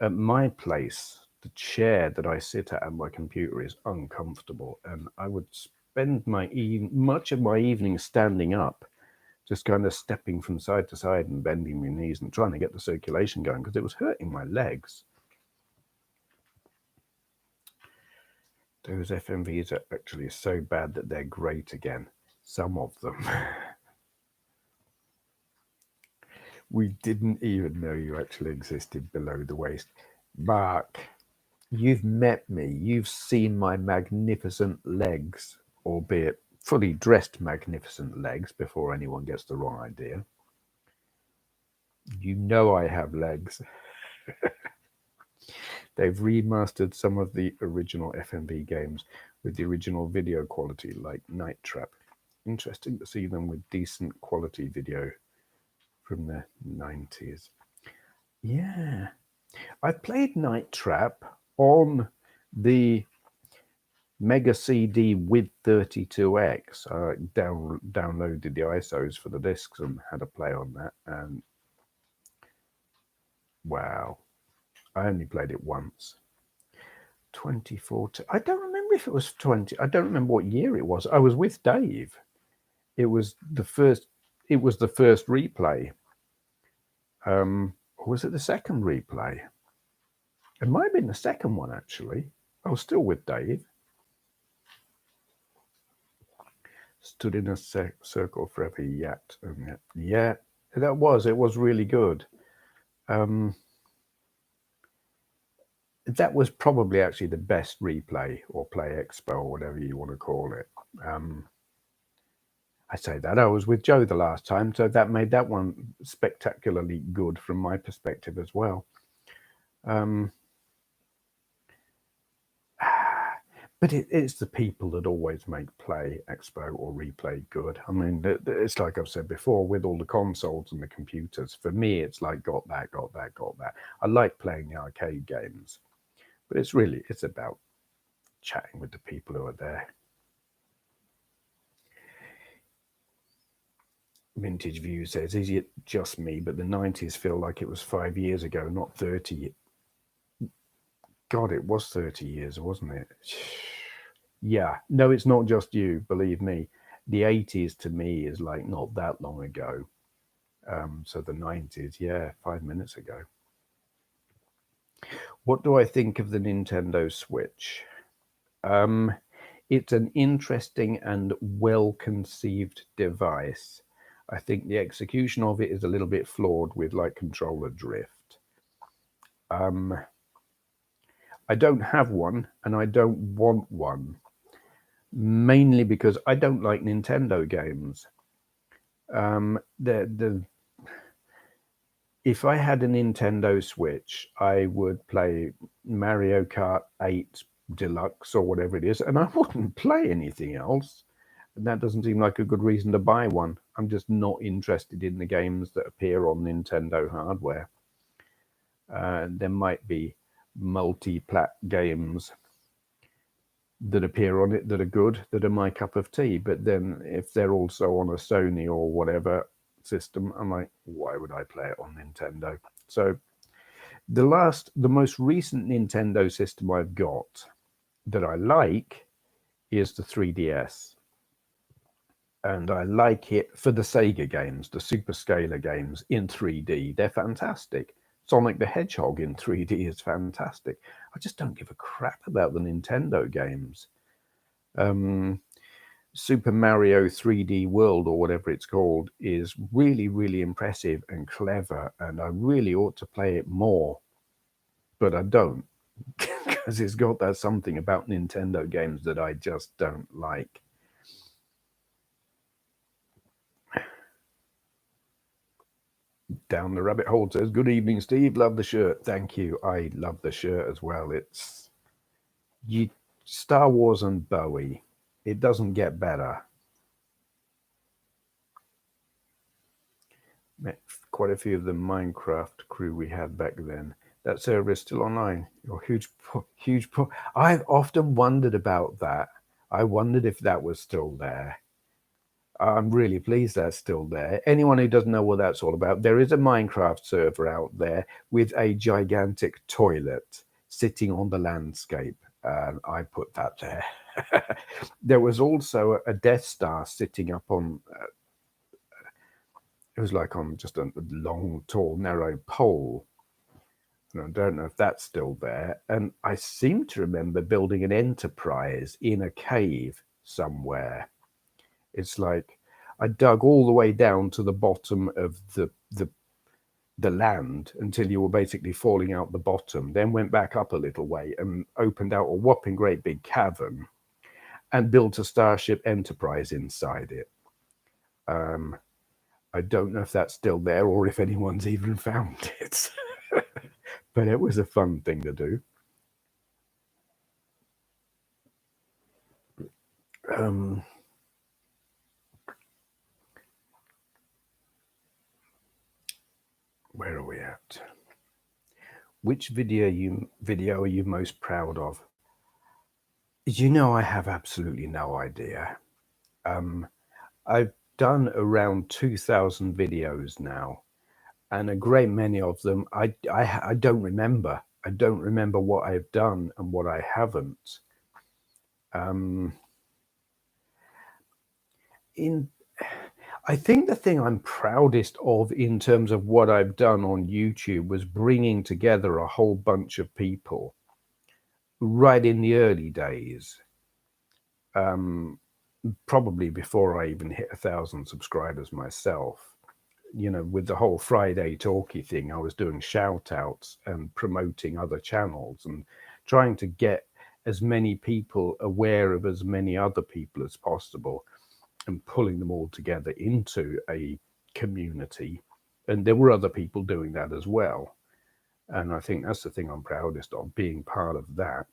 At my place, the chair that I sit at my computer is uncomfortable, and I would spend much of my evening standing up, just kind of stepping from side to side and bending my knees and trying to get the circulation going because it was hurting my legs. Those FMVs are actually so bad that they're great again. Some of them. We didn't even know you actually existed below the waist. Mark, you've met me. You've seen my magnificent legs, albeit fully dressed magnificent legs, before anyone gets the wrong idea. You know I have legs. They've remastered some of the original FMV games with the original video quality, like Night Trap. Interesting to see them with decent quality video from the 90s. Yeah. I played Night Trap on the Mega CD with 32X. I downloaded the ISOs for the discs and had a play on that. And wow, I only played it once. 2014. I don't remember if it was 20. I don't remember what year it was. I was with Dave. It was the first. It was the first replay. Or was it the second replay? It might have been the second one, actually. I was still with Dave. Stood in a circle forever, yet. Yeah, that was. It was really good. That was probably actually the best replay or play expo or whatever you want to call it. I say that I was with Joe the last time, so that made that one spectacularly good from my perspective as well. But it's the people that always make Play Expo or Replay good. I mean, it's like I've said before, with all the consoles and the computers, for me, it's like got that. I like playing the arcade games, but it's about chatting with the people who are there. Vintage View says, is it just me, but the 90s feel like it was 5 years ago, not 30. God, it was 30 years, wasn't it? Yeah, no, it's not just you, believe me. The 80s to me is like not that long ago. So the 90s, yeah, 5 minutes ago. What do I think of the Nintendo Switch? It's an interesting and well-conceived device. I think the execution of it is a little bit flawed with like controller drift. I don't have one and I don't want one, mainly because I don't like Nintendo games. if I had a Nintendo Switch, I would play Mario Kart 8 Deluxe or whatever it is, and I wouldn't play anything else. And that doesn't seem like a good reason to buy one. I'm just not interested in the games that appear on Nintendo hardware. There might be multi-plat games that appear on it that are good, that are my cup of tea. But then if they're also on a Sony or whatever system, I'm like, why would I play it on Nintendo? So the most recent Nintendo system I've got that I like is the 3DS. And I like it for the Sega games, the Super Scalar games in 3D. They're fantastic. Sonic the Hedgehog in 3D is fantastic. I just don't give a crap about the Nintendo games. Super Mario 3D World, or whatever it's called, is really, really impressive and clever, and I really ought to play it more, but I don't, because it's got that something about Nintendo games that I just don't like. Down the rabbit hole says, good evening, Steve. Love the shirt. Thank you. I love the shirt as well. It's Star Wars and Bowie. It doesn't get better. Met quite a few of the Minecraft crew we had back then. That server is still online. Your huge. I've often wondered about that. I wondered if that was still there. I'm really pleased that's still there. Anyone who doesn't know what that's all about, there is a Minecraft server out there with a gigantic toilet sitting on the landscape. I put that there. There was also a Death Star sitting up on, it was like on just a long, tall, narrow pole. And I don't know if that's still there. And I seem to remember building an Enterprise in a cave somewhere. It's like I dug all the way down to the bottom of the land until you were basically falling out the bottom, then went back up a little way and opened out a whopping great big cavern and built a Starship Enterprise inside it. I don't know if that's still there or if anyone's even found it. But it was a fun thing to do. Where are we at? Which video are you most proud of? You know, I have absolutely no idea. I've done around 2,000 videos now, and a great many of them I don't remember. I don't remember what I've done and what I haven't. I think the thing I'm proudest of in terms of what I've done on YouTube was bringing together a whole bunch of people right in the early days. Probably before I even hit 1,000 subscribers myself. You know, with the whole Friday Talkie thing, I was doing shout outs and promoting other channels and trying to get as many people aware of as many other people as possible and pulling them all together into a community. And there were other people doing that as well. And I think that's the thing I'm proudest of, being part of that.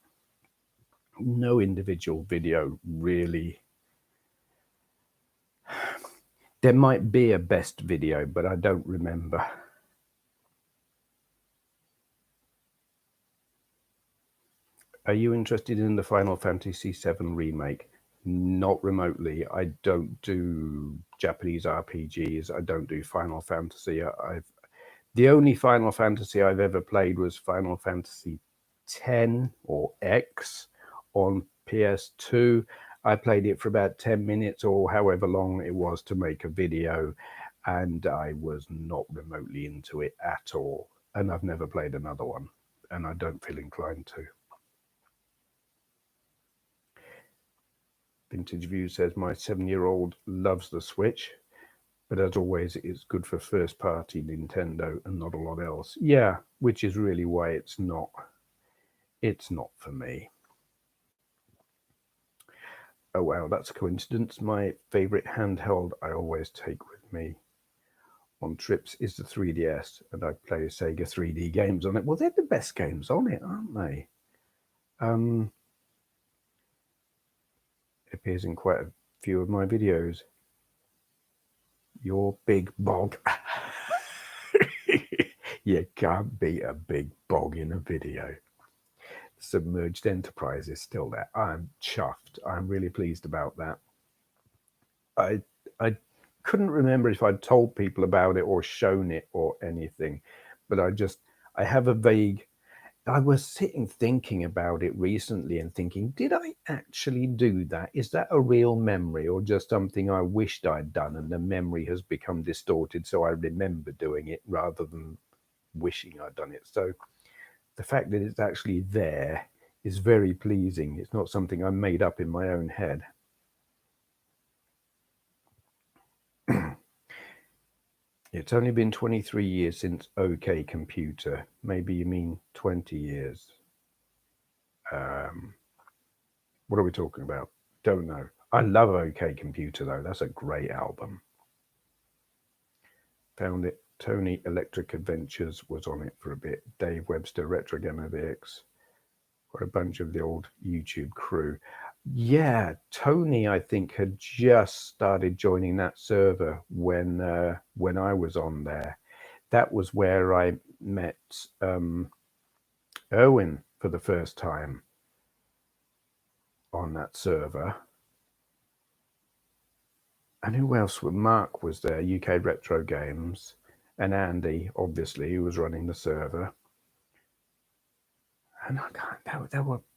No individual video really. There might be a best video, but I don't remember. Are you interested in the Final Fantasy VII remake? Not remotely. I don't do Japanese RPGs. I don't do Final Fantasy. The only Final Fantasy I've ever played was Final Fantasy X or X on PS2. I played it for about 10 minutes or however long it was to make a video, and I was not remotely into it at all. And I've never played another one, and I don't feel inclined to. Vintage View says, my 7-year-old loves the Switch, but as always, it's good for first-party Nintendo and not a lot else. Yeah, which is really why it's not for me. Oh wow, that's a coincidence. My favorite handheld I always take with me. on trips is the 3DS, and I play Sega 3D games on it. Well, they're the best games on it, aren't they? It appears in quite a few of my videos. Your big bog. You can't beat a big bog in a video. Submerged Enterprise is still there. I'm chuffed. I'm really pleased about that. I couldn't remember if I'd told people about it or shown it or anything, but I have a vague. I was sitting thinking about it recently and thinking, did I actually do that? Is that a real memory or just something I wished I'd done and the memory has become distorted so I remember doing it rather than wishing I'd done it? So the fact that it's actually there is very pleasing. It's not something I made up in my own head. It's only been 23 years since OK Computer. Maybe you mean 20 years. What are we talking about? Don't know. I love OK Computer, though. That's a great album. Found it. Tony Electric Adventures was on it for a bit. Dave Webster, Retro Gamer VX, or a bunch of the old YouTube crew. Yeah, Tony, I think, had just started joining that server when I was on there. That was where I met Erwin for the first time on that server. And who else? Mark was there, UK Retro Games, and Andy, obviously, who was running the server. And I can't,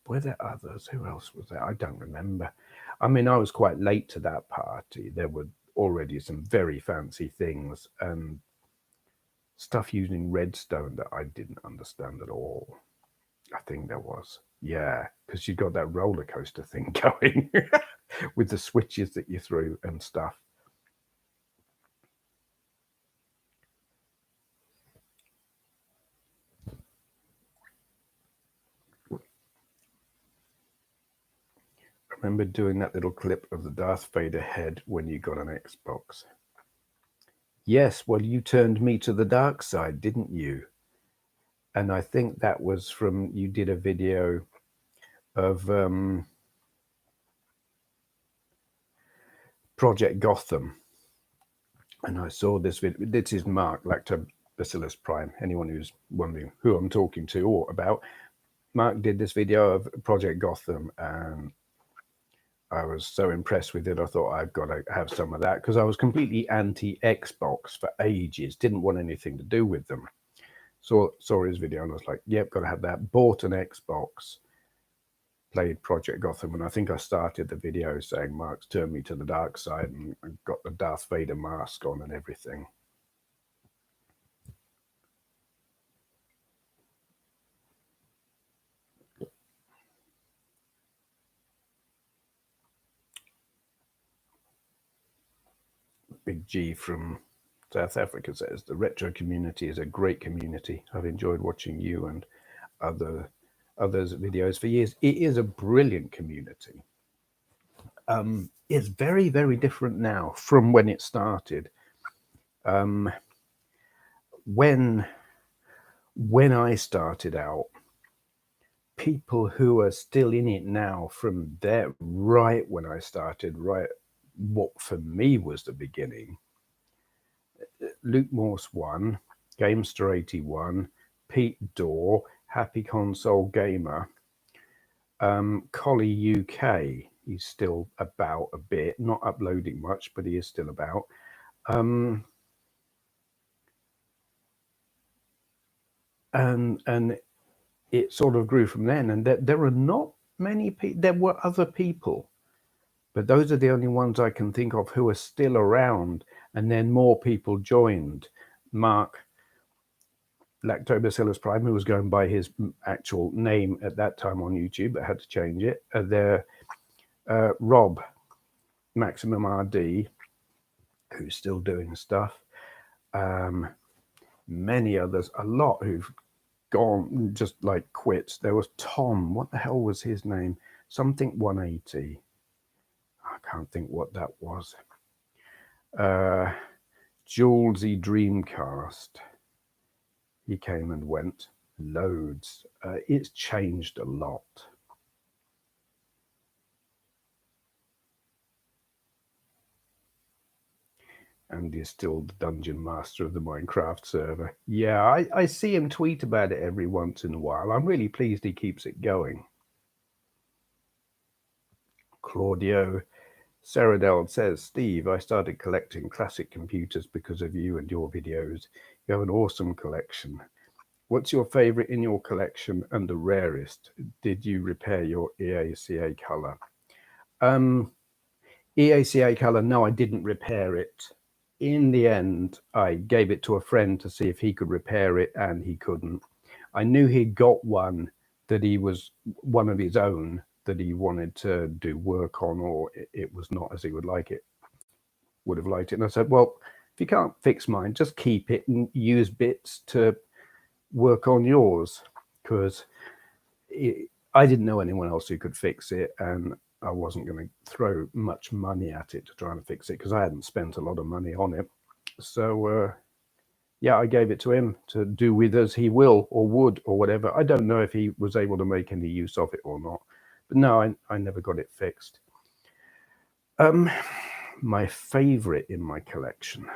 were there others? Who else was there? I don't remember. I mean, I was quite late to that party. There were already some very fancy things and stuff using redstone that I didn't understand at all. I think there was. Yeah, because you got that roller coaster thing going with the switches that you threw and stuff. I remember doing that little clip of the Darth Vader head when you got an Xbox. Yes, well, you turned me to the dark side, didn't you? And I think that was from, you did a video of Project Gotham. And I saw this video. This is Mark, Lactobacillus Prime. Anyone who's wondering who I'm talking to or about, Mark did this video of Project Gotham, and I was so impressed with it. I thought I've got to have some of that because I was completely anti-Xbox for ages. Didn't want anything to do with them. Saw his video and I was like, yep, got to have that. Bought an Xbox, played Project Gotham, and I think I started the video saying Mark's turned me to the dark side, and I got the Darth Vader mask on and everything. Big G from South Africa says, the retro community is a great community. I've enjoyed watching you and others' videos for years. It is a brilliant community. It's very, very different now from when it started. When I started out, people who are still in it now from there, right when I started, right what for me was the beginning, Luke Morse 1, Gamester 81, Pete Dorr, Happy Console Gamer, Collie UK, he's still about a bit, not uploading much, but he is still about. And it sort of grew from then. And there are not many people, there were other people, but those are the only ones I can think of who are still around. And then more people joined. Mark, Lactobacillus Prime, who was going by his actual name at that time on YouTube, but had to change it. Rob, Maximum RD, who's still doing stuff. Many others, a lot who've gone, just like quits. There was Tom, what the hell was his name? Something 180. I can't think what that was. Julesy Dreamcast. He came and went loads. It's changed a lot. And he's still the dungeon master of the Minecraft server. Yeah, I see him tweet about it every once in a while. I'm really pleased he keeps it going. Claudio Saradell says, Steve, I started collecting classic computers because of you and your videos. You have an awesome collection. What's your favorite in your collection and the rarest? Did you repair your EACA color? EACA color, no, I didn't repair it. In the end, I gave it to a friend to see if he could repair it, and he couldn't. I knew he'd got one that he was one of his own that he wanted to do work on, or it was not as he would like it, would have liked it. And I said, well, if you can't fix mine, just keep it and use bits to work on yours, because I didn't know anyone else who could fix it, and I wasn't going to throw much money at it to try and fix it because I hadn't spent a lot of money on it. So yeah, I gave it to him to do with as he will or would or whatever. I don't know if he was able to make any use of it or not, but no, I never got it fixed. My favorite in my collection,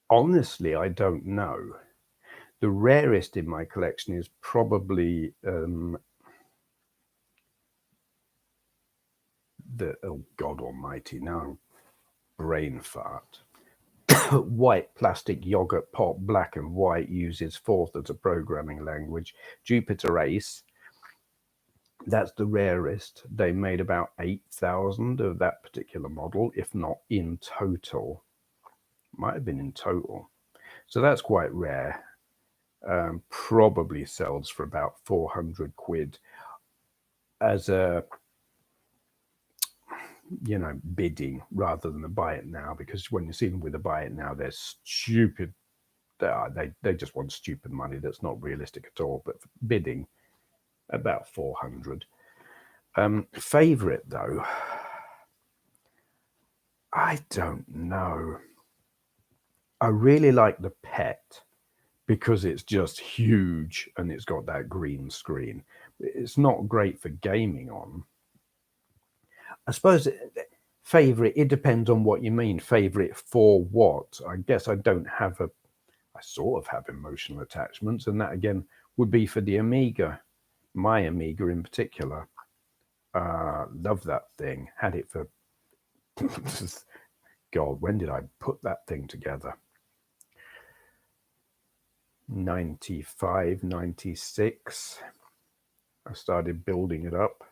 honestly, I don't know. The rarest in my collection is probably oh God Almighty, now brain fart. White plastic yogurt pot, black and white, uses Forth as a programming language. Jupiter Ace, that's the rarest. They made about 8,000 of that particular model, if not in total. Might have been in total. So that's quite rare. Probably sells for about 400 quid as a, you know, bidding rather than a buy it now, because when you see them with a buy it now, they're stupid. They just want stupid money that's not realistic at all. But bidding, about 400. Favorite though, I don't know. I really like the Pet because it's just huge and it's got that green screen. It's not great for gaming on. I suppose favorite, it depends on what you mean. Favorite for what? I guess I don't have I sort of have emotional attachments, and that again would be for the Amiga, my Amiga in particular. Love that thing. Had it for, God, when did I put that thing together? 95, 96. I started building it up.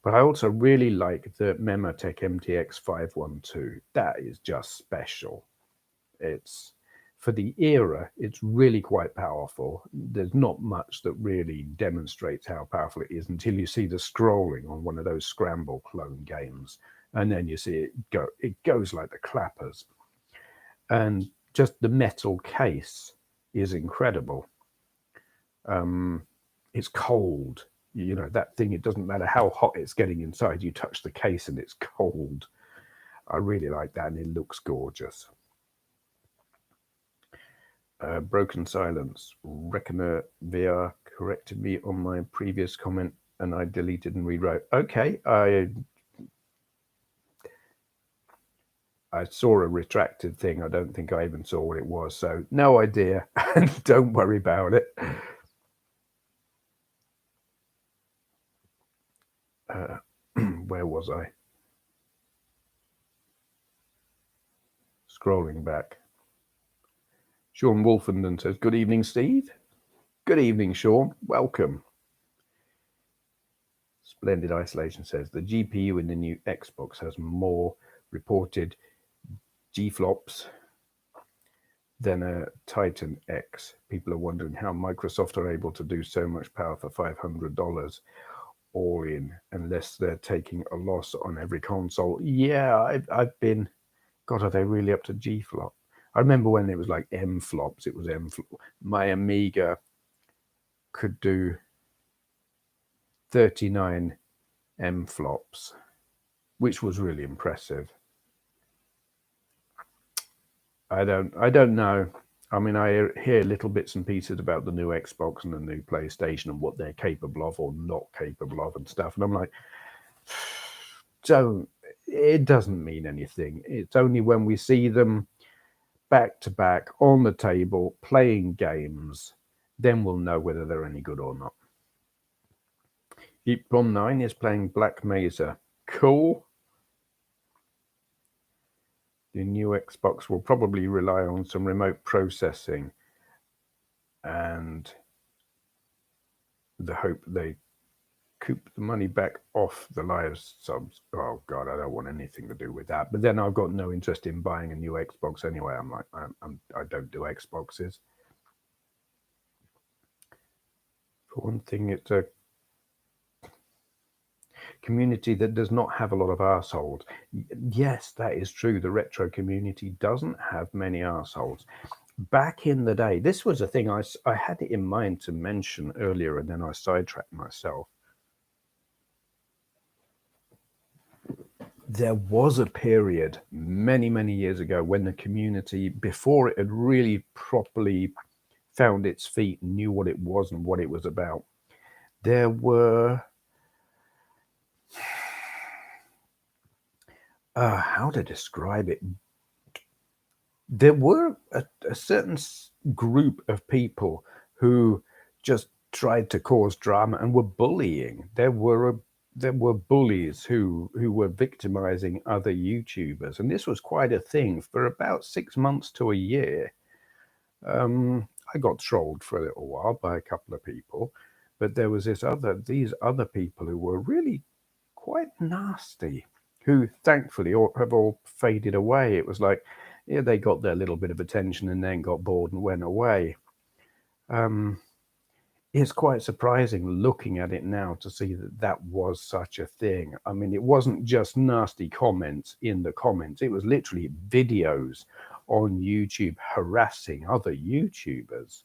But I also really like the Mematech MTX 512. That is just special. It's, for the era, it's really quite powerful. There's not much that really demonstrates how powerful it is until you see the scrolling on one of those scramble clone games. And then you see it goes like the clappers. And just the metal case is incredible. It's cold. You know, that thing, it doesn't matter how hot it's getting inside, you touch the case and it's cold. I really like that, and it looks gorgeous. Broken Silence. Reckoner VR corrected me on my previous comment and I deleted and rewrote. Okay, I saw a retracted thing. I don't think I even saw what it was, so no idea. Don't worry about it. Where was I? Scrolling back. Sean Wolfenden says, good evening, Steve. Good evening, Sean. Welcome. Splendid Isolation says, the GPU in the new Xbox has more reported G-flops than a Titan X. People are wondering how Microsoft are able to do so much power for $500 all in, unless they're taking a loss on every console. Yeah, I've been, God, are they really up to G-flop? I remember when it was like M-flops, it was M-flop. My Amiga could do 39 M-flops, which was really impressive. I don't know. I mean, I hear little bits and pieces about the new Xbox and the new PlayStation and what they're capable of or not capable of and stuff. And I'm like, don't, it doesn't mean anything. It's only when we see them back to back on the table playing games, then we'll know whether they're any good or not. Eeprom 9 is playing Black Mesa. Cool. The new Xbox will probably rely on some remote processing and the hope they coop the money back off the live subs. Oh God, I don't want anything to do with that. But then I've got no interest in buying a new Xbox anyway. I'm like, I don't do Xboxes. For one thing, it's a community that does not have a lot of arseholes. Yes, that is true. The retro community doesn't have many arseholes. Back in the day, this was a thing I had it in mind to mention earlier, and then I sidetracked myself. There was a period many, many years ago when the community, before it had really properly found its feet and knew what it was and what it was about, there were how to describe it? There were a certain group of people who just tried to cause drama and were bullying. There were bullies who were victimizing other YouTubers, and this was quite a thing for about 6 months to a year. I got trolled for a little while by a couple of people, but there was these other people who were really quite nasty, who thankfully have all faded away. It was like, yeah, they got their little bit of attention and then got bored and went away. It's quite surprising looking at it now to see that that was such a thing. I mean, it wasn't just nasty comments in the comments. It was literally videos on YouTube harassing other YouTubers.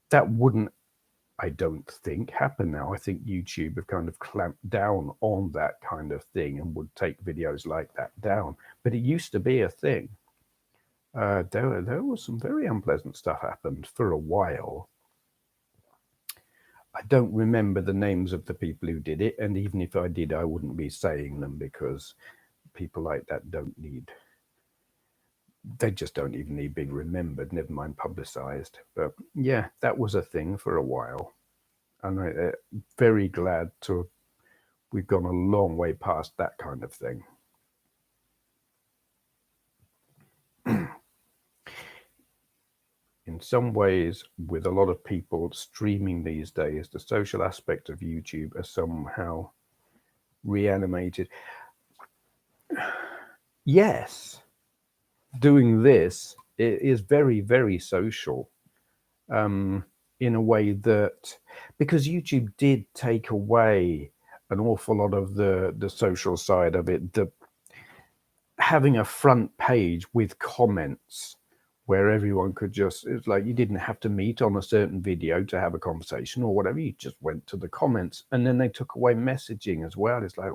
That wouldn't, I don't think, happen now. I think YouTube have kind of clamped down on that kind of thing and would take videos like that down. But it used to be a thing. There was some very unpleasant stuff happened for a while. I don't remember the names of the people who did it, and even if I did, I wouldn't be saying them because people like that they just don't even need being remembered, never mind publicized. But yeah, that was a thing for a while. And I'm very glad we've gone a long way past that kind of thing. In some ways, with a lot of people streaming these days, the social aspect of YouTube are somehow reanimated. Yes, doing this is very, very social. In a way that, because YouTube did take away an awful lot of the social side of it, having a front page with comments where everyone could just, it's like you didn't have to meet on a certain video to have a conversation or whatever, you just went to the comments. And then they took away messaging as well. It's like,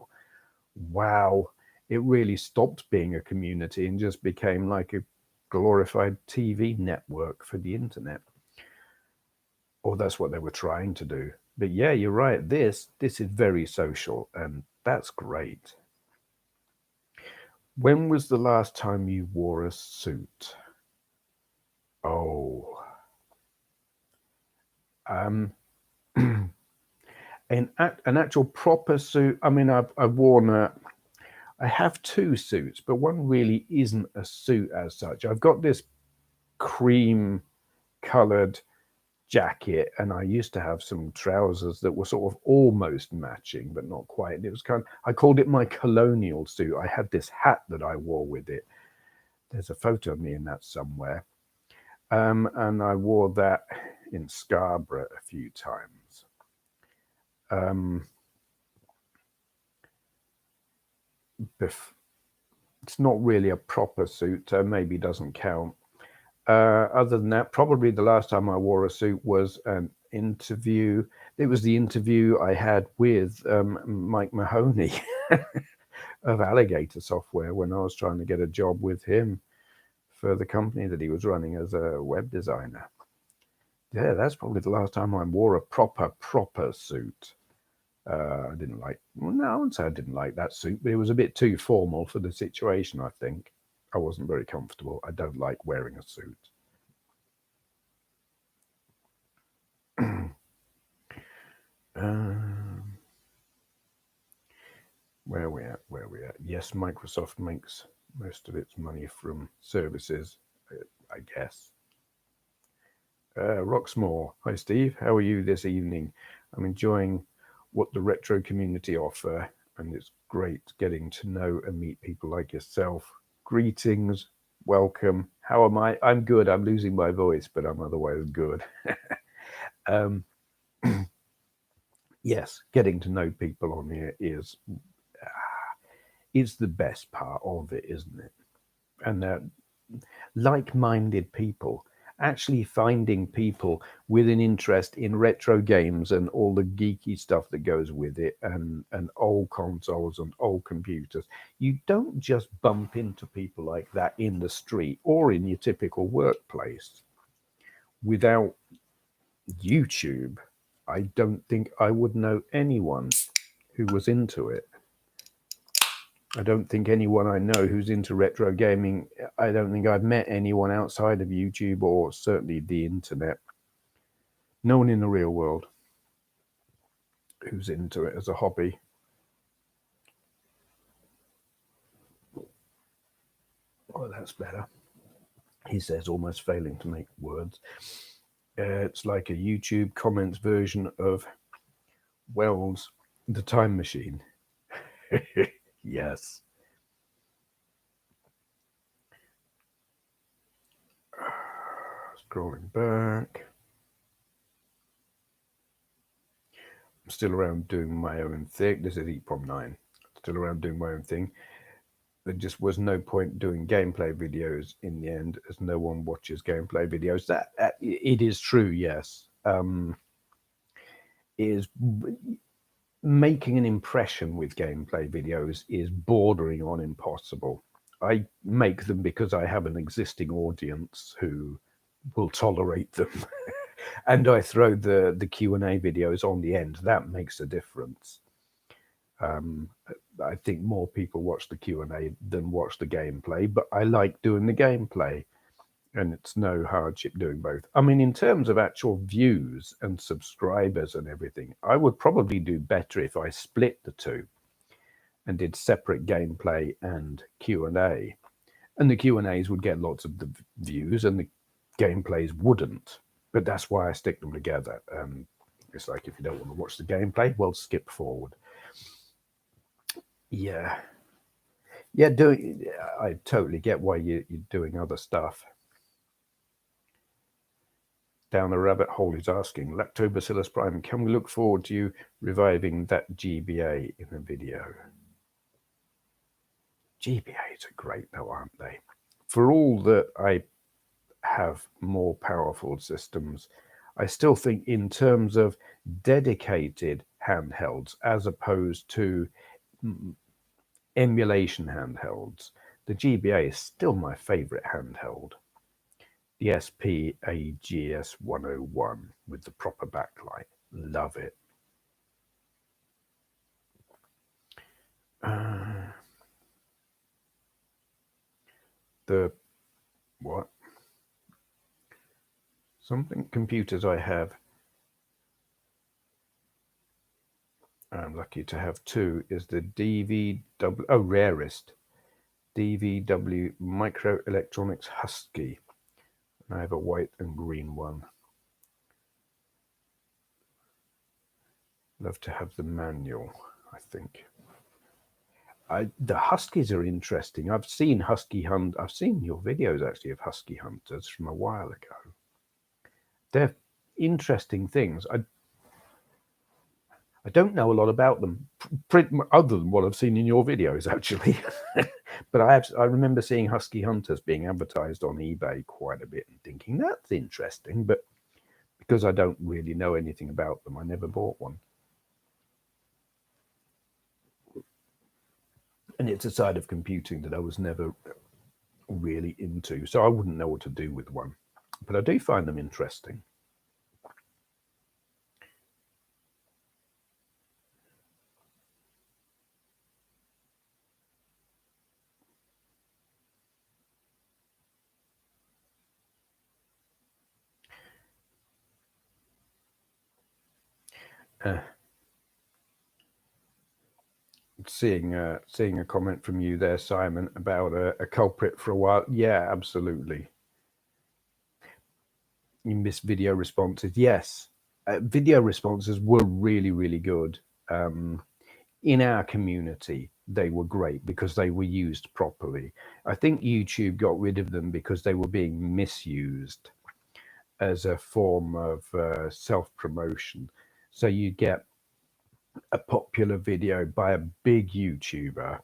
wow, it really stopped being a community and just became like a glorified TV network for the internet. Or that's what they were trying to do. But yeah, you're right. This is very social, and that's great. When was the last time you wore a suit? Oh, an actual proper suit. I mean, I've worn I have two suits, but one really isn't a suit as such. I've got this cream colored jacket, and I used to have some trousers that were sort of almost matching, but not quite. It was I called it my colonial suit. I had this hat that I wore with it. There's a photo of me in that somewhere. And I wore that in Scarborough a few times. It's not really a proper suit, maybe doesn't count. Other than that, probably the last time I wore a suit was an interview. It was the interview I had with Mike Mahoney of Alligator Software when I was trying to get a job with him for the company that he was running as a web designer. Yeah, that's probably the last time I wore a proper suit. I didn't like, well, no, I wouldn't say I didn't like that suit, but it was a bit too formal for the situation, I think. I wasn't very comfortable. I don't like wearing a suit. Where are we at? Where are we at? Yes, Microsoft makes most of its money from services, I guess. Roxmore. Hi, Steve. How are you this evening? I'm enjoying what the retro community offer, and it's great getting to know and meet people like yourself. Greetings. Welcome. How am I? I'm good. I'm losing my voice, but I'm otherwise good. Yes, getting to know people on here is the best part of it, isn't it? And like-minded people, actually finding people with an interest in retro games and all the geeky stuff that goes with it, and old consoles and old computers. You don't just bump into people like that in the street or in your typical workplace. Without YouTube, I don't think I would know anyone who was into it. I don't think anyone I know who's into retro gaming, I don't think I've met anyone outside of YouTube or certainly the internet. No one in the real world who's into it as a hobby. Oh, that's better. He says, almost failing to make words. It's like a YouTube comments version of Wells' The Time Machine. Yes. Scrolling back. I'm still around doing my own thing. This is EPOM 9. Still around doing my own thing. There just was no point doing gameplay videos in the end, as no one watches gameplay videos. That it is true, yes. Is making an impression with gameplay videos is bordering on impossible. I make them because I have an existing audience who will tolerate them. And I throw the Q&A videos on the end. That makes a difference. I think more people watch the Q&A than watch the gameplay, but I like doing the gameplay, and it's no hardship doing both. I mean, in terms of actual views and subscribers and everything, I would probably do better if I split the two and did separate gameplay and Q&A. And the Q&As would get lots of the views and the gameplays wouldn't. But that's why I stick them together. It's like, if you don't want to watch the gameplay, well, skip forward. Yeah. Yeah, I totally get why you're doing other stuff. Down the rabbit hole is asking, Lactobacillus prime, can we look forward to you reviving that GBA in a video? GBAs are great though, aren't they? For all that I have more powerful systems, I still think in terms of dedicated handhelds as opposed to emulation handhelds, the GBA is still my favorite handheld. The SP-AGS 101 with the proper backlight. Love it. The what? Something computers I have. I'm lucky to have two. Is the DVW, rarest, DVW Microelectronics Husky. I have a white and green one. Love to have the manual, I think. The Huskies are interesting. I've seen I've seen your videos actually of Husky Hunters from a while ago. They're interesting things. I don't know a lot about them, other than what I've seen in your videos, actually. But I remember seeing Husky Hunters being advertised on eBay quite a bit and thinking, that's interesting. But because I don't really know anything about them, I never bought one. And it's a side of computing that I was never really into, so I wouldn't know what to do with one. But I do find them interesting. Seeing a comment from you there, Simon, about a culprit for a while. Yeah, absolutely. You miss video responses. Yes, video responses were really, really good. In our community, they were great because they were used properly. I think YouTube got rid of them because they were being misused as a form of self-promotion. So you get a popular video by a big YouTuber,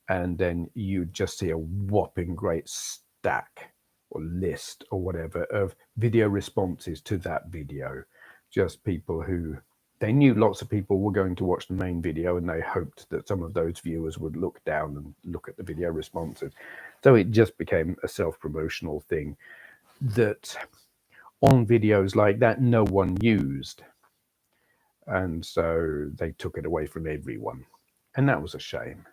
and then you just see a whopping great stack or list or whatever of video responses to that video. Just people who they knew lots of people were going to watch the main video, and they hoped that some of those viewers would look down and look at the video responses. So it just became a self-promotional thing that on videos like that no one used, and so they took it away from everyone, and that was a shame.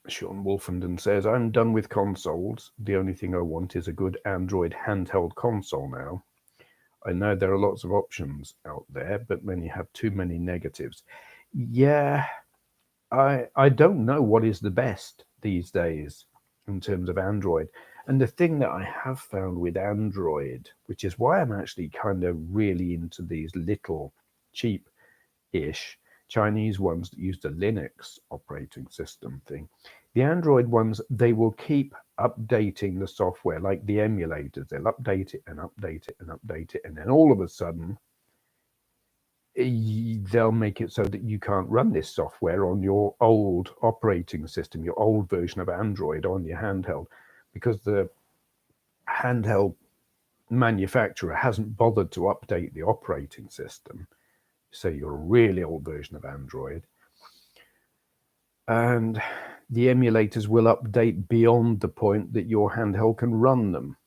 Sean Wolfenden says, I'm done with consoles. The only thing I want is a good Android handheld console now. I know there are lots of options out there, but many have too many negatives. Yeah, I don't know what is the best these days in terms of Android. And the thing that I have found with Android, which is why I'm actually kind of really into these little cheap-ish Chinese ones that use the Linux operating system thing. The Android ones, they will keep updating the software, like the emulators. They'll update it and update it and update it, and then all of a sudden, they'll make it so that you can't run this software on your old operating system, your old version of Android on your handheld, because the handheld manufacturer hasn't bothered to update the operating system. So you're a really old version of Android, and the emulators will update beyond the point that your handheld can run them.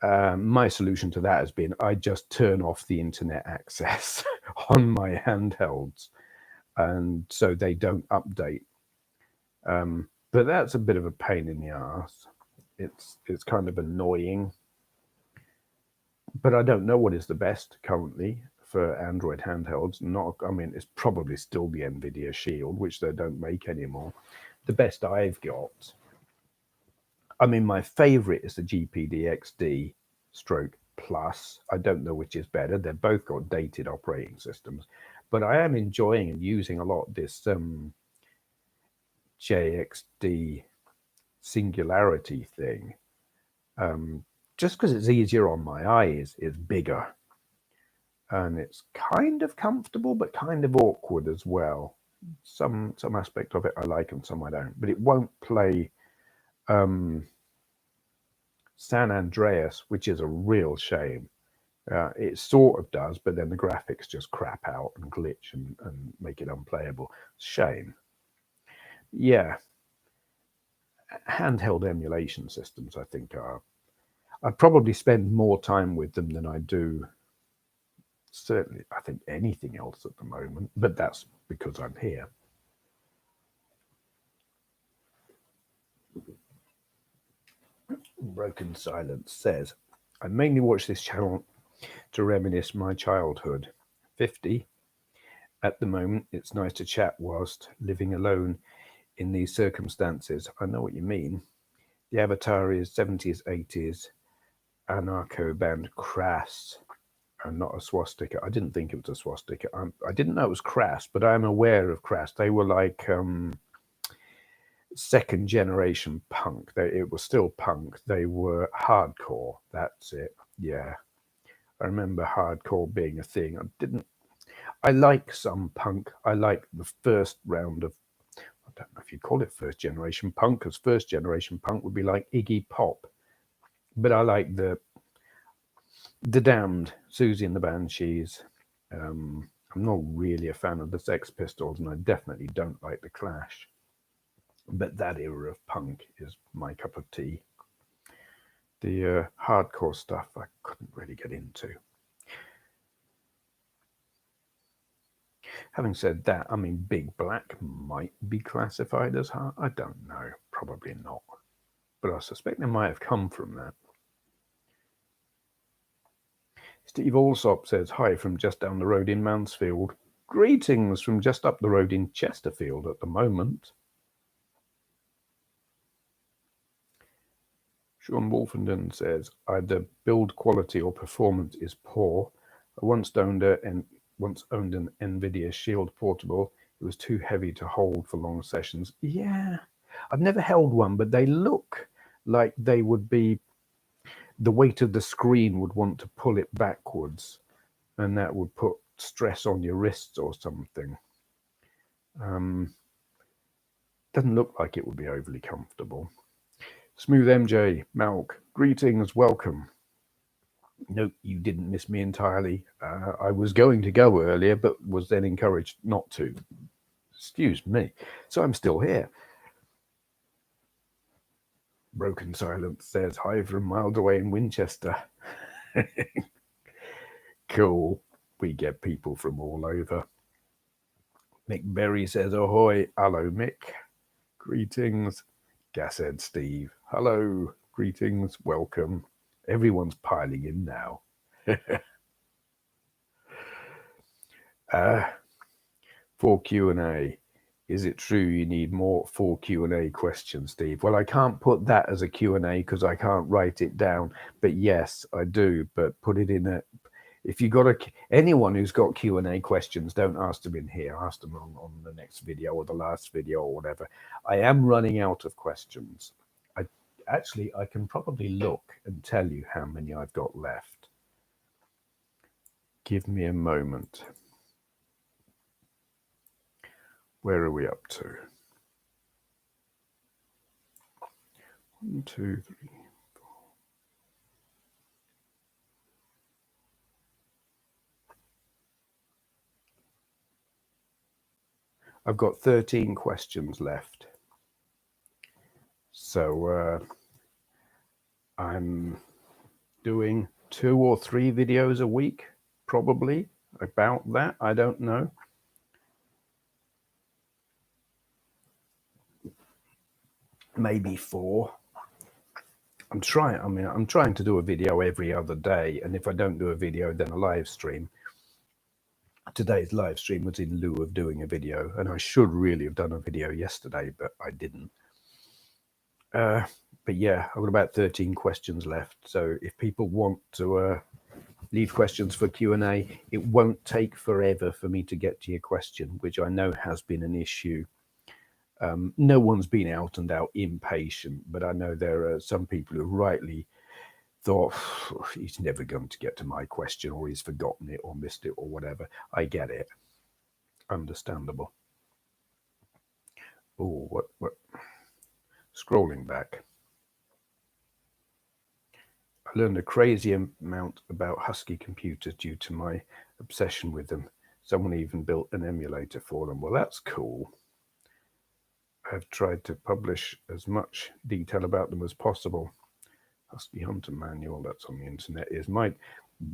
My solution to that has been I just turn off the internet access on my handhelds, and so they don't update. But that's a bit of a pain in the ass. It's kind of annoying, but I don't know what is the best currently for Android handhelds. I mean, it's probably still the NVIDIA Shield, which they don't make anymore. The best I've got, I mean, my favorite is the GPD XD stroke Plus. I don't know which is better. They've both got dated operating systems, but I am enjoying and using a lot this JXD Singularity thing. Just because it's easier on my eyes, it's bigger. And it's kind of comfortable, but kind of awkward as well. Some aspect of it I like and some I don't. But it won't play San Andreas, which is a real shame. It sort of does, but then the graphics just crap out and glitch and make it unplayable. Shame. Yeah. Handheld emulation systems, I think, I probably spend more time with them than I do, certainly, I think, anything else at the moment, but that's because I'm here. Broken Silence says, I mainly watch this channel to reminisce my childhood. 50. At the moment, it's nice to chat whilst living alone in these circumstances. I know what you mean. The avatar is 70s, 80s, anarcho band Crass, and not a swastika. I didn't think it was a swastika. I didn't know it was Crass, but I'm aware of Crass. They were like second generation punk. It was still punk. They were hardcore. That's it. Yeah. I remember hardcore being a thing. I like some punk. I like the first round of, I don't know if you call it first generation punk, because first generation punk would be like Iggy Pop. But I like the Damned, Susie and the Banshees. I'm not really a fan of the Sex Pistols, and I definitely don't like the Clash. But that era of punk is my cup of tea. The hardcore stuff I couldn't really get into. Having said that, I mean, Big Black might be classified as hard. I don't know. Probably not. But I suspect they might have come from that. Steve Alsop says, hi from just down the road in Mansfield. Greetings from just up the road in Chesterfield at the moment. Sean Wolfenden says, either build quality or performance is poor. I once owned an NVIDIA Shield Portable. It was too heavy to hold for long sessions. Yeah, I've never held one, but they look like they would be, the weight of the screen would want to pull it backwards, and that would put stress on your wrists or something. Doesn't look like it would be overly comfortable. Smooth MJ, Malk, greetings, welcome. Nope, you didn't miss me entirely. I was going to go earlier, but was then encouraged not to. Excuse me. So I'm still here. Broken Silence says, hi from miles away in Winchester. Cool. We get people from all over. Mick Berry says, ahoy. Hello, Mick. Greetings. Gashead Steve. Hello. Greetings. Welcome. Everyone's piling in now. For Q&A. Is it true you need more for Q&A questions, Steve? Well, I can't put that as a Q&A because I can't write it down. But yes, I do. But put it in a... If you got anyone who's got Q&A questions, don't ask them in here. Ask them on the next video or the last video or whatever. I am running out of questions. I can probably look and tell you how many I've got left. Give me a moment. Where are we up to? 1, 2, 3, 4. I've got 13 questions left. So I'm doing 2 or 3 videos a week, probably, about that. I don't know. Maybe 4. I'm trying to do a video every other day, and if I don't do a video, then a live stream. Today's live stream was in lieu of doing a video, and I should really have done a video yesterday, but I didn't. But yeah, I've got about 13 questions left. So if people want to leave questions for Q&A, it won't take forever for me to get to your question, which I know has been an issue. No one's been out and out impatient, but I know there are some people who rightly thought he's never going to get to my question, or he's forgotten it or missed it or whatever. I get it. Understandable. Oh, what? Scrolling back. I learned a crazy amount about Husky computers due to my obsession with them. Someone even built an emulator for them. Well, that's cool. I've tried to publish as much detail about them as possible. Husky Hunter manual, that's on the internet, is mine.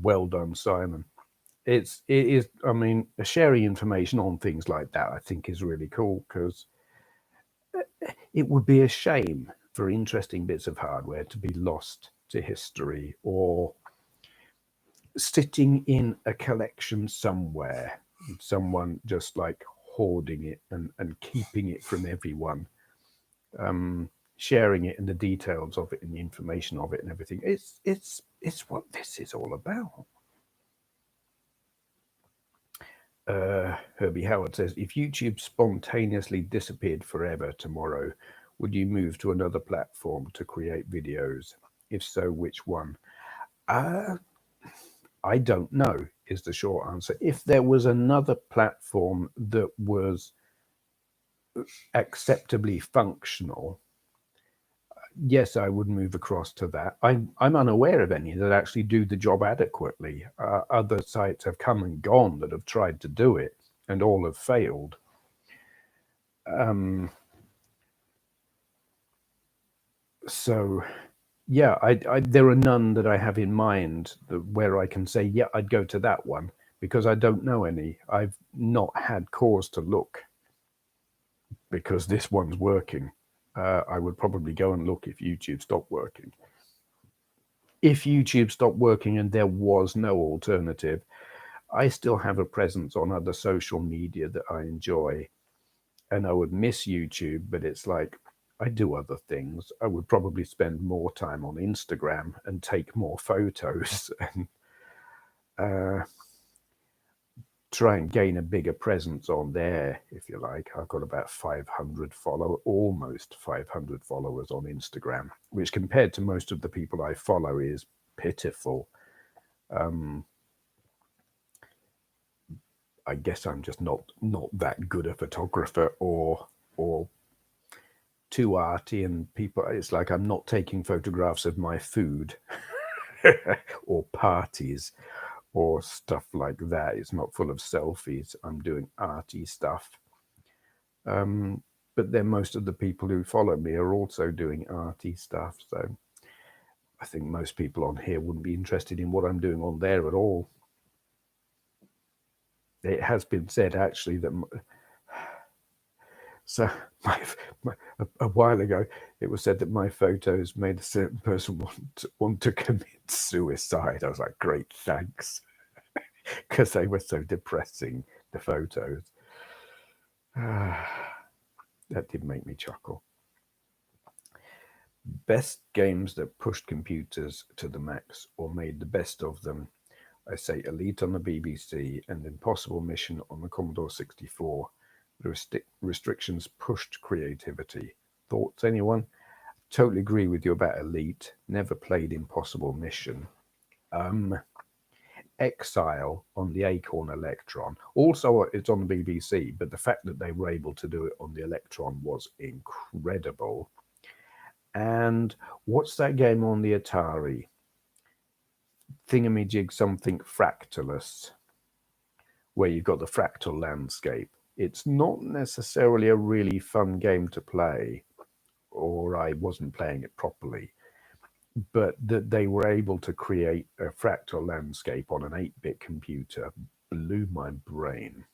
Well done, Simon. It is, I mean, sharing information on things like that, I think, is really cool, because it would be a shame for interesting bits of hardware to be lost to history or sitting in a collection somewhere, someone just like hoarding it and keeping it from everyone, sharing it and the details of it and the information of it and everything. It's what this is all about. Herbie Howard says, if YouTube spontaneously disappeared forever tomorrow, would you move to another platform to create videos? If so, which one? I don't know, is the short answer. If there was another platform that was acceptably functional, yes, I would move across to that. I'm unaware of any that actually do the job adequately. Other sites have come and gone that have tried to do it, and all have failed. Um, so, yeah, there are none that I have in mind where I can say, yeah, I'd go to that one because I don't know any. I've not had cause to look because this one's working. I would probably go and look if YouTube stopped working. If YouTube stopped working and there was no alternative, I still have a presence on other social media that I enjoy. And I would miss YouTube, but it's like I do other things. I would probably spend more time on Instagram and take more photos and uh, try and gain a bigger presence on there, if you like. I've got about 500 almost 500 followers on Instagram, which compared to most of the people I follow is pitiful. Um, I guess I'm just not that good a photographer or too arty, and people, it's like I'm not taking photographs of my food or parties or stuff like that. It's not full of selfies. I'm doing arty stuff. But then most of the people who follow me are also doing arty stuff. So I think most people on here wouldn't be interested in what I'm doing on there at all. It has been said actually that so a while ago, it was said that my photos made a certain person want to commit suicide. I was like, great, thanks, because they were so depressing, the photos. That did make me chuckle. Best games that pushed computers to the max or made the best of them. I say Elite on the BBC and Impossible Mission on the Commodore 64. The restrictions pushed creativity. Thoughts, anyone? Totally agree with you about Elite. Never played Impossible Mission. Exile on the Acorn Electron. Also, it's on the BBC, but the fact that they were able to do it on the Electron was incredible. And what's that game on the Atari? Thingamajig something Fractalus, where you've got the fractal landscape. It's not necessarily a really fun game to play, or I wasn't playing it properly, but that they were able to create a fractal landscape on an 8-bit computer blew my brain.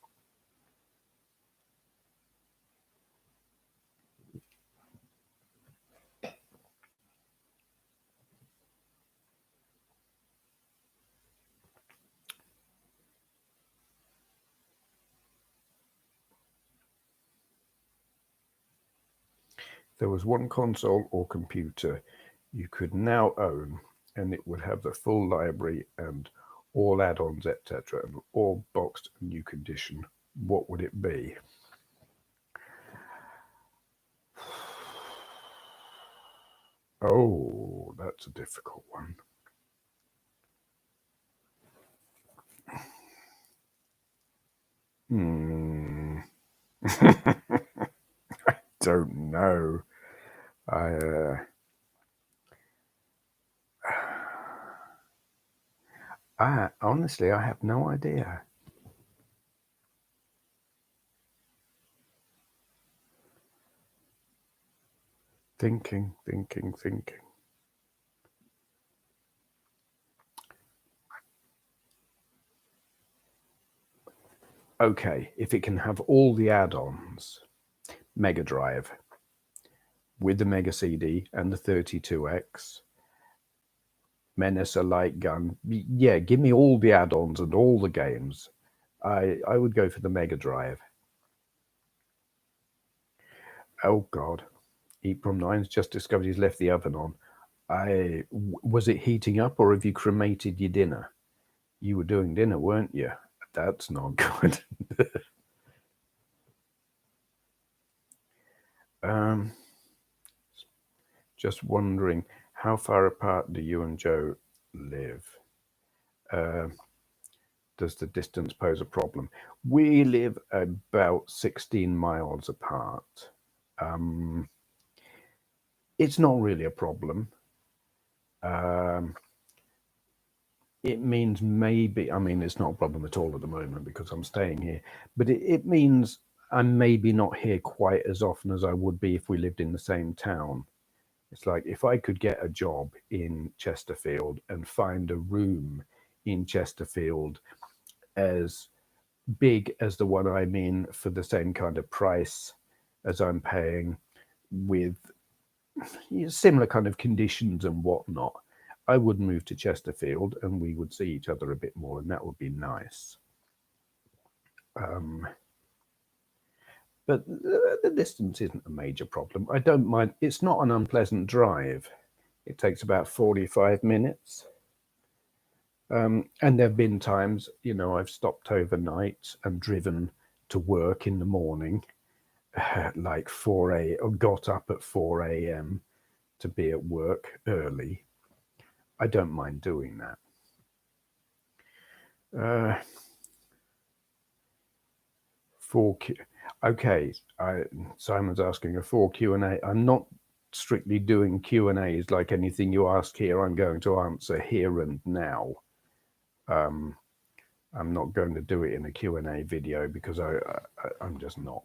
There was one console or computer you could now own, and it would have the full library and all add-ons, etc., and all boxed and new condition. What would it be? Oh, that's a difficult one. I don't know. I honestly, I have no idea. Thinking. Okay, if it can have all the add-ons, Mega Drive with the Mega CD and the 32X, Menace, a light gun. Yeah, give me all the add-ons and all the games. I would go for the Mega Drive. Oh God, Eat from Nine's just discovered he's left the oven on. Was it heating up or have you cremated your dinner? You were doing dinner, weren't you? That's not good. um, just wondering, how far apart do you and Joe live? Does the distance pose a problem? We live about 16 miles apart. it's not really a problem. It means maybe, I mean, it's not a problem at all at the moment because I'm staying here, but it means I'm maybe not here quite as often as I would be if we lived in the same town. It's like if I could get a job in Chesterfield and find a room in Chesterfield as big as the one I'm in for the same kind of price as I'm paying, with similar kind of conditions and whatnot, I would move to Chesterfield and we would see each other a bit more, and that would be nice. But the distance isn't a major problem. I don't mind. It's not an unpleasant drive. It takes about 45 minutes. And there have been times, I've stopped overnight and driven to work in the morning, like 4 or got up at 4 a.m. to be at work early. I don't mind doing that. Okay, Simon's asking a 4 Q&A. I'm not strictly doing Q&As like anything you ask here. I'm going to answer here and now. I'm not going to do it in a Q&A video because I'm just not.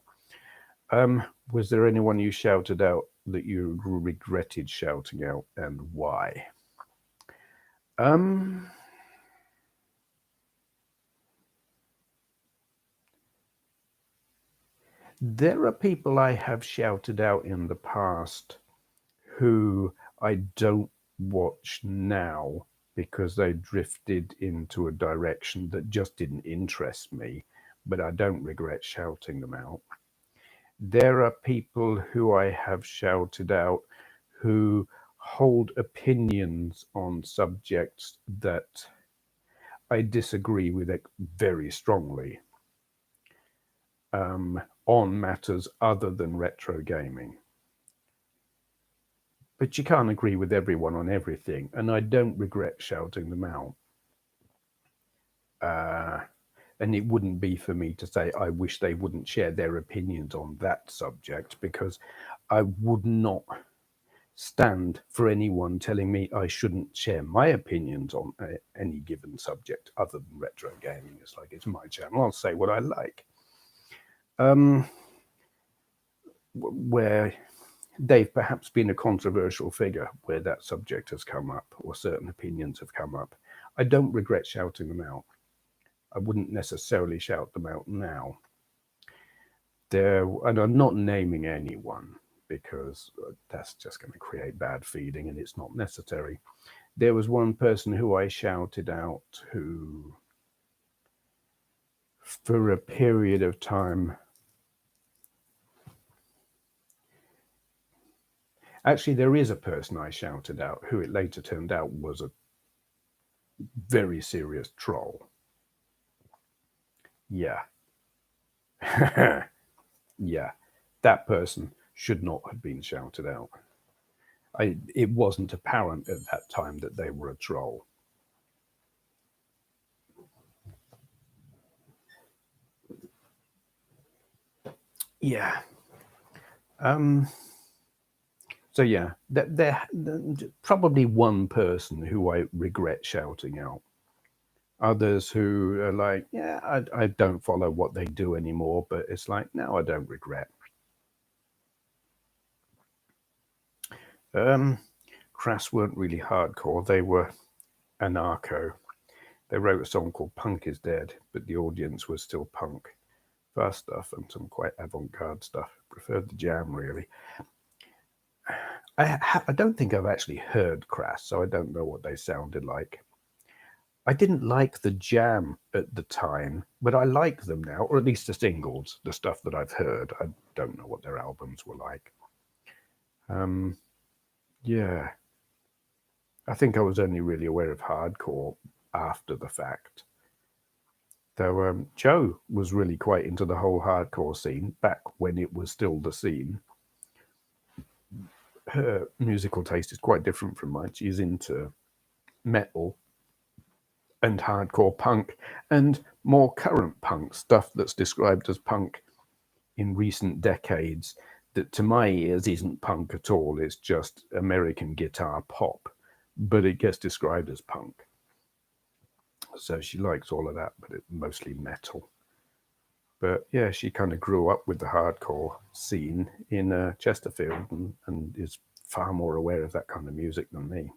Was there anyone you shouted out that you regretted shouting out, and why? There are people I have shouted out in the past who I don't watch now because they drifted into a direction that just didn't interest me, but I don't regret shouting them out. There are people who I have shouted out who hold opinions on subjects that I disagree with very strongly, on matters other than retro gaming. But you can't agree with everyone on everything, and I don't regret shouting them out. And it wouldn't be for me to say I wish they wouldn't share their opinions on that subject, because I would not stand for anyone telling me I shouldn't share my opinions on any given subject other than retro gaming. It's like, it's my channel, I'll say what I like. Where they've perhaps been a controversial figure where that subject has come up or certain opinions have come up, I don't regret shouting them out. I wouldn't necessarily shout them out now. And I'm not naming anyone because that's just going to create bad feeling and it's not necessary. There was one person who I shouted out who, for a period of time, actually, there is a person I shouted out who it later turned out was a very serious troll. Yeah. Yeah. That person should not have been shouted out. It wasn't apparent at that time that they were a troll. Yeah. So yeah, there probably one person who I regret shouting out. Others who are like, yeah, I don't follow what they do anymore, but it's like, no, I don't regret. Crass weren't really hardcore. They were anarcho. They wrote a song called Punk is Dead, but the audience was still punk. Fast stuff and some quite avant-garde stuff. Preferred the jam, really. I don't think I've actually heard Crass, so I don't know what they sounded like. I didn't like the jam at the time, but I like them now, or at least the singles, the stuff that I've heard. I don't know what their albums were like. Yeah. I think I was only really aware of hardcore after the fact. Though Joe was really quite into the whole hardcore scene back when it was still the scene. Her musical taste is quite different from mine. She's into metal and hardcore punk and more current punk stuff that's described as punk in recent decades that to my ears isn't punk at all. It's just American guitar pop, but it gets described as punk. So she likes all of that, but it's mostly metal. But yeah, she kind of grew up with the hardcore scene in Chesterfield and is far more aware of that kind of music than me.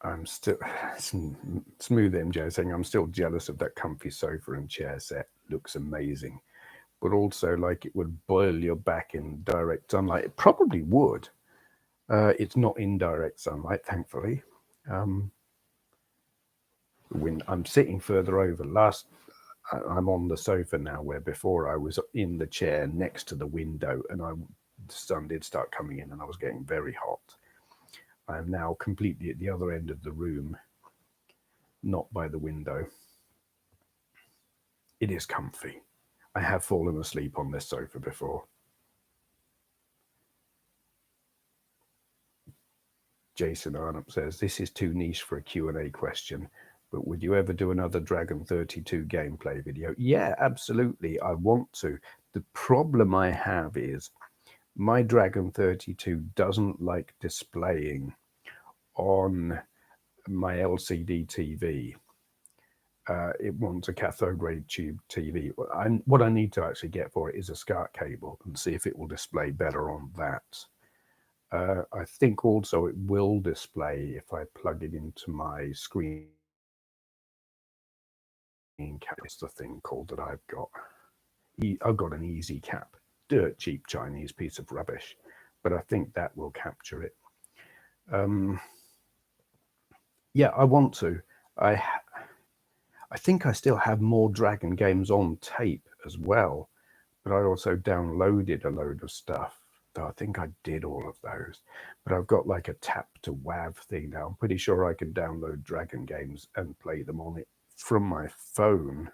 I'm still smooth MJ saying I'm still jealous of that comfy sofa and chair set. Looks amazing, but also like it would boil your back in direct sunlight. It probably would. It's not in direct sunlight, thankfully. Um, when I'm sitting further over, I'm on the sofa now, where before I was in the chair next to the window, and the sun did start coming in, and I was getting very hot. I am now completely at the other end of the room, not by the window. It is comfy. I have fallen asleep on this sofa before. Jason Arnott says, this is too niche for a Q&A question, but would you ever do another Dragon 32 gameplay video? Yeah, absolutely. I want to. The problem I have is my Dragon 32 doesn't like displaying on my LCD TV. It wants a cathode ray tube TV. What I need to actually get for it is a SCART cable and see if it will display better on that. I think also it will display if I plug it into my screen cap. It's the thing called that I've got. I've got an easy cap, dirt cheap Chinese piece of rubbish, but I think that will capture it. Yeah, I want to. I think I still have more Dragon games on tape as well, but I also downloaded a load of stuff. I think I did all of those, but I've got like a tap to WAV thing now. I'm pretty sure I can download Dragon games and play them on it from my phone.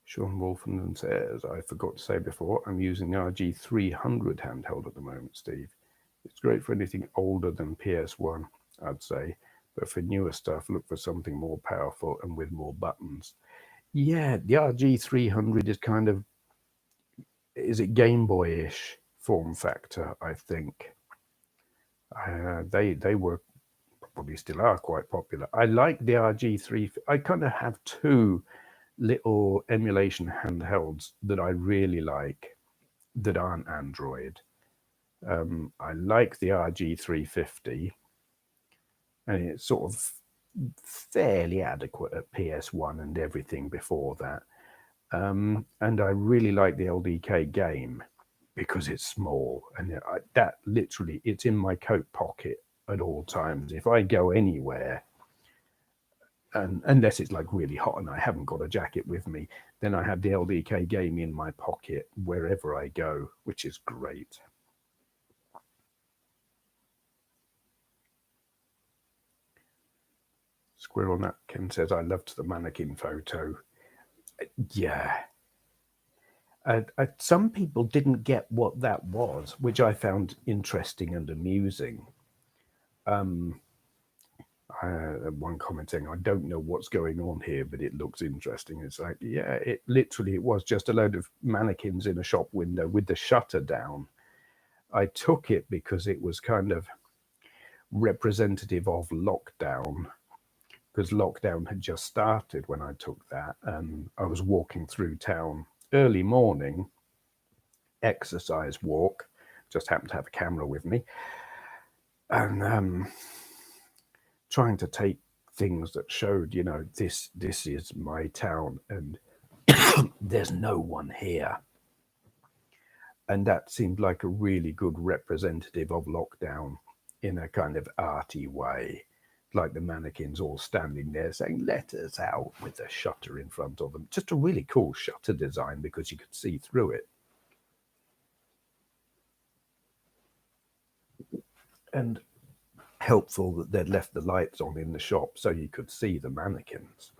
Sean Wolfenden says, I forgot to say before, I'm using the RG300 handheld at the moment, Steve. It's great for anything older than PS1, I'd say, but for newer stuff, look for something more powerful and with more buttons. Yeah, the RG300 is kind of, is it Game Boy-ish form factor, I think. They were, probably still are, quite popular. I like the RG3. I kind of have two little emulation handhelds that I really like that aren't Android. I like the RG350, and it's sort of fairly adequate at PS1 and everything before that. And I really like the LDK game because it's small, and that literally, it's in my coat pocket at all times. If I go anywhere, and unless it's like really hot and I haven't got a jacket with me, then I have the LDK game in my pocket wherever I go, which is great. Squirrel Napkin says, I loved the mannequin photo. Yeah. Some people didn't get what that was, which I found interesting and amusing. One comment saying, I don't know what's going on here, but it looks interesting. It's like, yeah, it was just a load of mannequins in a shop window with the shutter down. I took it because it was kind of representative of lockdown, because lockdown had just started when I took that. I was walking through town early morning, exercise walk, just happened to have a camera with me, and trying to take things that showed, this is my town and there's no one here. And that seemed like a really good representative of lockdown in a kind of arty way, like the mannequins all standing there saying, let us out, with a shutter in front of them. Just a really cool shutter design because you could see through it. And helpful that they'd left the lights on in the shop so you could see the mannequins.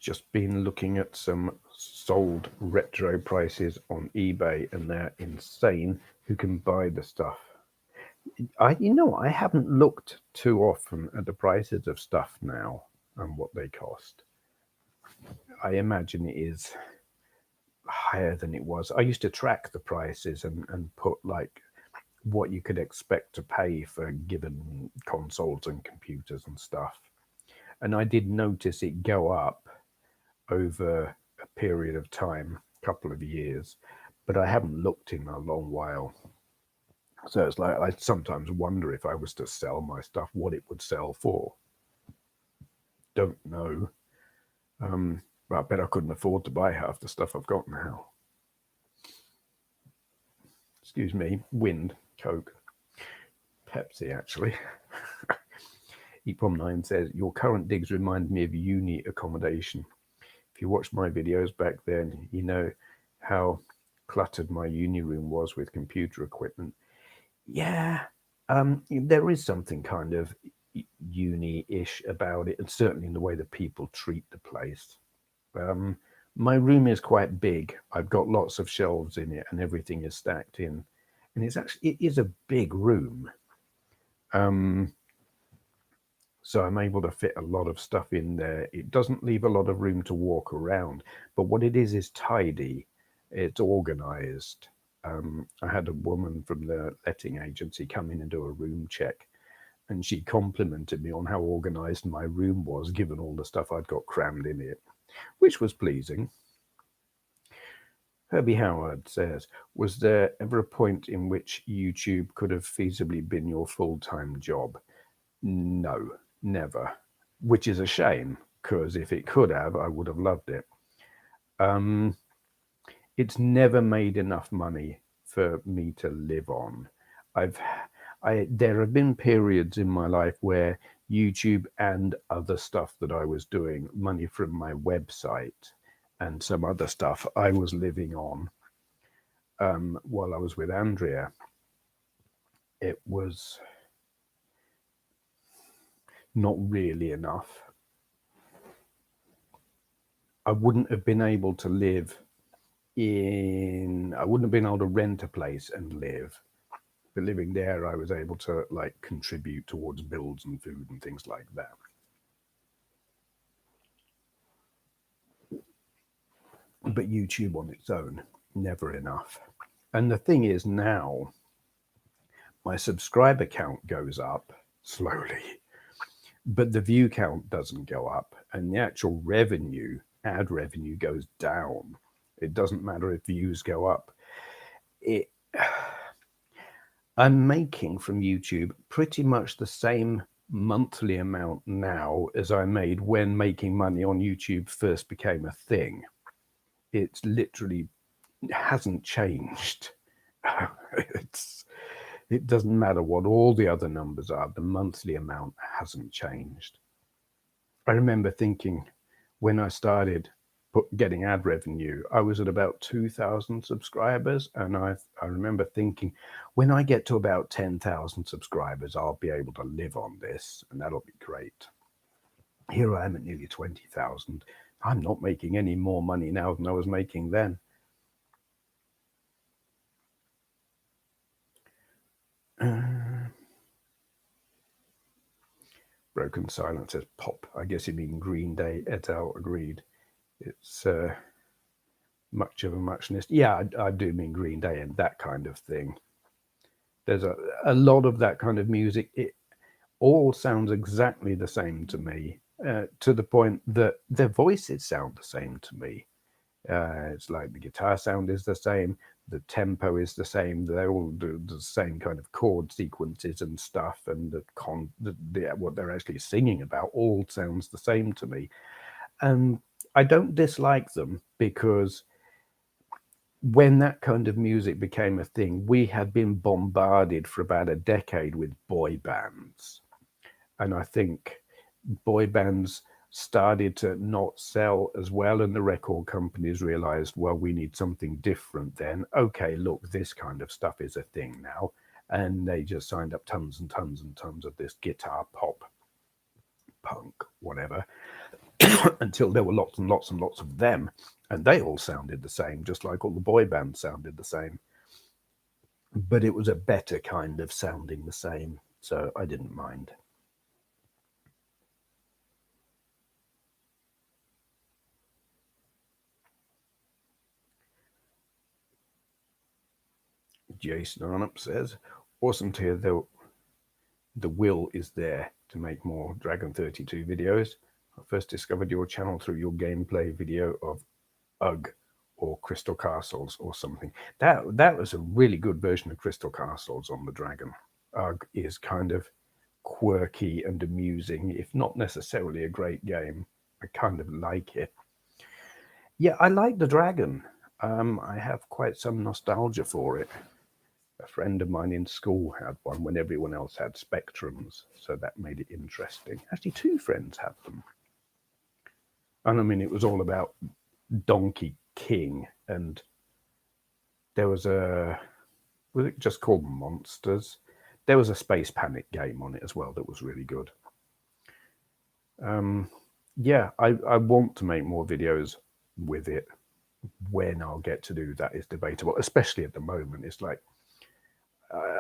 just been looking at some sold retro prices on eBay, and they're insane. Who can buy the stuff? I haven't looked too often at the prices of stuff now and what they cost. I imagine it is higher than it was. I used to track the prices and put like what you could expect to pay for given consoles and computers and stuff. And I did notice it go up over a period of time, a couple of years, but I haven't looked in a long while. So it's like I sometimes wonder if I was to sell my stuff, what it would sell for. Don't know. But I bet I couldn't afford to buy half the stuff I've got now. Excuse me, wind, Coke, Pepsi, actually. Eprom9 says, your current digs remind me of uni accommodation. If you watched my videos back then, you know how cluttered my uni room was with computer equipment. Yeah, there is something kind of uni-ish about it, and certainly in the way that people treat the place. My room is quite big. I've got lots of shelves in it, and everything is stacked in. And it is a big room. So I'm able to fit a lot of stuff in there. It doesn't leave a lot of room to walk around, but what it is tidy. It's organized. I had a woman from the letting agency come in and do a room check, and she complimented me on how organized my room was, given all the stuff I'd got crammed in it, which was pleasing. Herbie Howard says, was there ever a point in which YouTube could have feasibly been your full-time job? No, never, which is a shame, because if it could have, I would have loved it. It's never made enough money for me to live on. There have been periods in my life where YouTube and other stuff that I was doing, money from my website and some other stuff I was living on while I was with Andrea. It was not really enough. I wouldn't have been able to I wouldn't have been able to rent a place and live. But living there, I was able to like contribute towards bills and food and things like that. But YouTube on its own, never enough. And the thing is now, my subscriber count goes up slowly, but the view count doesn't go up, and the actual revenue, ad revenue, goes down. It doesn't matter if views go up. I'm making from YouTube pretty much the same monthly amount now as I made when making money on YouTube first became a thing. It's literally hasn't changed. It doesn't matter what all the other numbers are, the monthly amount hasn't changed. I remember thinking when I started getting ad revenue, I was at about 2,000 subscribers, and I remember thinking, when I get to about 10,000 subscribers, I'll be able to live on this, and that'll be great. Here I am at nearly 20,000. I'm not making any more money now than I was making then. Broken Silence says pop. I guess you mean Green Day et al. Agreed. It's much of a muchness. Yeah, I do mean Green Day and that kind of thing. There's a lot of that kind of music. It all sounds exactly the same to me, to the point that their voices sound the same to me. It's like the guitar sound is the same, the tempo is the same. They all do the same kind of chord sequences and stuff, and what they're actually singing about all sounds the same to me. And I don't dislike them, because when that kind of music became a thing, we had been bombarded for about a decade with boy bands. And I think boy bands started to not sell as well, and the record companies realized, well, we need something different then. Okay, look, this kind of stuff is a thing now. And they just signed up tons and tons and tons of this guitar pop, punk, whatever. until there were lots and lots and lots of them, and they all sounded the same, just like all the boy bands sounded the same. But it was a better kind of sounding the same, so I didn't mind. Jason Arnup says, awesome to hear the will is there to make more Dragon 32 videos. I first discovered your channel through your gameplay video of UG or Crystal Castles or something. That was a really good version of Crystal Castles on the Dragon. UG is kind of quirky and amusing, if not necessarily a great game. I kind of like it. Yeah, I like the Dragon. I have quite some nostalgia for it. A friend of mine in school had one when everyone else had Spectrums, so that made it interesting. Actually, two friends had them. And I mean, it was all about Donkey King, and there was it just called Monsters? There was a Space Panic game on it as well that was really good. Yeah, I want to make more videos with it. When I'll get to do that is debatable, especially at the moment. It's like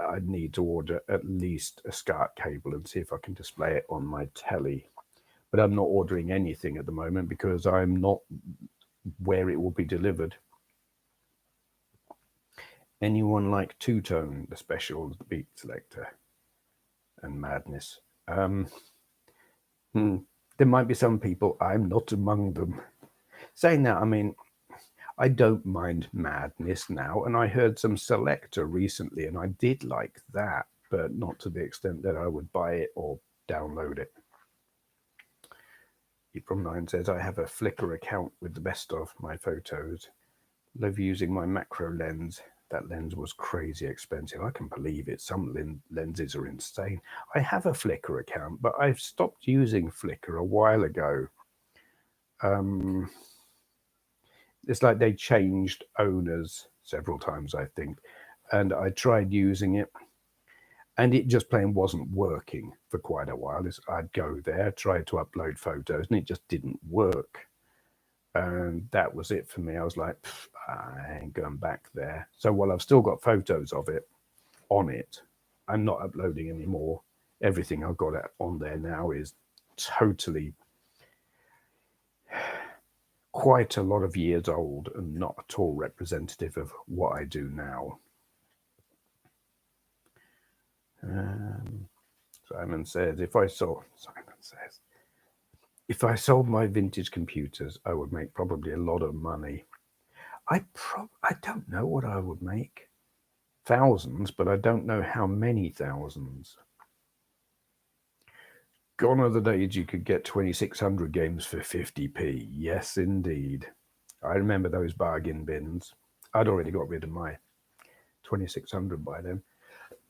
I'd need to order at least a SCART cable and see if I can display it on my telly. But I'm not ordering anything at the moment because I'm not where it will be delivered. Anyone like Two Tone, the special, the beat selector, and Madness? There might be some people. I'm not among them. Saying that, I mean, I don't mind Madness now, and I heard some Selector recently, and I did like that, but not to the extent that I would buy it or download it. From9 says, I have a Flickr account with the best of my photos. Love using my macro lens. That lens was crazy expensive. I can believe it. Some lenses are insane. I have a Flickr account, but I've stopped using Flickr a while ago. It's like they changed owners several times, I think. And I tried using it, and it just plain wasn't working for quite a while. I'd go there, try to upload photos, and it just didn't work. And that was it for me. I was like, I ain't going back there. So while I've still got photos of it on it, I'm not uploading anymore. Everything I've got on there now is totally quite a lot of years old and not at all representative of what I do now. Simon says, if I sold my vintage computers, I would make probably a lot of money. I don't know what I would make. Thousands, but I don't know how many thousands. Gone are the days you could get 2600 games for 50p. Yes, indeed. I remember those bargain bins. I'd already got rid of my 2600 by then,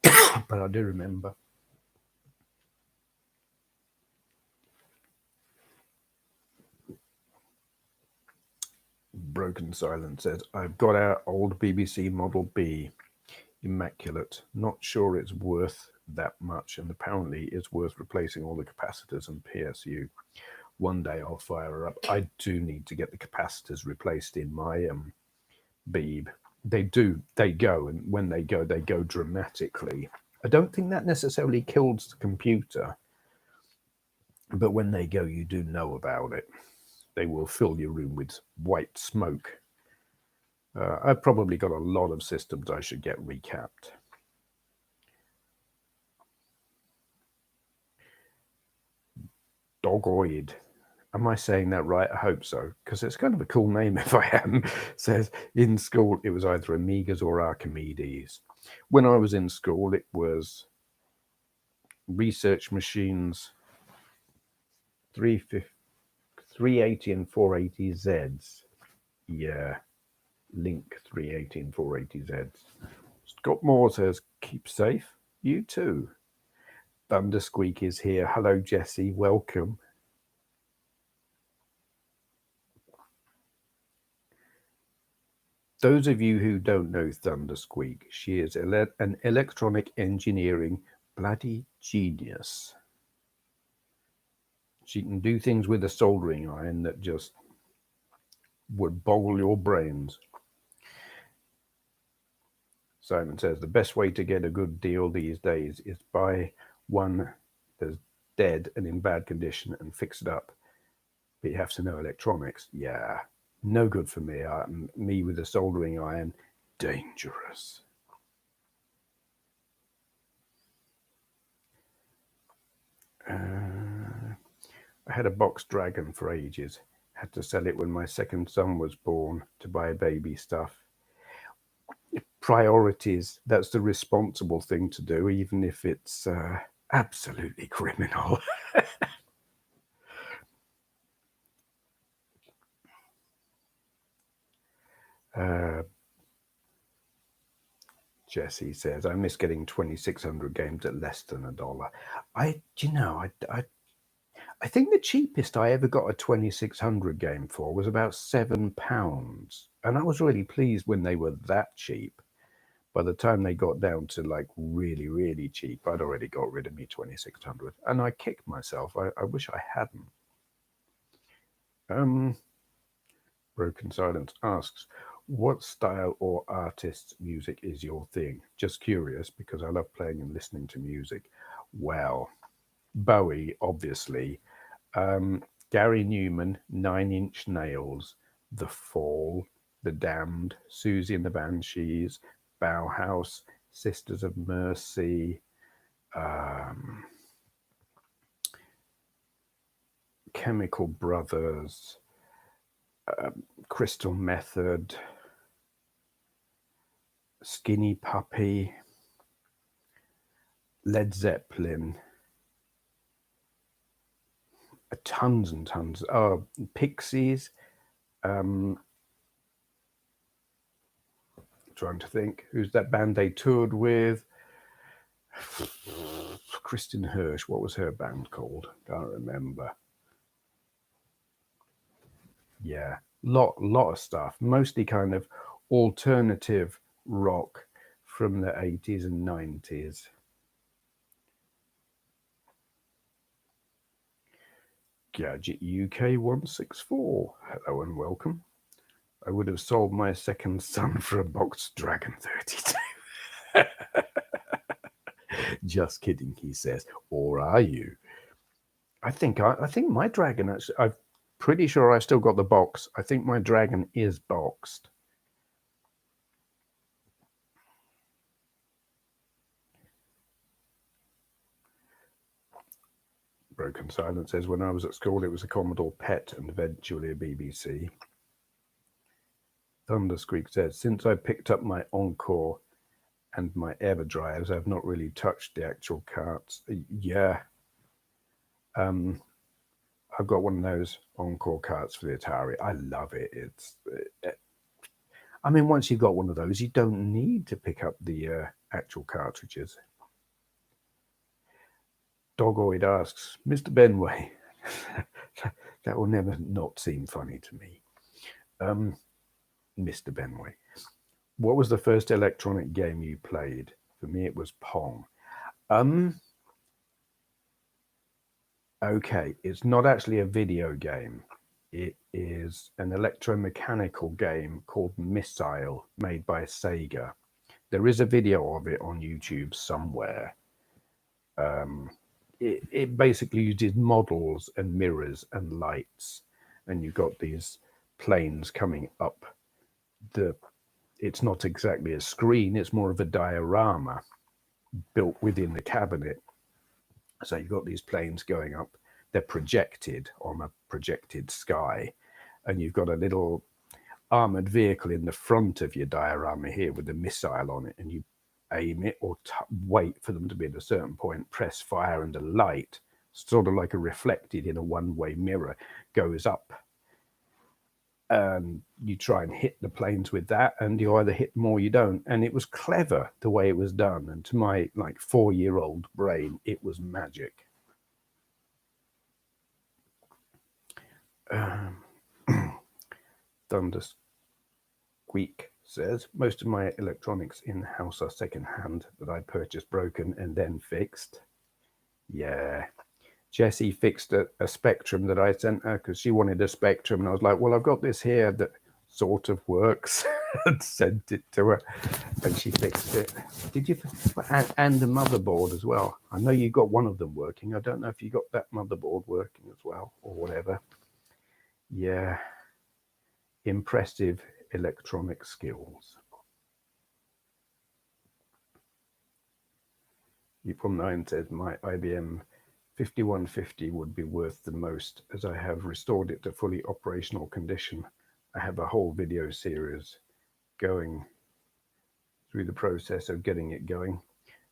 but I do remember. Broken Silence says, I've got our old BBC Model B. Immaculate. Not sure it's worth that much, and apparently it's worth replacing all the capacitors and PSU. One day I'll fire her up. I do need to get the capacitors replaced in my Beeb. They go, and when they go dramatically. I don't think that necessarily kills the computer, but when they go, you do know about it. They will fill your room with white smoke. I've probably got a lot of systems I should get recapped. Dogoid. Am I saying that right? I hope so, because it's kind of a cool name if I am. Says, in school, it was either Amigas or Archimedes. When I was in school, it was Research Machines 380 and 480Zs. Yeah, Link 380 and 480Zs. Scott Moore says, keep safe. You too. Thundersqueak is here. Hello, Jesse. Welcome. Those of you who don't know Thundersqueak, she is an electronic engineering bloody genius. She can do things with a soldering iron that just would boggle your brains. Simon says the best way to get a good deal these days is buy one that's dead and in bad condition and fix it up. But you have to know electronics. Yeah, no good for me. Me with a soldering iron, dangerous. I had a box Dragon for ages. Had to sell it when my second son was born to buy baby stuff. Priorities, that's the responsible thing to do, even if it's absolutely criminal. Jesse says, I miss getting 2,600 games at less than $1. I think the cheapest I ever got a 2,600 game for was about £7. And I was really pleased when they were that cheap. By the time they got down to like really, really cheap, I'd already got rid of me 2,600. And I kicked myself. I wish I hadn't. Broken Silence asks, what style or artist's music is your thing? Just curious because I love playing and listening to music. Well, Bowie, obviously. Gary Newman, 9 Inch Nails, The Fall, The Damned, Susie and the Banshees, Bauhaus, Sisters of Mercy, Chemical Brothers, Crystal Method, Skinny Puppy, Led Zeppelin, tons and tons. Oh, Pixies. Trying to think, who's that band they toured with? Kristen Hirsch. What was her band called? Can't remember. Yeah, lot of stuff. Mostly kind of alternative rock from the 80s and 90s. Gadget UK 164. Hello and welcome. I would have sold my second son for a boxed Dragon 32. Just kidding, he says. Or are you? I think my Dragon actually. I'm pretty sure I still got the box. I think my Dragon is boxed. Broken Silence says, when I was at school, it was a Commodore PET and eventually a BBC. Thundersqueak says, since I picked up my Encore and my EverDrives, I've not really touched the actual carts. Yeah. I've got one of those Encore carts for the Atari. I love it. I mean, once you've got one of those, you don't need to pick up the actual cartridges. Dogoid asks, Mr. Benway, that will never not seem funny to me. Mr. Benway, what was the first electronic game you played? For me, it was Pong. Okay, it's not actually a video game. It is an electromechanical game called Missile, made by Sega. There is a video of it on YouTube somewhere. It basically uses models and mirrors and lights, and you've got these planes coming up. It's not exactly a screen, it's more of a diorama built within the cabinet. So you've got these planes going up, they're projected on a projected sky, and you've got a little armored vehicle in the front of your diorama here with a missile on it, and you aim it or wait for them to be at a certain point, press fire, and the light, sort of like a reflected in a one-way mirror, goes up. And you try and hit the planes with that, and you either hit them or you don't. And it was clever the way it was done. And to my 4-year-old brain, it was magic. Thundersqueak says, most of my electronics in-house are second-hand that I purchased broken and then fixed. Yeah, Jessie fixed a Spectrum that I sent her because she wanted a Spectrum, and I was like, well, I've got this here that sort of works, and sent it to her, and she fixed it. Did you? And the motherboard as well. I know you got one of them working. I don't know if you got that motherboard working as well or whatever. Yeah, impressive electronic skills. April 9 says my IBM 5150 would be worth the most as I have restored it to fully operational condition. I have a whole video series going through the process of getting it going.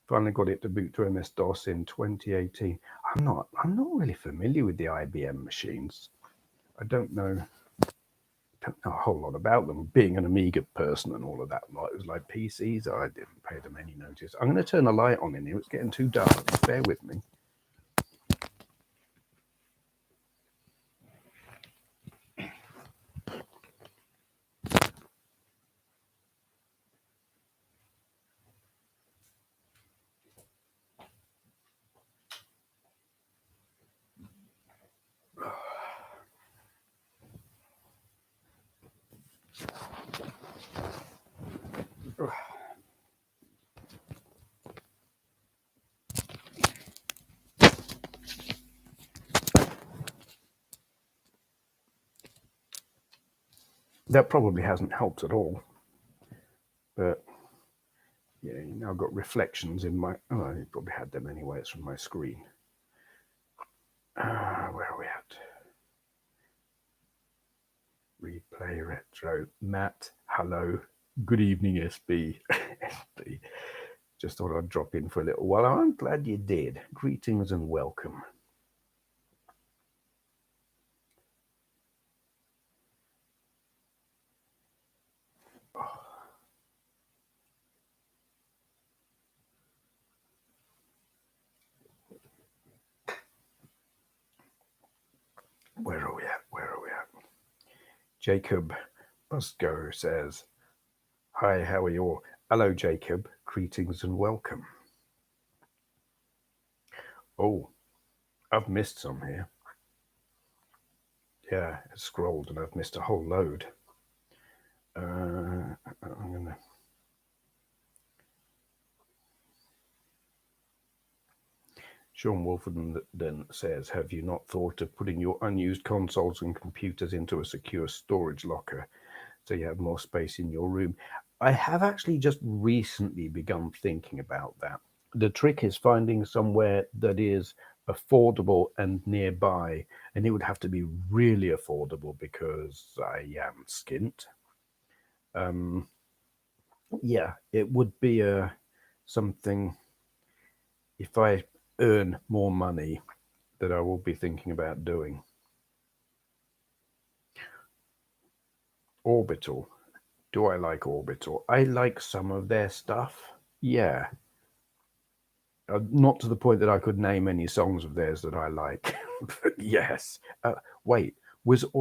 Finally got it to boot to MS-DOS in 2018. I'm not really familiar with the IBM machines. I don't know a whole lot about them. Being an Amiga person and all of that, it was like PCs. I didn't pay them any notice. I'm going to turn the light on in here. It's getting too dark. Bear with me. That probably hasn't helped at all. But yeah, you now got reflections in my. Oh, I probably had them anyway. It's from my screen. Where are we at? Replay retro. Matt, hello. Good evening, SB. SB. Just thought I'd drop in for a little while. I'm glad you did. Greetings and welcome. Where are we at? Jacob Busco says, hi, how are you all? Hello, Jacob. Greetings and welcome. Oh, I've missed some here. Yeah, I scrolled and I've missed a whole load. I'm gonna. Sean Wolford then says, have you not thought of putting your unused consoles and computers into a secure storage locker so you have more space in your room? I have actually just recently begun thinking about that. The trick is finding somewhere that is affordable and nearby, and it would have to be really affordable because I am skint. Yeah, it would be something, if I earn more money, that I will be thinking about doing. Orbital. Do I like Orbital? I like some of their stuff. Yeah. Not to the point that I could name any songs of theirs that I like. But yes. Wait,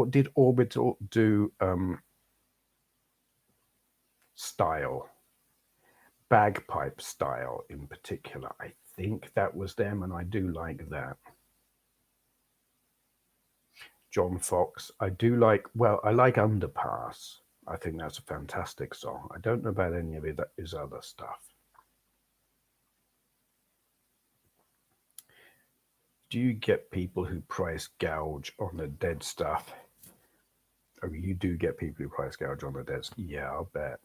did Orbital do style? Bagpipe style in particular. I think that was them, and I do like that. John Fox. I do like, well, I like Underpass. I think that's a fantastic song. I don't know about any of his other stuff. Do you get people who price gouge on the dead stuff? Oh, you do get people who price gouge on the dead stuff. Yeah, I'll bet.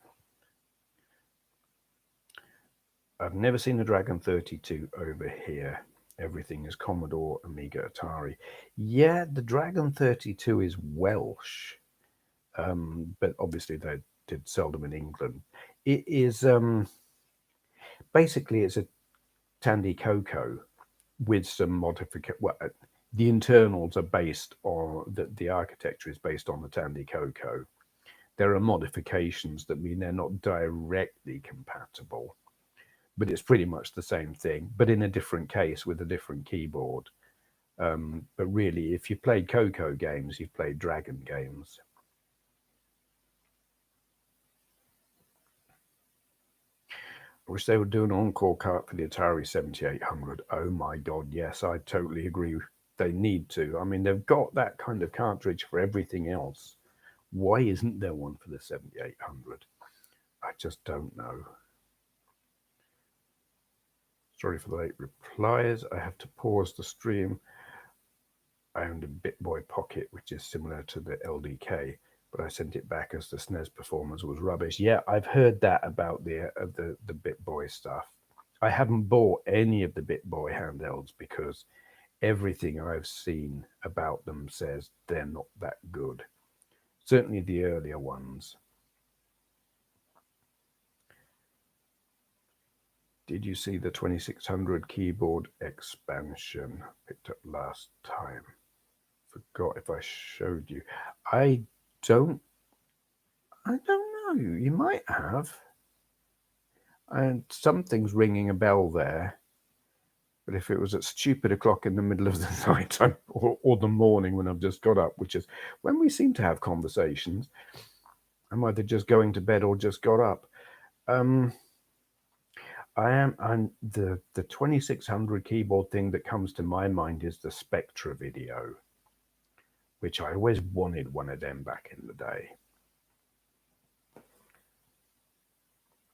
I've never seen the Dragon 32 over here. Everything is Commodore, Amiga, Atari. Yeah, the Dragon 32 is Welsh, but obviously they did sell them in England. It is basically it's a Tandy Coco with some modification. Well, the internals are based on the architecture is based on the Tandy Coco. There are modifications that mean they're not directly compatible, but it's pretty much the same thing, but in a different case with a different keyboard. But really, if you played Coco games, you've played Dragon games. I wish they would do an encore cart for the Atari 7800. Oh my God, yes, I totally agree They need to. I mean, they've got that kind of cartridge for everything else. Why isn't there one for the 7800? I just don't know. Sorry for the late replies. I have to pause the stream. I owned a BitBoy Pocket, which is similar to the LDK, but I sent it back as the SNES performance was rubbish. Yeah, I've heard that about the BitBoy stuff. I haven't bought any of the BitBoy handhelds because everything I've seen about them says they're not that good. Certainly the earlier ones. Did you see the 2600 keyboard expansion picked up last time? Forgot if I showed you. I don't. I don't know. You might have. And something's ringing a bell there. But if it was at stupid o'clock in the middle of the night or the morning when I've just got up, which is when we seem to have conversations, I'm either just going to bed or just got up. I'm the 2600 keyboard thing that comes to my mind is the Spectra video, which I always wanted one of them back in the day.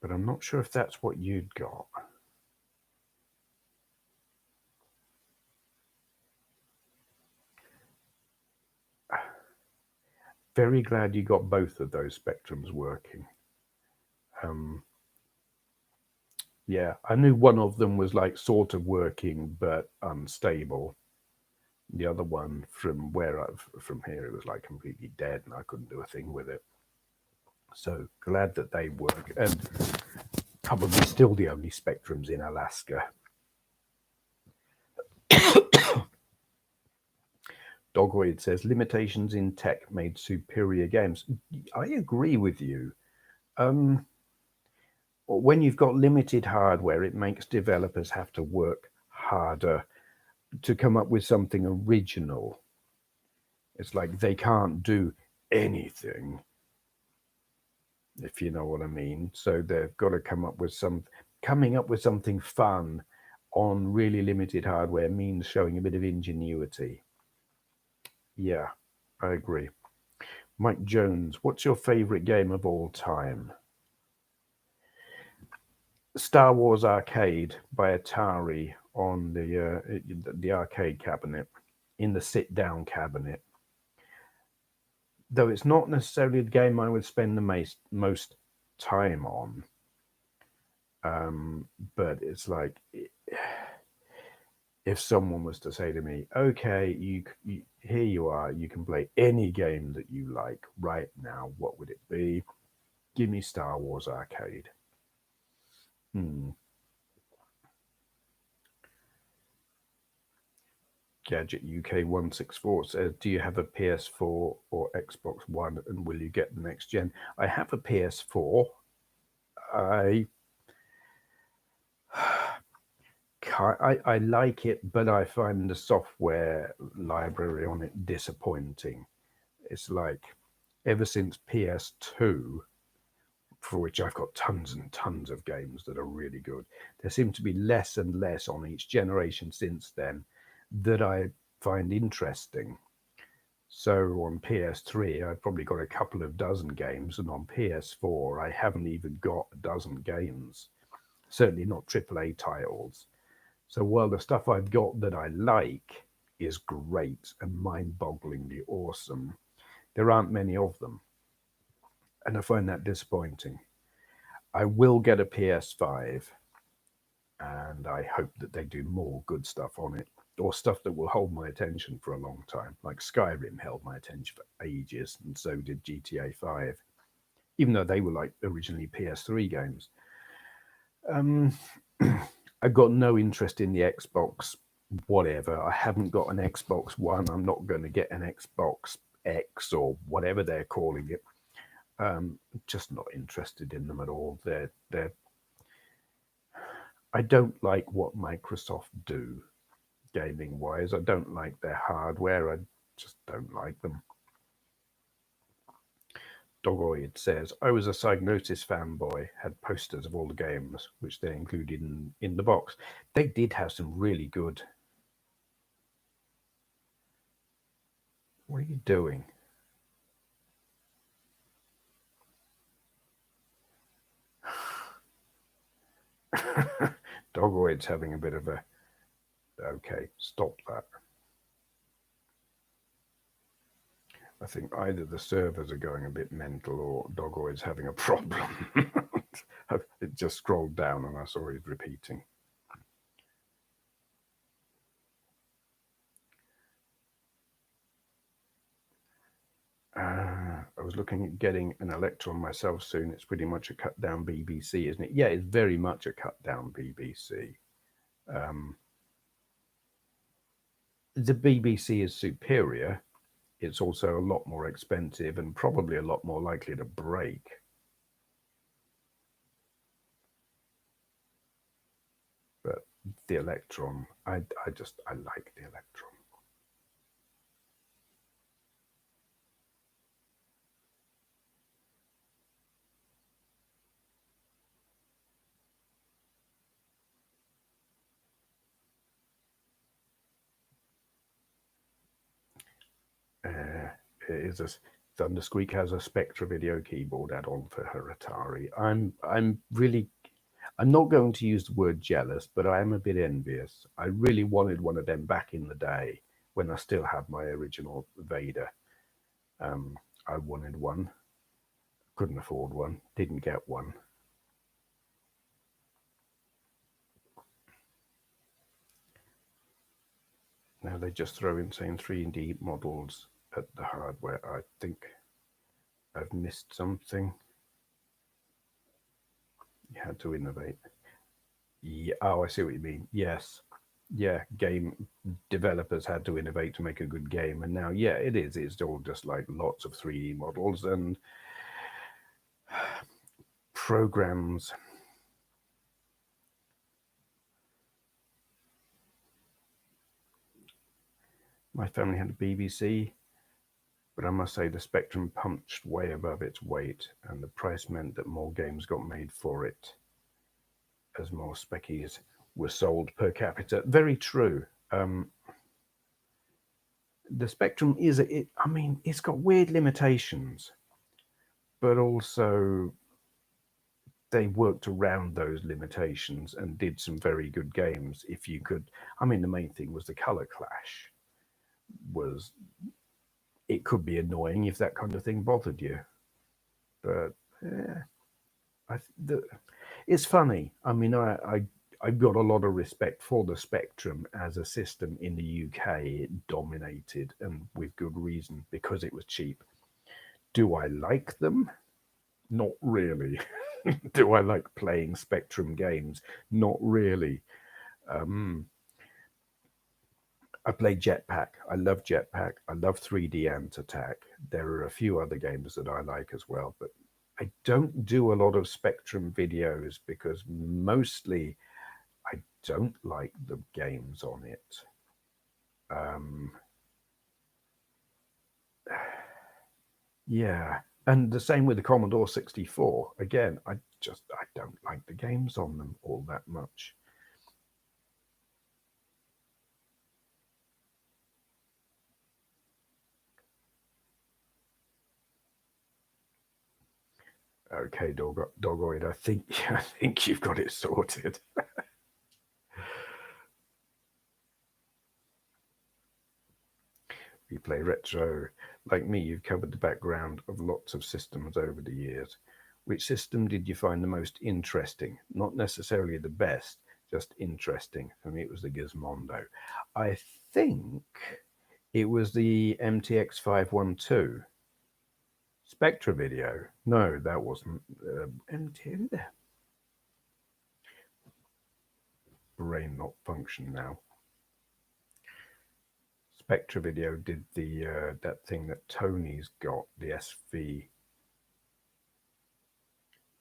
But I'm not sure if that's what you'd got. Very glad you got both of those spectrums working. Yeah, I knew one of them was like sort of working but unstable. The other one from here, it was like completely dead and I couldn't do a thing with it. So glad that they work, and probably still the only spectrums in Alaska. Dogoid says limitations in tech made superior games. I agree with you. When you've got limited hardware, it makes developers have to work harder to come up with something original. It's like they can't do anything, if you know what I mean. So they've got to coming up with something fun on really limited hardware means showing a bit of ingenuity. Yeah, I agree. Mike Jones, what's your favorite game of all time? Star Wars Arcade by Atari on the arcade cabinet, in the sit-down cabinet. Though it's not necessarily the game I would spend the most time on, but it's like if someone was to say to me, "Okay, you here you are, you can play any game that you like right now. What would it be? Give me Star Wars Arcade." Gadget UK 164 says, "Do you have a PS4 or Xbox One, and will you get the next gen?" I have a PS4. I like it, but I find the software library on it disappointing. It's like ever since PS2, for which I've got tons and tons of games that are really good, there seems to be less and less on each generation since then that I find interesting. So on PS3, I've probably got a couple of dozen games, and on PS4, I haven't even got a dozen games. Certainly not AAA titles. So while the stuff I've got that I like is great and mind-bogglingly awesome, there aren't many of them. And I find that disappointing. I will get a PS5, and I hope that they do more good stuff on it, or stuff that will hold my attention for a long time. Like Skyrim held my attention for ages, and so did GTA 5, even though they were like originally PS3 games. I've got no interest in the Xbox, whatever. I haven't got an Xbox One. I'm not going to get an Xbox X or whatever they're calling it. Just not interested in them at all. They're. I don't like what Microsoft do gaming wise. I don't like their hardware. I just don't like them. Dogoid says, "I was a Psygnosis fanboy, had posters of all the games, which they included in the box. They did have some really good." What are you doing? Dogoid's having a bit of a... Okay, stop that. I think either the servers are going a bit mental or Dogoid's having a problem. It just scrolled down and I saw it repeating. I was looking at getting an Electron myself soon. It's pretty much a cut down BBC, isn't it? Yeah, it's very much a cut down BBC. The BBC is superior. It's also a lot more expensive and probably a lot more likely to break. But the Electron, I like the Electron. Thundersqueak has a Spectra video keyboard add-on for her Atari. I'm not going to use the word jealous, but I am a bit envious. I really wanted one of them back in the day when I still had my original Vader. I wanted one, couldn't afford one, didn't get one. Now they just throw in saying 3D models at the hardware. I think I've missed something. You had to innovate. Yeah, oh, I see what you mean. Yes. Yeah, game developers had to innovate to make a good game. And now, yeah, it is. It's all just like lots of 3D models and programs. My family had a BBC, but I must say the Spectrum punched way above its weight, and the price meant that more games got made for it as more speckies were sold per capita. Very true. The Spectrum it's got weird limitations, but also they worked around those limitations and did some very good games. If you could, the main thing was the color clash. It could be annoying if that kind of thing bothered you, but yeah, it's funny. I've got a lot of respect for the Spectrum as a system in the UK. It dominated, and with good reason, because it was cheap. Do I like them? Not really. Do I like playing Spectrum games? Not really. I play Jetpack. I love Jetpack. I love 3D Ant Attack. There are a few other games that I like as well, but I don't do a lot of Spectrum videos because mostly I don't like the games on it. Yeah, and the same with the Commodore 64. Again, I don't like the games on them all that much. Okay, Dogoid, I think you've got it sorted. We play retro. Like me, you've covered the background of lots of systems over the years. Which system did you find the most interesting? Not necessarily the best, just interesting. For me, it was the Gizmondo. I think it was the MTX 512. Spectra video. No, that wasn't MTX. Brain not function now. Spectra Video did the that thing that Tony's got, the SV.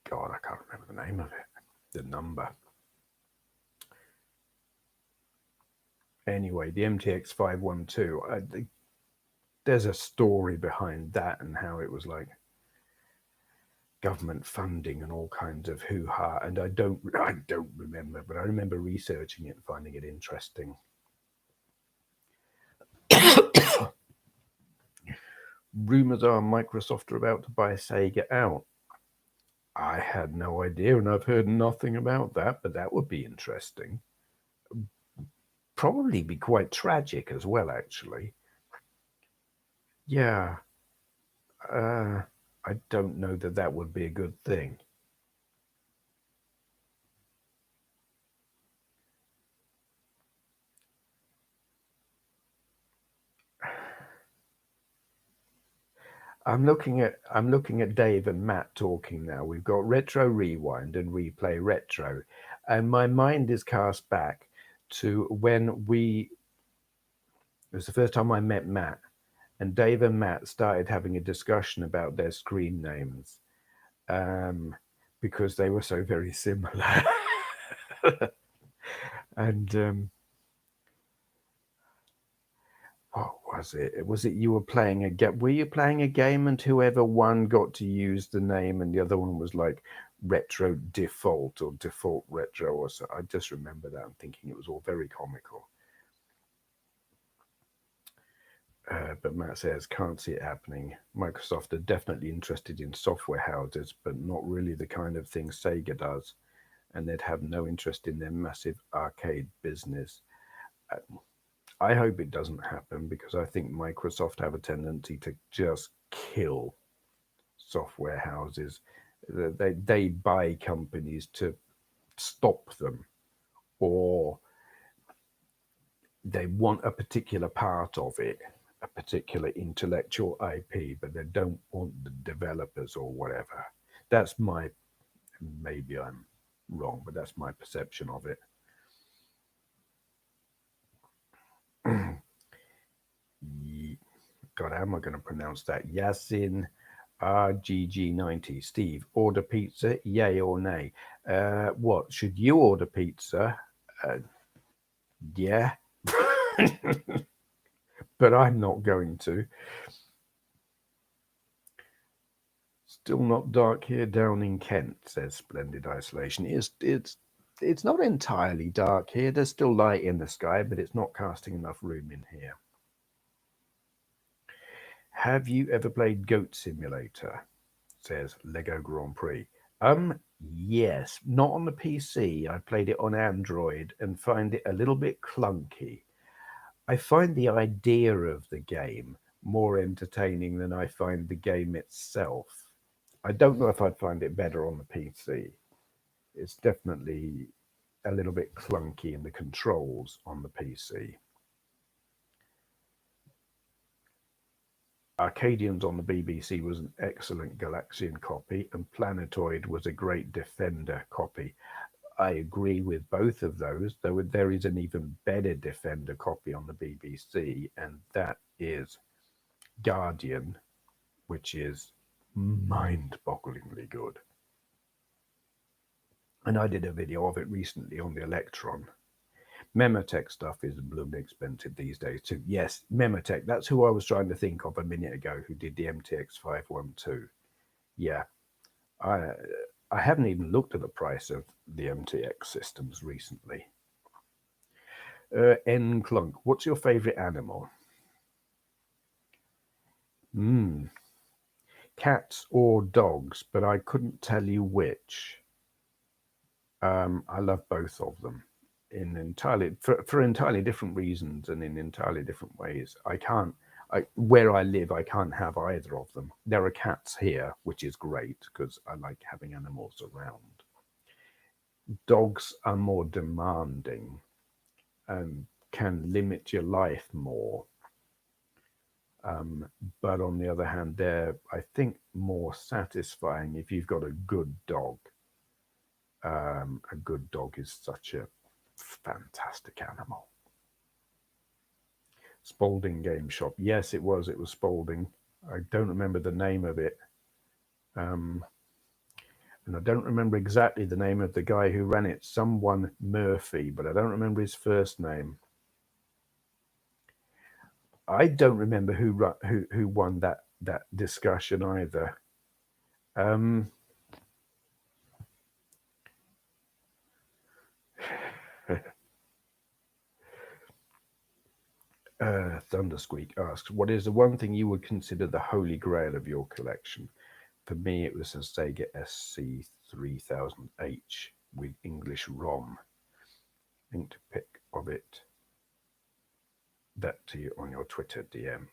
God, I can't remember the name of it, the number. Anyway, the MTX 512. There's a story behind that and how it was like government funding and all kinds of hoo-ha. And I don't remember, but I remember researching it and finding it interesting. Rumors are Microsoft are about to buy Sega out. I had no idea, and I've heard nothing about that, but that would be interesting. Probably be quite tragic as well, actually. Yeah, uh, I don't know that that would be a good thing. I'm looking at Dave and Matt talking now. We've got retro rewind and replay retro, and my mind is cast back to when it was the first time I met Matt, and Dave and Matt started having a discussion about their screen names, um, because they were so very similar. And what was it? Was it you were playing a game? Were you playing a game and whoever won got to use the name and the other one was like retro default or default retro or so? I just remember that and thinking it was all very comical. But Matt says, can't see it happening. Microsoft are definitely interested in software houses, but not really the kind of thing Sega does. And they'd have no interest in their massive arcade business. I hope it doesn't happen because I think Microsoft have a tendency to just kill software houses. They buy companies to stop them, or they want a particular part of it, a particular intellectual IP, but they don't want the developers or whatever. That's my, maybe I'm wrong, but that's my perception of it. God, how am I going to pronounce that? Yasin RGG90. Steve, order pizza, yay or nay? What, should you order pizza? Uh, yeah, but I'm not going to. Still not dark here down in Kent, says Splendid Isolation. It's not entirely dark here. There's still light in the sky, but it's not casting enough room in here. Have you ever played Goat Simulator? Says Lego Grand Prix. Yes, not on the PC. I played it on Android and find it a little bit clunky. I find the idea of the game more entertaining than I find the game itself. I don't know if I'd find it better on the PC. It's definitely a little bit clunky in the controls on the PC. Arcadians on the BBC was an excellent Galaxian copy, and Planetoid was a great Defender copy. I agree with both of those, though there is an even better Defender copy on the BBC, and that is Guardian, which is mind-bogglingly good. And I did a video of it recently on the Electron. Memotech stuff is blooming expensive these days too. Yes, Memotech, that's who I was trying to think of a minute ago, who did the MTX 512. Yeah, I I haven't even looked at the price of the MTX systems recently. N Clunk, what's your favorite animal? Cats or dogs, but I couldn't tell you which. I love both of them in entirely for entirely different reasons and in entirely different ways. Where I live, I can't have either of them. There are cats here, which is great because I like having animals around. Dogs are more demanding and can limit your life more. But on the other hand, they're, I think, more satisfying if you've got a good dog. A good dog is such a fantastic animal. Spalding Game Shop. Yes, it was. It was Spalding. I don't remember the name of it. And I don't remember exactly the name of the guy who ran it. Someone Murphy, but I don't remember his first name. I don't remember who won that discussion either. Thundersqueak asks, what is the one thing you would consider the holy grail of your collection? For me, it was a Sega SC3000H with English ROM. Linked a pic of it. That to you on your Twitter DM.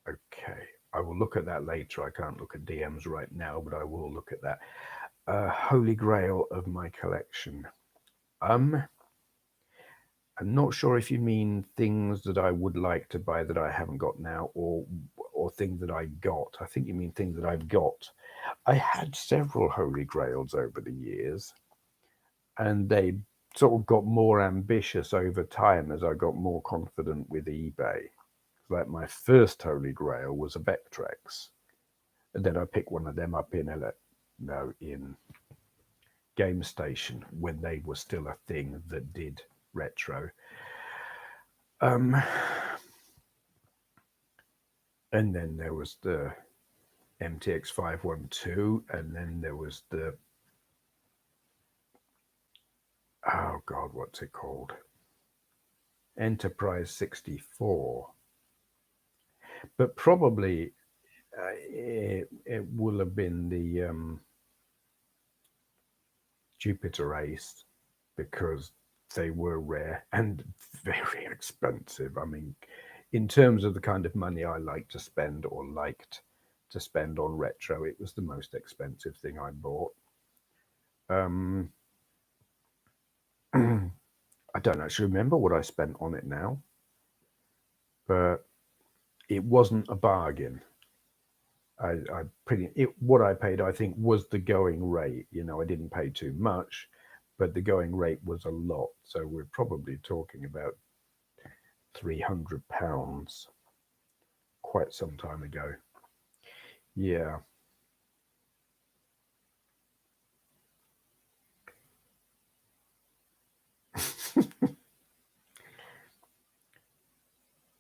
Okay, I will look at that later. I can't look at DMs right now, but I will look at that. Holy grail of my collection. I'm not sure if you mean things that I would like to buy that I haven't got now, or things that I got. I think you mean things that I've got. I had several holy grails over the years, and they sort of got more ambitious over time as I got more confident with eBay. Like my first holy grail was a Vectrex, and then I picked one of them up in Game Station when they were still a thing that did retro. And then there was the MTX 512, and then there was the oh god, what's it called? Enterprise 64. But probably it will have been the Jupiter Ace, because they were rare and very expensive. I mean, in terms of the kind of money I like to spend or liked to spend on retro, it was the most expensive thing I bought. I don't actually remember what I spent on it now, but it wasn't a bargain. What I paid, I think, was the going rate. You know, I didn't pay too much, but the going rate was a lot. So we're probably talking about £300 quite some time ago. Yeah.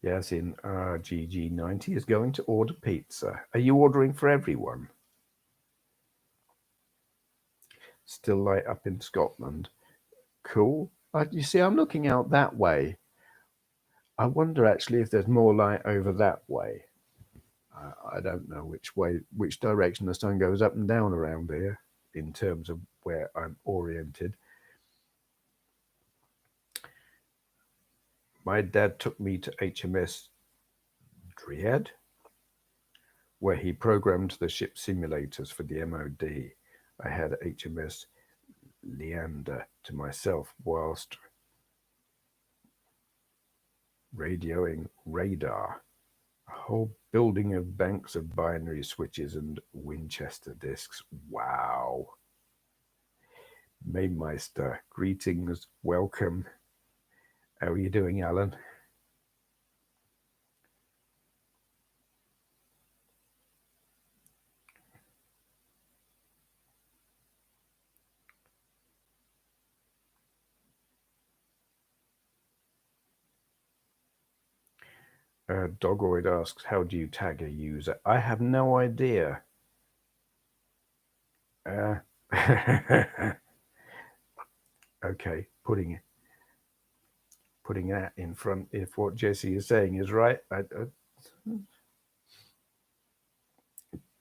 Yes, in RGG90 is going to order pizza. Are you ordering for everyone? Still light up in Scotland. Cool. You see, I'm looking out that way. I wonder actually if there's more light over that way. I don't know which direction the sun goes up and down around here in terms of where I'm oriented. My dad took me to HMS Dryad, where he programmed the ship simulators for the MOD. I had HMS Leander to myself whilst radioing radar. A whole building of banks of binary switches and Winchester discs. Wow. Maymeister, greetings, welcome. How are you doing, Alan? Dogoid asks, how do you tag a user? I have no idea. Okay, putting that in front, if what Jesse is saying is right,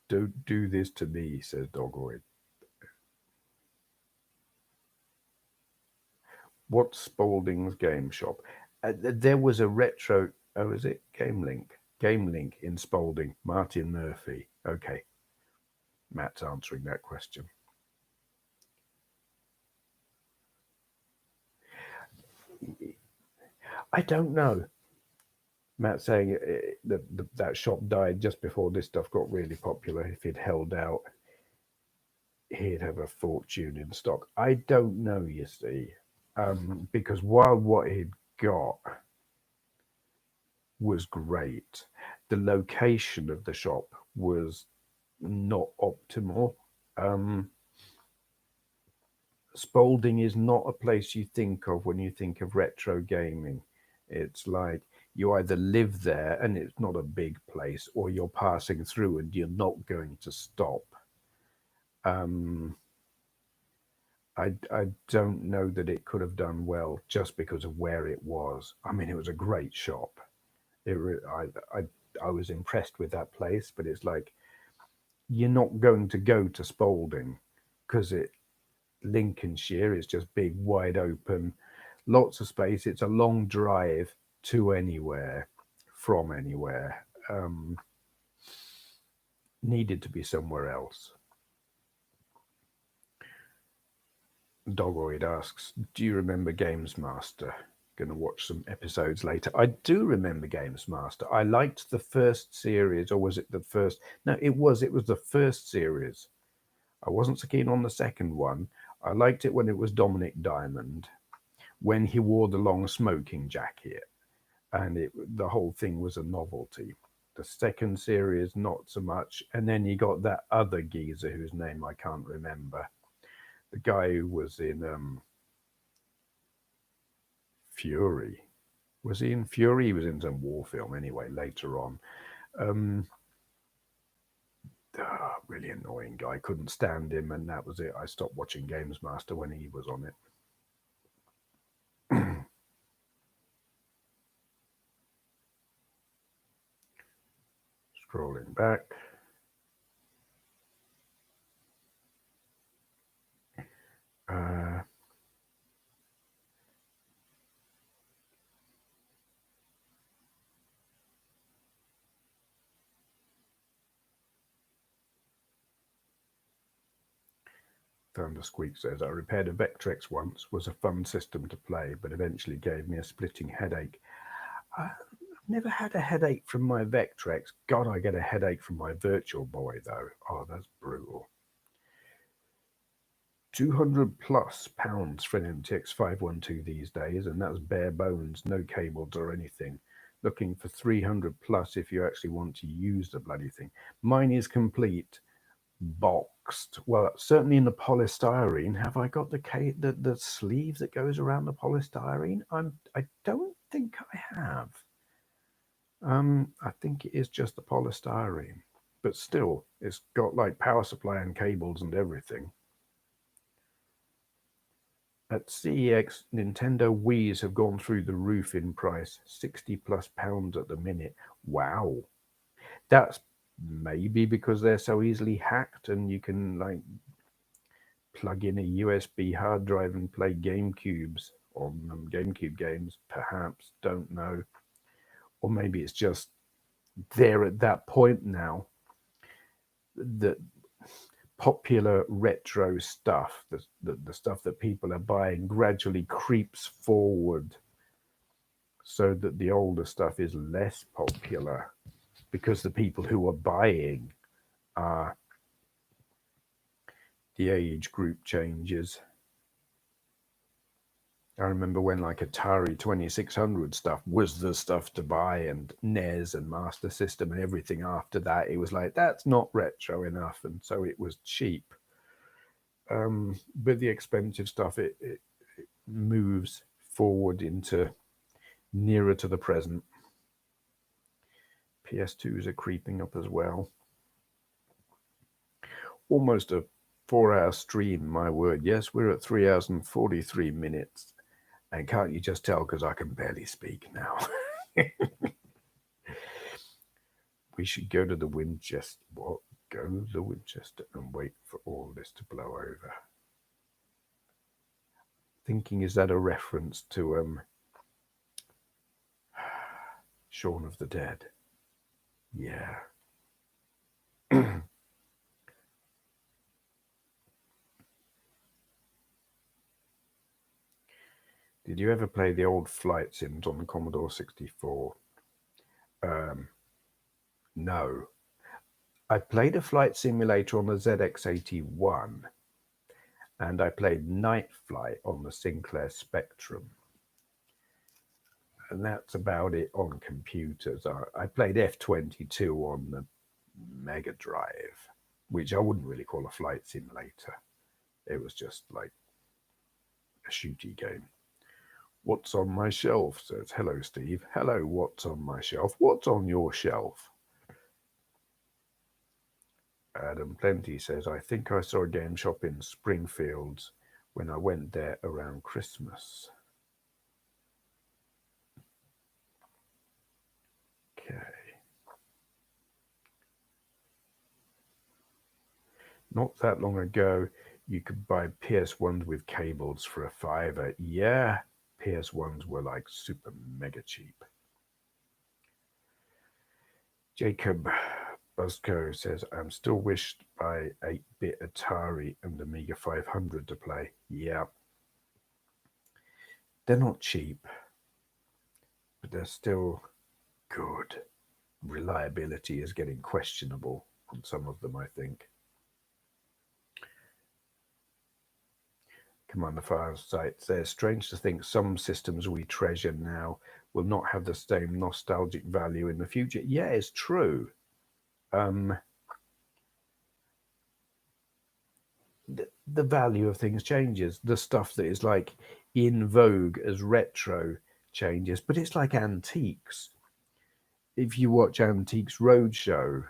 don't do this to me, says Dogoid. What's Spalding's game shop? There was a retro. Oh, is it Game Link? Game Link in Spalding. Martin Murphy. Okay, Matt's answering that question. I don't know. Matt saying that shop died just before this stuff got really popular. If he'd held out, he'd have a fortune in stock. I don't know, you see, because while what he'd got was great, the location of the shop was not optimal. Spalding is not a place you think of when you think of retro gaming. It's like you either live there and it's not a big place, or you're passing through and you're not going to stop. I don't know that it could have done well just because of where it was. I mean, it was a great shop, I was impressed with that place, but it's like you're not going to go to Spalding because Lincolnshire is just big, wide open, lots of space. It's a long drive to anywhere, from anywhere. Needed to be somewhere else. Dogoid asks, "Do you remember Games Master?" Going to watch some episodes later. I do remember Games Master. I liked the first series, or was it the first? No, it was. It was the first series. I wasn't so keen on the second one. I liked it when it was Dominic Diamond, when he wore the long smoking jacket, and the whole thing was a novelty. The second series, not so much. And then you got that other geezer whose name I can't remember. The guy who was in Fury. Was he in Fury? He was in some war film anyway, later on. Um, really annoying guy. Couldn't stand him, and that was it. I stopped watching Games Master when he was on it. Scrolling back. Uh, Thunder Squeak says, "I repaired a Vectrex once. Was a fun system to play, but eventually gave me a splitting headache. I've never had a headache from my Vectrex. God, I get a headache from my Virtual Boy, though. Oh, that's brutal. 200 plus pounds for an MTX 512 these days, and that's bare bones, no cables or anything. Looking for 300 plus if you actually want to use the bloody thing. Mine is complete, boxed. Well, certainly in the polystyrene. Have I got the sleeve that goes around the polystyrene? I don't think I have. I think it is just the polystyrene, but still, it's got like power supply and cables and everything. At CEX, Nintendo Wii's have gone through the roof in price, 60 plus pounds at the minute. Wow. That's maybe because they're so easily hacked and you can like plug in a USB hard drive and play GameCubes on GameCube games, perhaps, don't know. Or maybe it's just they're at that point now that popular retro stuff, the stuff that people are buying, gradually creeps forward so that the older stuff is less popular because the people who are buying are the age group changes. I remember when like Atari 2600 stuff was the stuff to buy, and NES and Master System and everything after that, it was like, that's not retro enough. And so it was cheap. But the expensive stuff, it moves forward into nearer to the present. PS2s are creeping up as well. Almost a 4-hour stream, my word. Yes, we're at 3 hours and 43 minutes. And can't you just tell because I can barely speak now? We should go to the Winchester. What? Go to the Winchester and wait for all this to blow over. Thinking, is that a reference to Shaun of the Dead? Yeah. Did you ever play the old flight sims on the Commodore 64? No. I played a flight simulator on the ZX81, and I played Night Flight on the Sinclair Spectrum. And that's about it on computers. I played F-22 on the Mega Drive, which I wouldn't really call a flight simulator. It was just like a shooty game. What's on my shelf? Says, hello, Steve. Hello, what's on my shelf? What's on your shelf? Adam Plenty says, I think I saw a game shop in Springfield when I went there around Christmas. Not that long ago, you could buy PS1s with cables for a fiver. Yeah, PS1s were like super mega cheap. Jacob Buzzco says, I'm still wished by 8-bit Atari and Amiga 500 to play. Yeah, they're not cheap, but they're still good. Reliability is getting questionable on some of them, I think. Commander Fireside says, strange to think some systems we treasure now will not have the same nostalgic value in the future. Yeah, it's true. Um, the value of things changes. The stuff that is like in vogue as retro changes, but it's like antiques. If you watch Antiques Roadshow,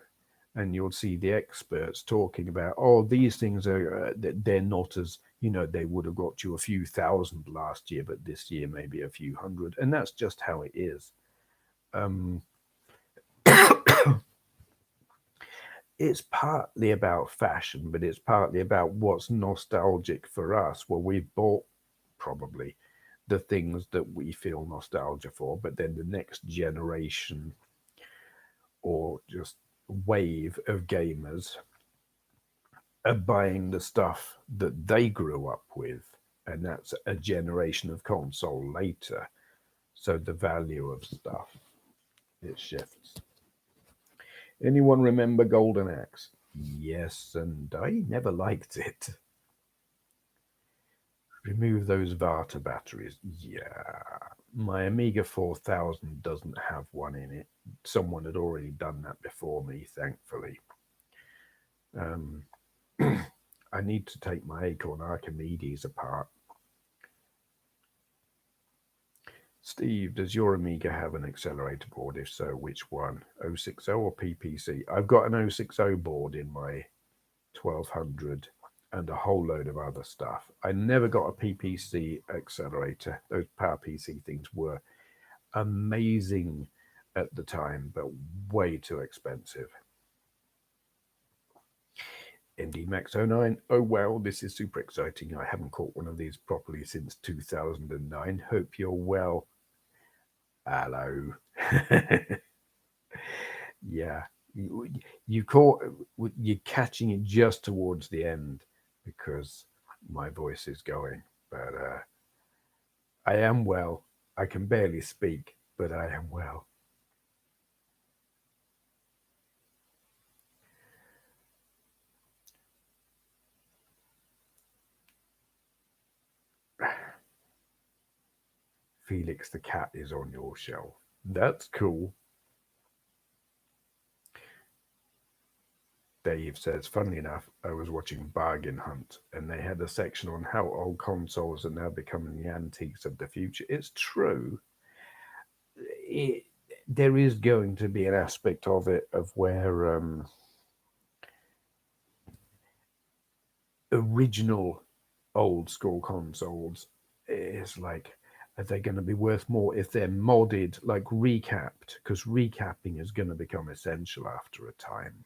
and you'll see the experts talking about, oh, these things are they're not as, they would have got you a few thousand last year, but this year maybe a few hundred, and that's just how it is. um, it's partly about fashion, but it's partly about what's nostalgic for us. Well, we've bought probably the things that we feel nostalgia for, but then the next generation or just wave of gamers are buying the stuff that they grew up with, and that's a generation of console later. So the value of stuff, it shifts. Anyone remember Golden Axe? Yes, and I never liked it. Remove those Vata batteries. Yeah, my Amiga 4000 doesn't have one in it. Someone had already done that before me, thankfully. Um, I need to take my Acorn Archimedes apart. Steve, does your Amiga have an accelerator board? If so, which one? 060 or PPC? I've got an 060 board in my 1200 and a whole load of other stuff. I never got a PPC accelerator. Those PowerPC things were amazing at the time, but way too expensive. NDMax09. Oh, wow, this is super exciting. I haven't caught one of these properly since 2009. Hope you're well. Hello. Yeah, you caught, you're catching it just towards the end because my voice is going, but I am well. I can barely speak, but I am well. Felix the cat is on your shelf. That's cool. Dave says, funnily enough, I was watching Bargain Hunt and they had a section on how old consoles are now becoming the antiques of the future. It's true. It, there is going to be an aspect of it of where original old school consoles is like, are they going to be worth more if they're modded, like recapped? Because recapping is going to become essential after a time.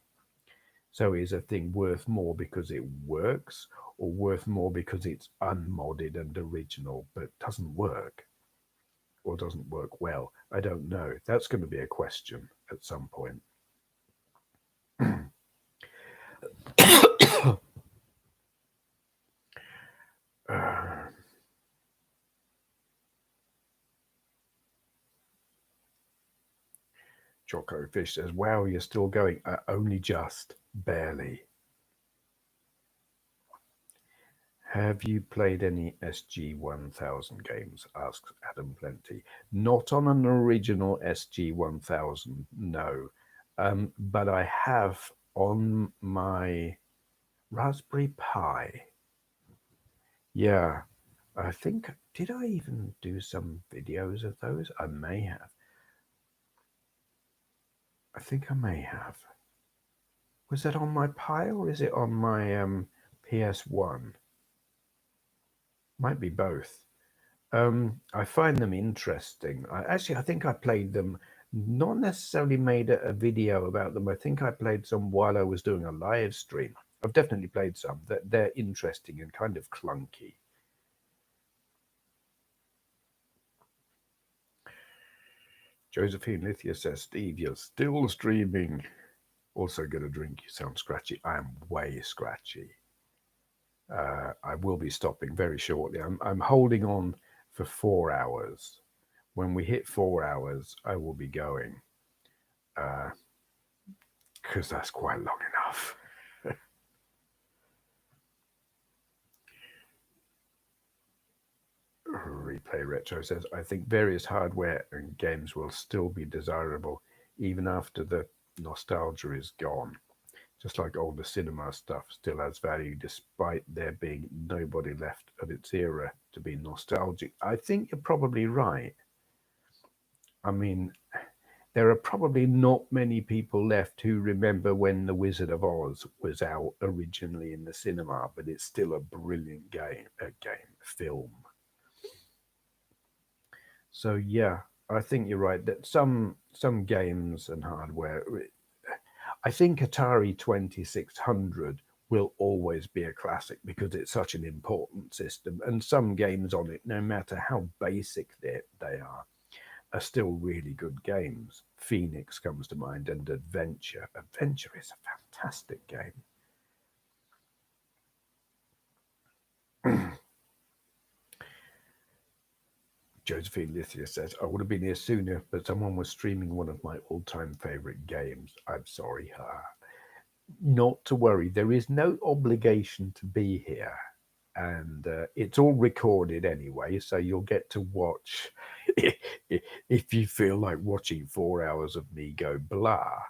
So is a thing worth more because it works, or worth more because it's unmodded and original but doesn't work, or doesn't work well? I don't know. That's going to be a question at some point. uh, Choco Fish says, wow, you're still going. Only just, barely. Have you played any SG-1000 games? Asks Adam Plenty. Not on an original SG-1000, no. But I have on my Raspberry Pi. Yeah, I think, did I even do some videos of those? I may have. I think I may have. Was that on my Pi or is it on my PS1? Might be both. I find them interesting. I think I played them, not necessarily made a video about them. I think I played some while I was doing a live stream. I've definitely played some. They're interesting and kind of clunky. Josephine Lithia says, Steve, you're still streaming. Also get a drink. You sound scratchy. I am way scratchy. I will be stopping very shortly. I'm holding on for 4 hours. When we hit 4 hours, I will be going because that's quite long enough. Replay Retro says, I think various hardware and games will still be desirable even after the nostalgia is gone. Just like older cinema stuff still has value despite there being nobody left of its era to be nostalgic. I think you're probably right. I mean, there are probably not many people left who remember when The Wizard of Oz was out originally in the cinema, but it's still a brilliant film. So yeah, I think you're right that some games and hardware. I think Atari 2600 will always be a classic because it's such an important system, and some games on it, no matter how basic they are still really good games. Phoenix comes to mind, and Adventure. Adventure is a fantastic game. Josephine Lithia says, I would have been here sooner, but someone was streaming one of my all time favorite games. I'm sorry, her. Not to worry, there is no obligation to be here. And it's all recorded anyway, so you'll get to watch if you feel like watching 4 hours of me go blah.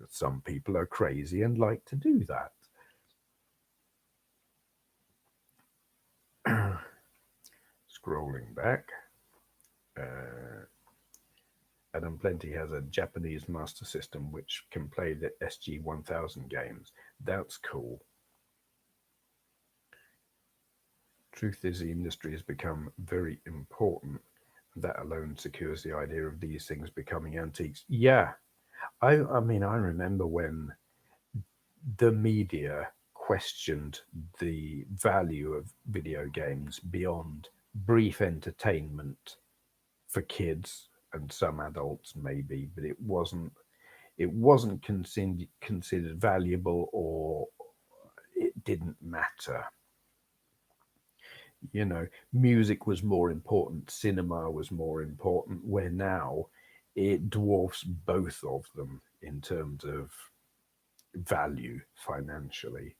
Some people are crazy and like to do that. Scrolling back. Uh, Adam Plenty has a Japanese master system which can play the SG-1000 games. That's cool. Truth is, the industry has become very important. That alone secures the idea of these things becoming antiques. Yeah, I mean, I remember when the media questioned the value of video games beyond brief entertainment for kids and some adults maybe, but it wasn't considered valuable, or it didn't matter. Music was more important, cinema was more important, where now it dwarfs both of them in terms of value financially.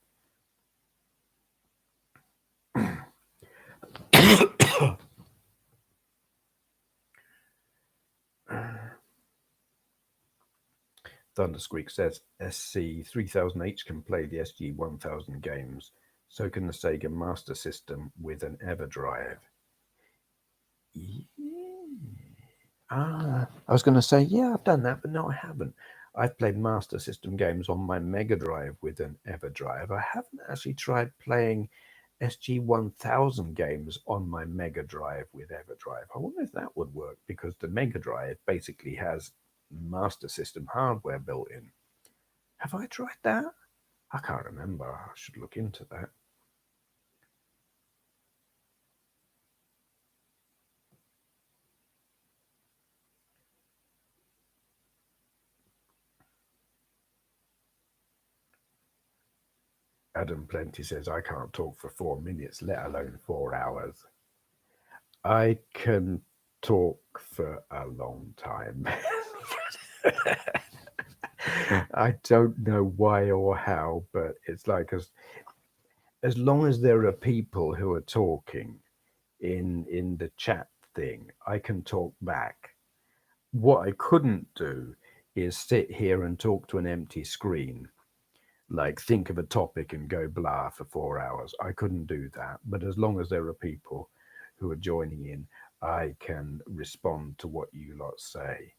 Thundersqueak says SC 3000H can play the SG 1000 games. So can the Sega Master System with an EverDrive. Yeah. I was going to say, yeah, I've done that, but no, I haven't. I've played Master System games on my Mega Drive with an EverDrive. I haven't actually tried playing SG 1000 games on my Mega Drive with EverDrive. I wonder if that would work because the Mega Drive basically has Master System hardware built in. Have I tried that? I can't remember. I should look into that. Adam Plenty says, I can't talk for 4 minutes, let alone 4 hours. I can talk for a long time. I don't know why or how, but it's like as long as there are people who are talking in the chat thing, I can talk back. What I couldn't do is sit here and talk to an empty screen, like think of a topic and go blah for 4 hours. I couldn't do that. But as long as there are people who are joining in, I can respond to what you lot say.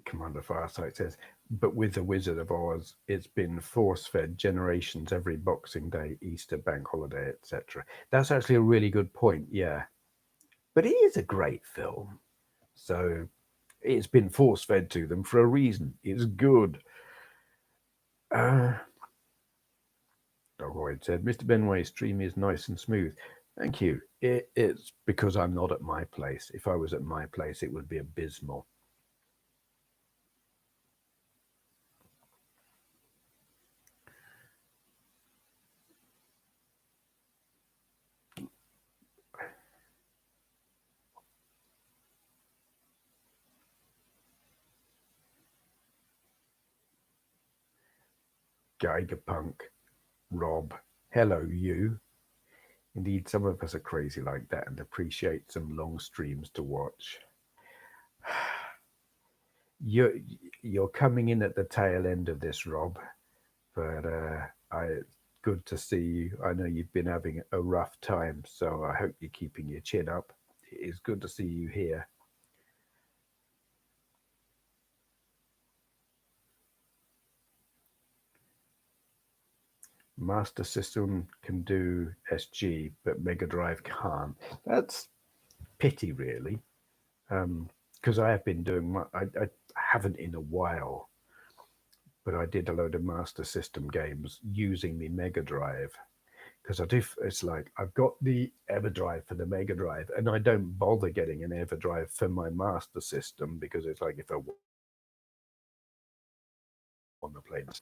Commander Firesight says, but with the Wizard of Oz, it's been force-fed generations every Boxing Day, Easter, bank holiday, etc. That's actually a really good point, yeah. But it is a great film. So it's been force-fed to them for a reason. It's good. Dogwood said, Mr. Benway's stream is nice and smooth. Thank you. It's because I'm not at my place. If I was at my place, it would be abysmal. Geigerpunk, Rob, hello you. Indeed, some of us are crazy like that and appreciate some long streams to watch. You're you're coming in at the tail end of this, Rob, but good to see you. I know you've been having a rough time, so I hope you're keeping your chin up. It is good to see you here. Master System can do SG, but Mega Drive can't. That's pity, really, because I have been doing. I haven't in a while, but I did a load of Master System games using the Mega Drive. Because I do, it's like I've got the EverDrive for the Mega Drive, and I don't bother getting an EverDrive for my Master System because it's like if I want to play this.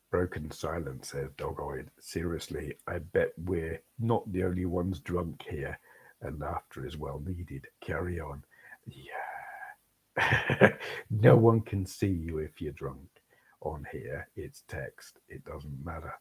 Broken Silence, says Dogoid. Seriously, I bet we're not the only ones drunk here, and laughter is well needed. Carry on. Yeah. No one can see you if you're drunk on here. It's text. It doesn't matter.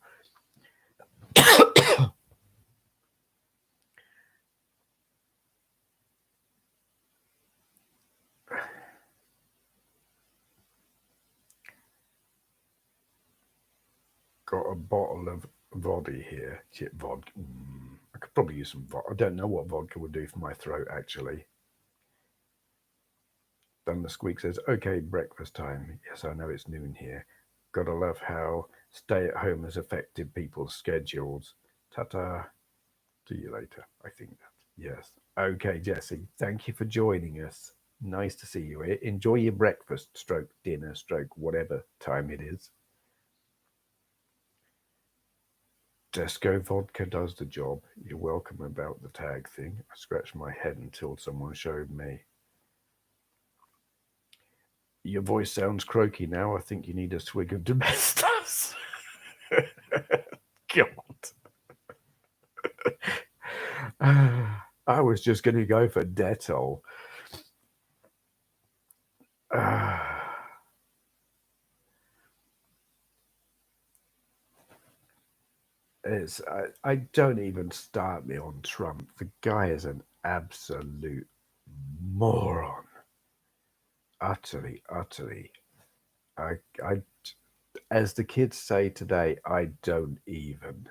Got a bottle of vodka here. Shit, vodka. I could probably use some vodka. I don't know what vodka would do for my throat, actually. Thunder Squeak says, okay, breakfast time. Yes, I know it's noon here. Gotta love how stay at home has affected people's schedules. Ta-ta. See you later. I think that. Yes. Okay, Jesse. Thank you for joining us. Nice to see you here. Enjoy your breakfast, stroke dinner, stroke whatever time it is. Desco vodka does the job. You're welcome about the tag thing. I scratched my head until someone showed me. Your voice sounds croaky now. I think you need a swig of domestos. God. I was just going to go for Dettol. I don't even start me on Trump. The guy is an absolute moron. Utterly, utterly. I, as the kids say today, I don't even.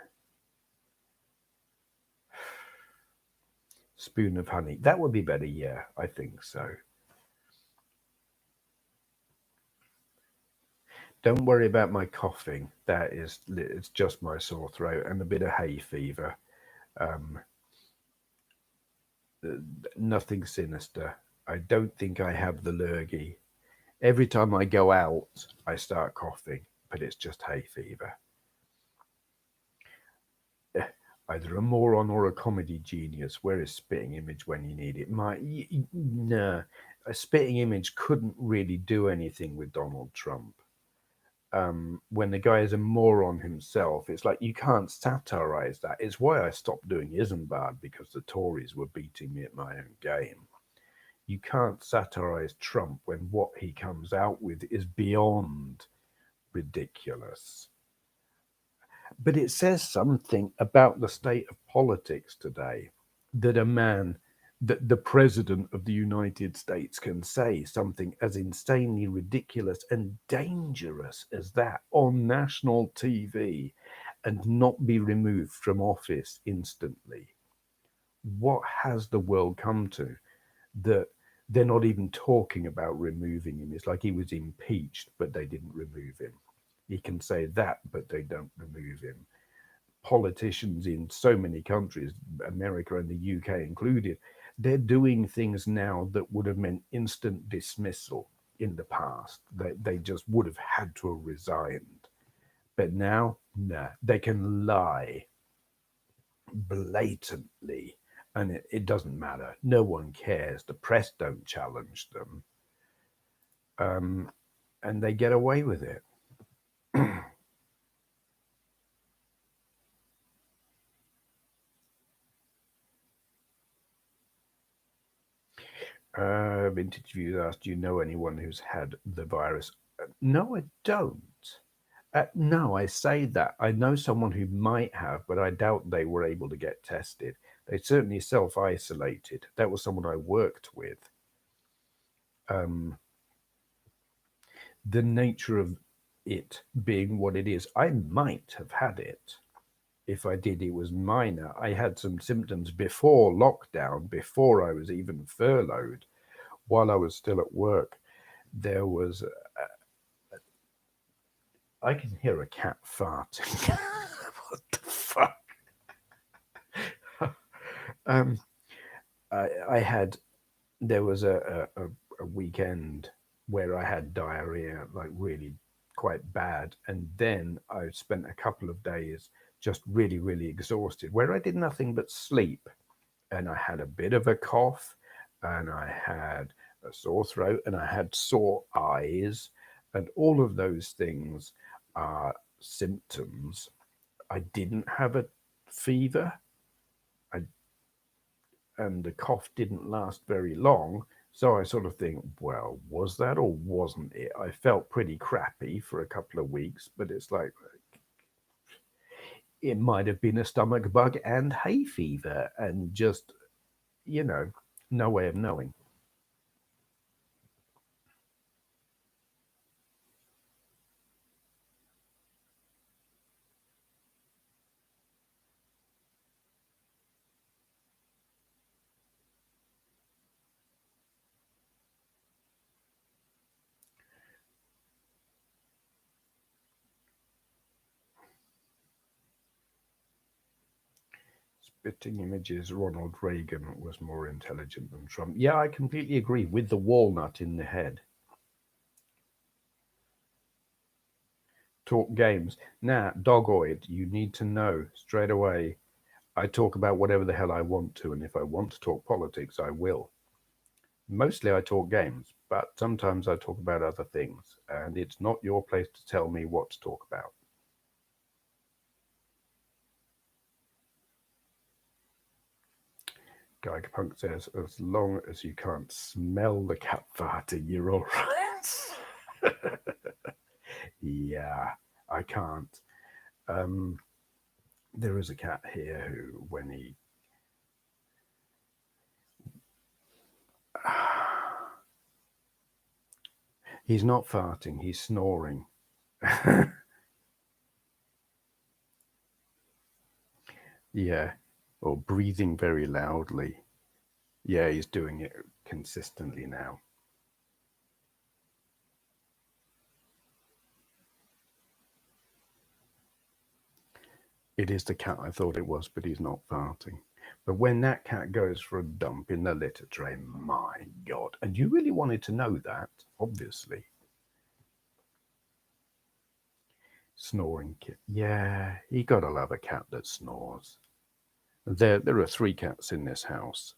Spoon of honey. That would be better. Yeah, I think so. Don't worry about my coughing. It's just my sore throat and a bit of hay fever. Um, Nothing sinister. I don't think I have the lurgy. Every time I go out, I start coughing, but it's just hay fever. Either a moron or a comedy genius. Where is Spitting Image when you need it? No, a Spitting Image couldn't really do anything with Donald Trump. When the guy is a moron himself, it's like you can't satirize that. It's why I stopped doing Isambard, because the Tories were beating me at my own game. You can't satirize Trump when what he comes out with is beyond ridiculous. But it says something about the state of politics today that that the president of the United States can say something as insanely ridiculous and dangerous as that on national TV and not be removed from office instantly. what has the world come to that they're not even talking about removing him? It's like he was impeached, but they didn't remove him. He can say that, but they don't remove him. Politicians in so many countries, America and the UK included, they're doing things now that would have meant instant dismissal in the past. They just would have had to have resigned. But now, nah, they can lie blatantly and it doesn't matter. No one cares. The press don't challenge them. Um, and they get away with it. Vintage Views asked, do you know anyone who's had the virus? No, I don't. No, I say that. I know someone who might have, but I doubt they were able to get tested. They certainly self isolated. That was someone I worked with. Um, the nature of it being what it is, I might have had it. If I did, it was minor. I had some symptoms before lockdown, before I was even furloughed, while I was still at work. There was, I can hear a cat farting. What the fuck? um, I had, there was a weekend where I had diarrhea, like really quite bad. And then I spent a couple of days just really, really exhausted, where I did nothing but sleep. And I had a bit of a cough, and I had a sore throat, and I had sore eyes, and all of those things are symptoms. I didn't have a fever, I, and the cough didn't last very long. So I sort of think, well, was that or wasn't it? I felt pretty crappy for a couple of weeks, but it's like it might have been a stomach bug and hay fever, and just, you know, no way of knowing. Spitting images, Ronald Reagan was more intelligent than Trump. Yeah, I completely agree with the walnut in the head. Talk games. Now, Dogoid, you need to know straight away. I talk about whatever the hell I want to, and if I want to talk politics, I will. Mostly I talk games, but sometimes I talk about other things, and it's not your place to tell me what to talk about. Guy Punk says, as long as you can't smell the cat farting, you're all right. Yeah, I can't. Um, there is a cat here who, when he's not farting, he's snoring. Yeah, or breathing very loudly. Yeah, he's doing it consistently now. It is the cat I thought it was, but he's not farting. But when that cat goes for a dump in the litter tray, my God. And you really wanted to know that, obviously. Snoring kid. Yeah, you gotta love a cat that snores. There are three cats in this house,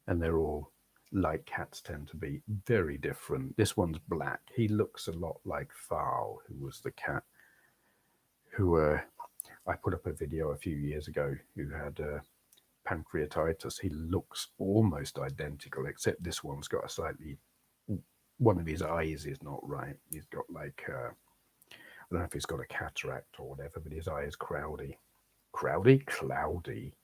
and they're all like cats tend to be, very different. This one's black. He looks a lot like Fowl, who was the cat who I put up a video a few years ago who had pancreatitis. He looks almost identical, except this one's got a slightly, one of his eyes is not right. He's got like, I don't know if he's got a cataract or whatever, but his eye is crowdy. Crowdy? Cloudy.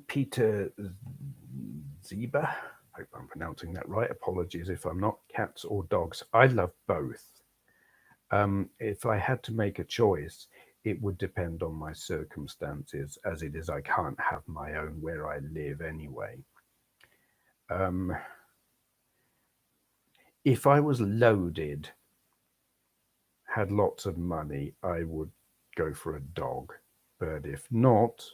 Peter Ziba, I hope I'm pronouncing that right. Apologies if I'm not. Cats or dogs? I love both. If I had to make a choice, it would depend on my circumstances. As it is, I can't have my own where I live anyway. Um, if I was loaded, had lots of money, I would go for a dog. But if not,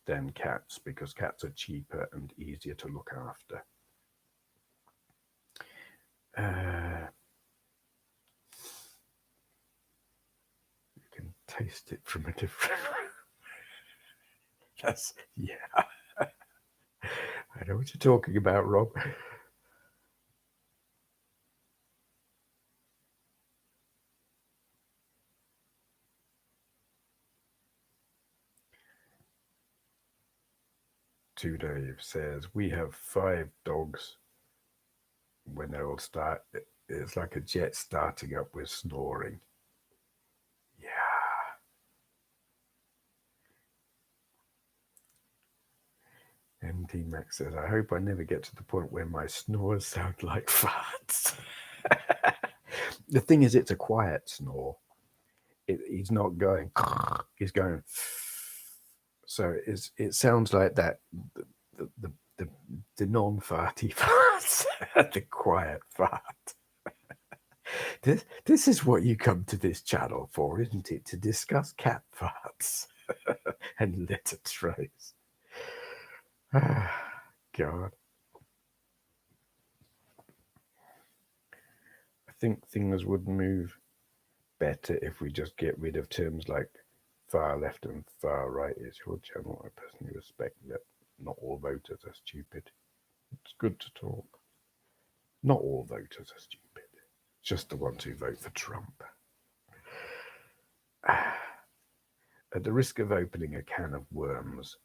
then cats, because cats are cheaper and easier to look after. You can taste it from a different. That's, yeah. I know what you're talking about, Rob. 2 Dave says, we have 5 dogs. When they'll start, it's like a jet starting up with snoring. Yeah. MD Max says, I hope I never get to the point where my snores sound like farts. The thing is, it's a quiet snore. He's not going, he's going. So it sounds like that, the non-farty farts, the quiet fart. This is what you come to this channel for, isn't it? To discuss cat farts and litter trays. God. I think things would move better if we just get rid of terms like far left and far right. Is your channel. I personally respect that not all voters are stupid. It's good to talk. Not all voters are stupid. Just the ones who vote for Trump. At the risk of opening a can of worms,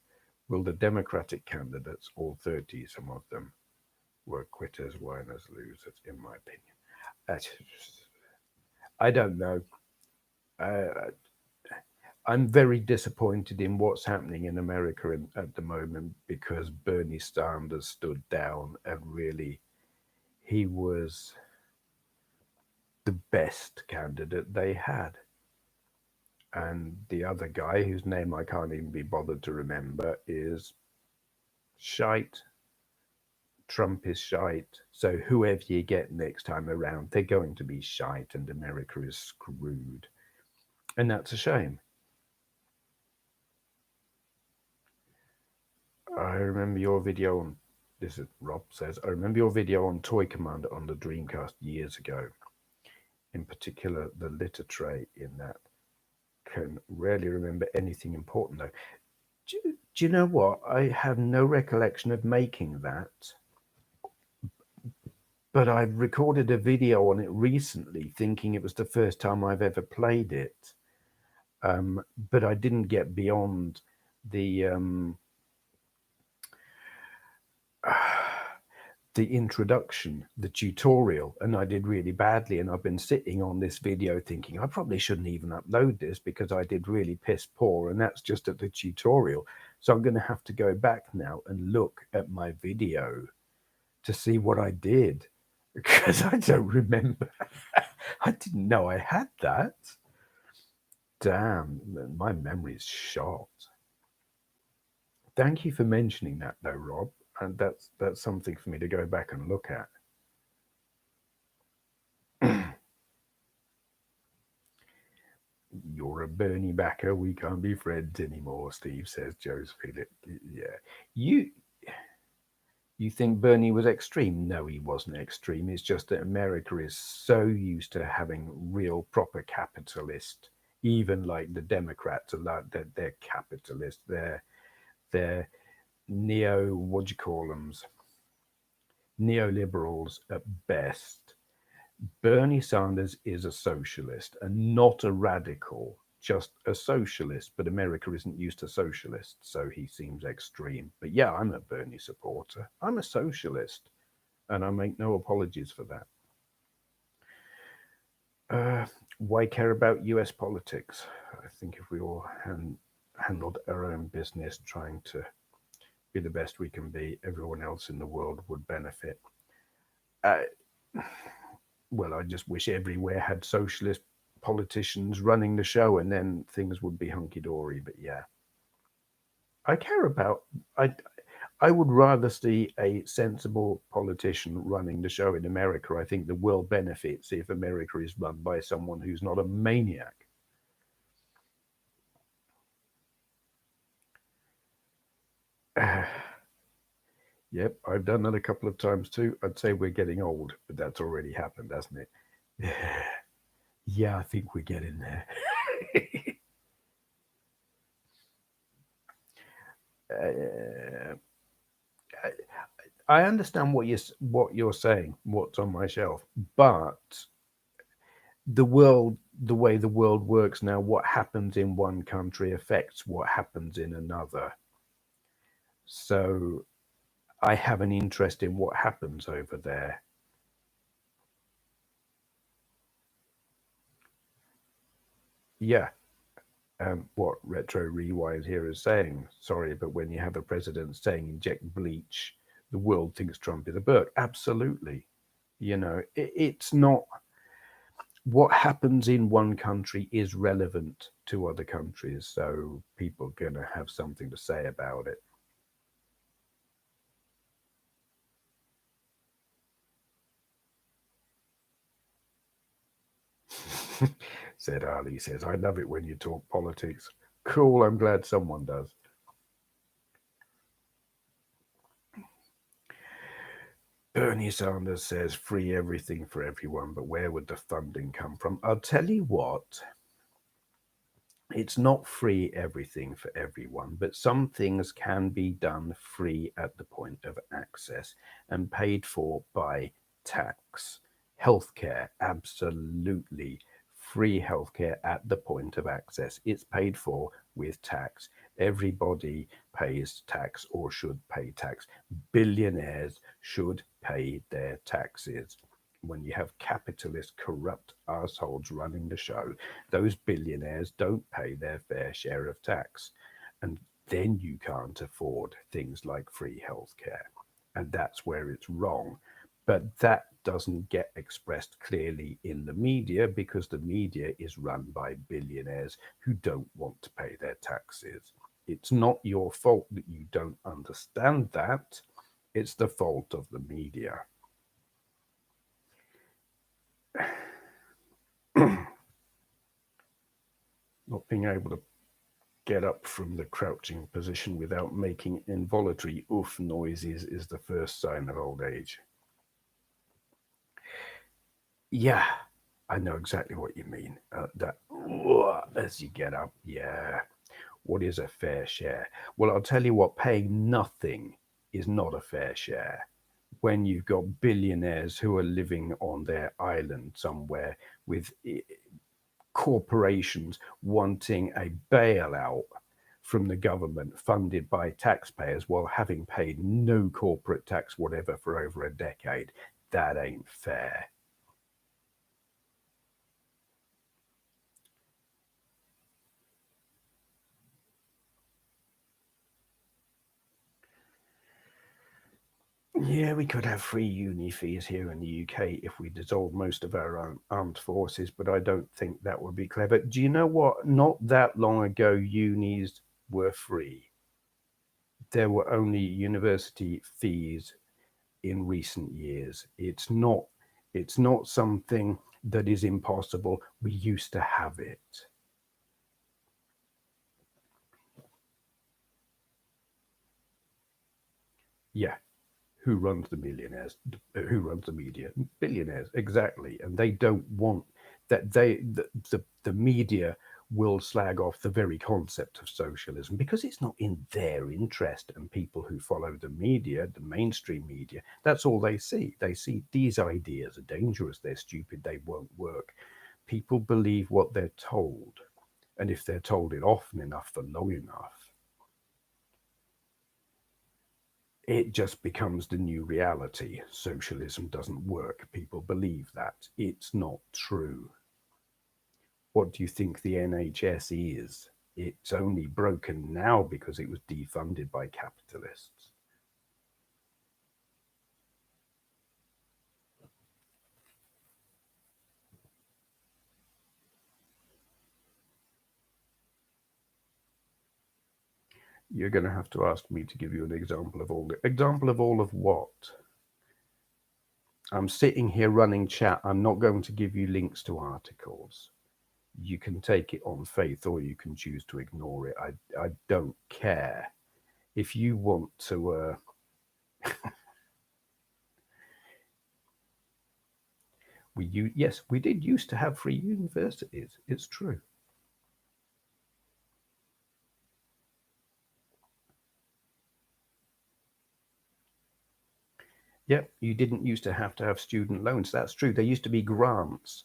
will the Democratic candidates, all 30, some of them, were quitters, whiners, losers, in my opinion? I don't know. I'm very disappointed in what's happening in America at the moment, because Bernie Sanders stood down and really, he was the best candidate they had. And the other guy, whose name I can't even be bothered to remember, is shite. Trump is shite. So whoever you get next time around, they're going to be shite, and America is screwed. And that's a shame. I remember your video on, this is Rob says, I remember your video on Toy Commander on the Dreamcast years ago. In particular, the litter tray in that. Can rarely remember anything important though. Do you know what? I have no recollection of making that. But I recorded a video on it recently, thinking it was the first time I've ever played it. But I didn't get beyond the introduction, the tutorial, and I did really badly. And I've been sitting on this video thinking I probably shouldn't even upload this because I did really piss poor, and that's just at the tutorial. So I'm going to have to go back now and look at my video to see what I did, because I don't remember. I didn't know I had that. Damn, my memory's shot. Thank you for mentioning that though, Rob. And that's something for me to go back and look at. You're a Bernie backer. We can't be friends anymore, Steve says. Joe's Philip. Yeah. You think Bernie was extreme? No, he wasn't extreme. It's just that America is so used to having real proper capitalist, even like the Democrats are like they're capitalist. They're what do you call them? Neoliberals at best. Bernie Sanders is a socialist and not a radical, just a socialist. But America isn't used to socialists, so he seems extreme. But yeah, I'm a Bernie supporter. I'm a socialist, and I make no apologies for that. Why care about US politics? I think if we all handled our own business, trying to be the best we can be, everyone else in the world would benefit. Well, I just wish everywhere had socialist politicians running the show, and then things would be hunky dory. But yeah, I care about. I would rather see a sensible politician running the show in America. I think the world benefits if America is run by someone who's not a maniac. Yep, I've done that a couple of times too. I'd say we're getting old, but that's already happened, hasn't it? Yeah, I think we're getting there. uh, I understand what you're saying, what's on my shelf, but the way the world works now, what happens in one country affects what happens in another. So I have an interest in what happens over there. Yeah, what Retro Rewind here is saying. Sorry, but when you have a president saying inject bleach, the world thinks Trump is a Burke. Absolutely. It's not what happens in one country is relevant to other countries, so people are going to have something to say about it. Said Ali says, I love it when you talk politics. Cool, I'm glad someone does. Bernie Sanders says free everything for everyone, but where would the funding come from? I'll tell you what, it's not free everything for everyone, but some things can be done free at the point of access and paid for by tax. Healthcare, absolutely free healthcare at the point of access. It's paid for with tax. Everybody pays tax or should pay tax. Billionaires should pay their taxes. When you have capitalist, corrupt assholes running the show, those billionaires don't pay their fair share of tax. And then you can't afford things like free healthcare. And that's where it's wrong. But that doesn't get expressed clearly in the media because the media is run by billionaires who don't want to pay their taxes. It's not your fault that you don't understand that. It's the fault of the media. Not being able to get up from the crouching position without making involuntary oof noises is the first sign of old age. Yeah, I know exactly what you mean. That as you get up, yeah. What is a fair share? Well, I'll tell you what, paying nothing is not a fair share. When you've got billionaires who are living on their island somewhere with corporations wanting a bailout from the government funded by taxpayers while having paid no corporate tax whatever for over a decade, that ain't fair. Yeah, we could have free uni fees here in the UK if we dissolved most of our armed forces, but I don't think that would be clever. Do you know what? Not that long ago, unis were free. There were only university fees in recent years. It's not something that is impossible. We used to have it. Yeah. Who runs the millionaires? Who runs the media? Billionaires, exactly. And they don't want that. The media will slag off the very concept of socialism because it's not in their interest. And people who follow the media, the mainstream media, that's all they see. They see these ideas are dangerous, they're stupid, they won't work. People believe what they're told. And if they're told it often enough for long enough, it just becomes the new reality. Socialism doesn't work. People believe that. It's not true. What do you think the NHS is? It's only broken now because it was defunded by capitalists. You're going to have to ask me to give you an example of all. Example of all of what? I'm sitting here running chat. I'm not going to give you links to articles. You can take it on faith or you can choose to ignore it. I don't care. If you want to, yes, we did used to have free universities. It's true. Yep, you didn't used to have student loans. That's true. There used to be grants.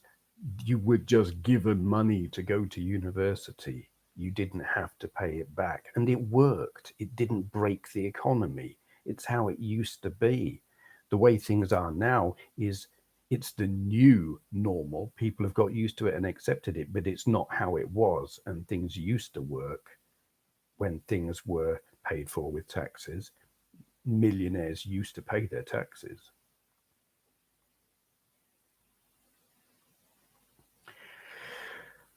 You were just given money to go to university. You didn't have to pay it back. And it worked. It didn't break the economy. It's how it used to be. The way things are now is it's the new normal. People have got used to it and accepted it, but it's not how it was. And things used to work when things were paid for with taxes. Millionaires used to pay their taxes.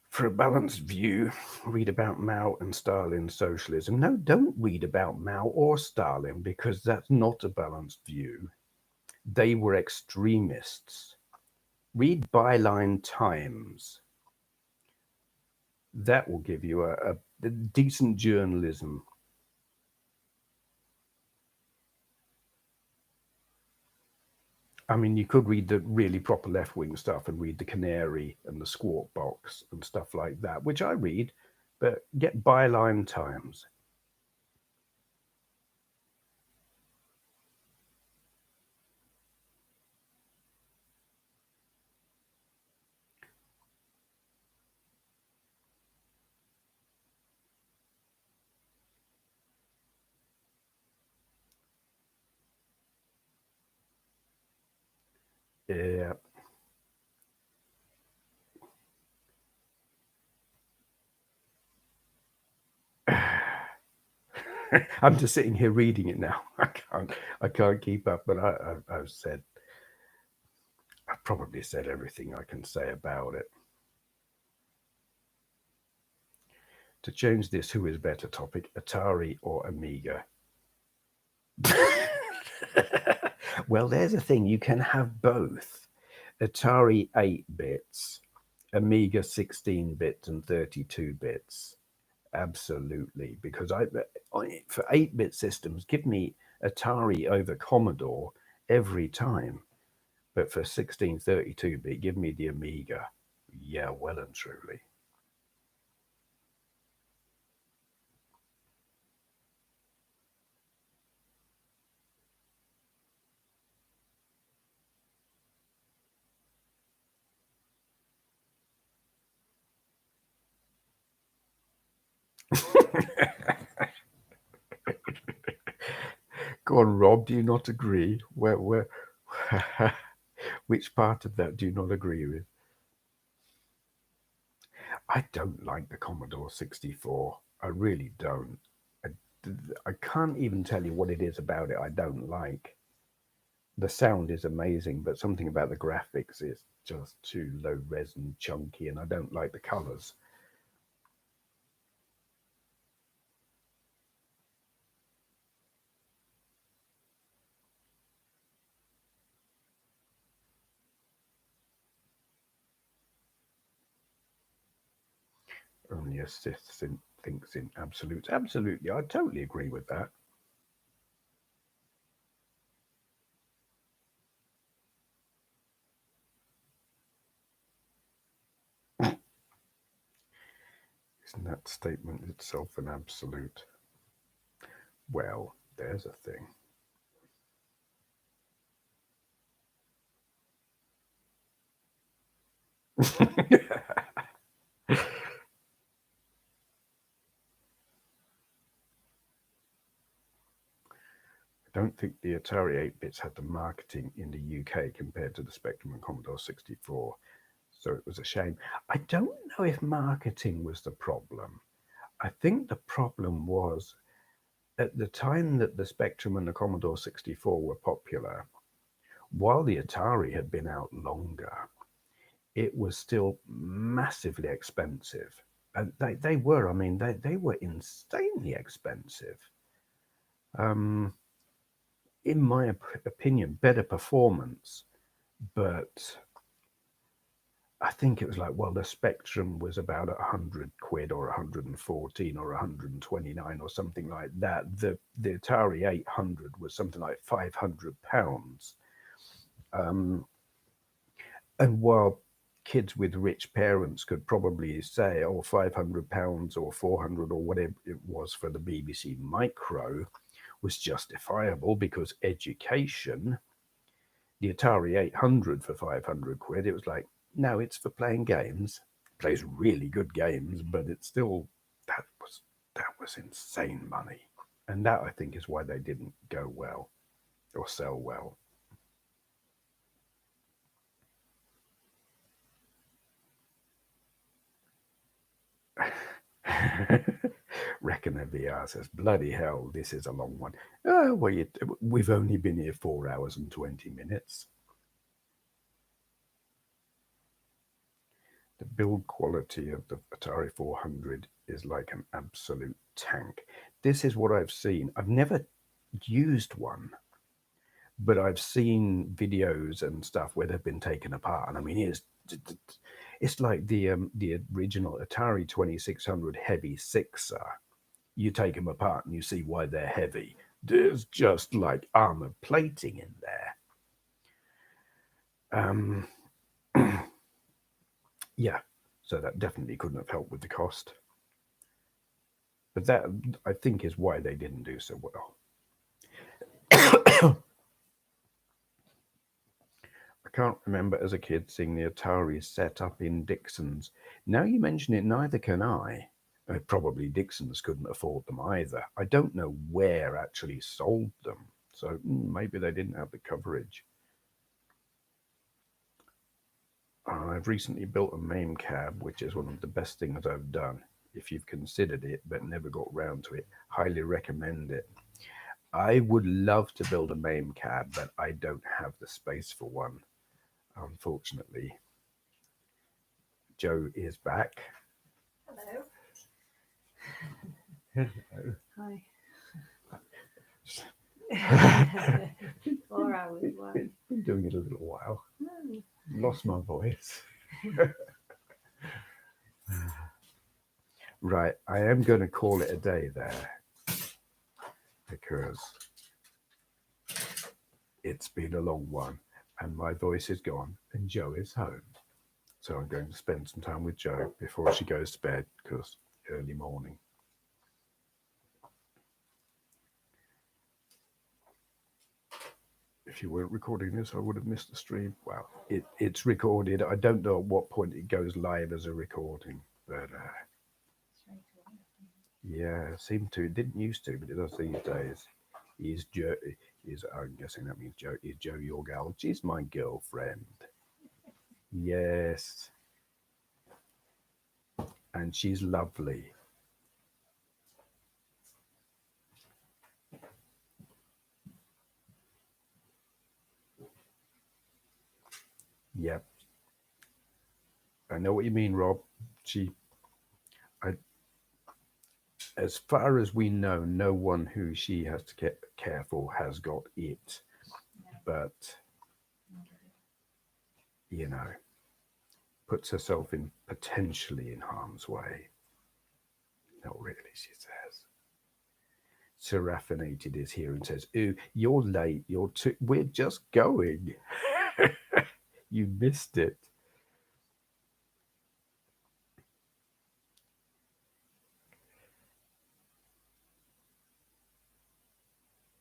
For a balanced view, read about Mao and Stalin's socialism. No, don't read about Mao or Stalin because that's not a balanced view. They were extremists. Read Byline Times. That will give you a decent journalism. I mean, you could read the really proper left wing stuff and read the Canary and the Squawk Box and stuff like that, which I read, but get Byline Times. Yeah. I'm just sitting here reading it now. I can't keep up, but I've probably said everything I can say about it. To change this who is better topic, Atari or Amiga? Well, there's a thing, you can have both. Atari 8 bits, Amiga 16 bits and 32 bits. Absolutely, because for 8-bit systems, give me Atari over Commodore every time. But for 1632-bit, give me the Amiga. Yeah, well and truly. Go on, Rob, do you not agree? Which part of that do you not agree with? I don't like the Commodore 64. I really don't. I, I can't even tell you what it is about it I don't like. The sound is amazing, but something about the graphics is just too low res and chunky, and I don't like the colors. Only a Sith thinks in absolutes. Absolutely, I totally agree with that. Isn't that statement itself an absolute? Well, there's a thing. I don't think the Atari 8 bits had the marketing in the UK compared to the Spectrum and Commodore 64, so it was a shame. I don't know if marketing was the problem. I think the problem was at the time that the Spectrum and the Commodore 64 were popular, while the Atari had been out longer, it was still massively expensive. And they were, I mean, they were insanely expensive. Um, in my opinion, better performance, but I think it was like, well, the Spectrum was about 100 quid or 114 or 129 or something like that. The Atari 800 was something like £500. Um, and while kids with rich parents could probably say, oh, £500 or 400 or whatever it was for the BBC Micro was justifiable because education, the Atari 800 for 500 quid, it was like, no, it's for playing games. It plays really good games, but it's still, that was insane money. And that, I think, is why they didn't go well or sell well. Reckoner VR says, bloody hell, this is a long one. Oh, well, we've only been here 4 hours and 20 minutes. The build quality of the Atari 400 is like an absolute tank. This is what I've seen. I've never used one, but I've seen videos and stuff where they've been taken apart. And I mean, it's like the original Atari 2600 Heavy Sixer. You take them apart and you see why they're heavy. There's just like armor plating in there. Yeah, so that definitely couldn't have helped with the cost. But that, I think, is why they didn't do so well. I can't remember as a kid seeing the Atari set up in Dixon's. Now you mention it, neither can I. Probably Dixon's couldn't afford them either. I don't know where actually sold them, so maybe they didn't have the coverage. I've recently built a MAME cab, which is one of the best things I've done. If you've considered it but never got round to it, highly recommend it. I would love to build a MAME cab, but I don't have the space for one, unfortunately. Joe is back. Hello. Hello. Hi. 4 hours. Why? Been doing it a little while. Lost my voice. Right, I am going to call it a day there because it's been a long one and my voice is gone and Joe is home. So I'm going to spend some time with Joe before she goes to bed because early morning. If you weren't recording this, I would have missed the stream. Well, it's recorded. I don't know at what point it goes live as a recording, but yeah, it seemed to. It didn't used to, but it does these days. Is Joe? I'm guessing that means Joe. Is Joe your gal? She's my girlfriend. Yes, and she's lovely. Yep. I know what you mean, Rob. As far as we know, no one who she has to care for has got it. But, you know, puts herself in potentially in harm's way. Not really, she says. Seraphinated is here and says, ooh, you're late. We're just going. You missed it.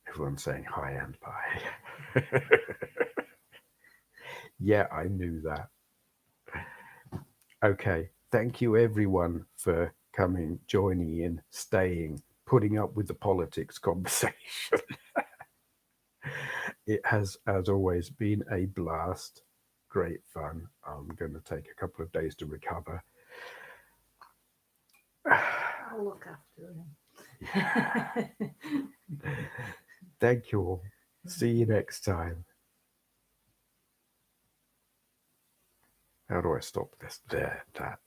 Everyone's saying hi and bye. Yeah, I knew that. Okay, thank you everyone for coming, joining in, staying, putting up with the politics conversation. It has, as always, been a blast. Great fun. I'm going to take a couple of days to recover. I'll look after him. Thank you all. See you next time. How do I stop this? There, that.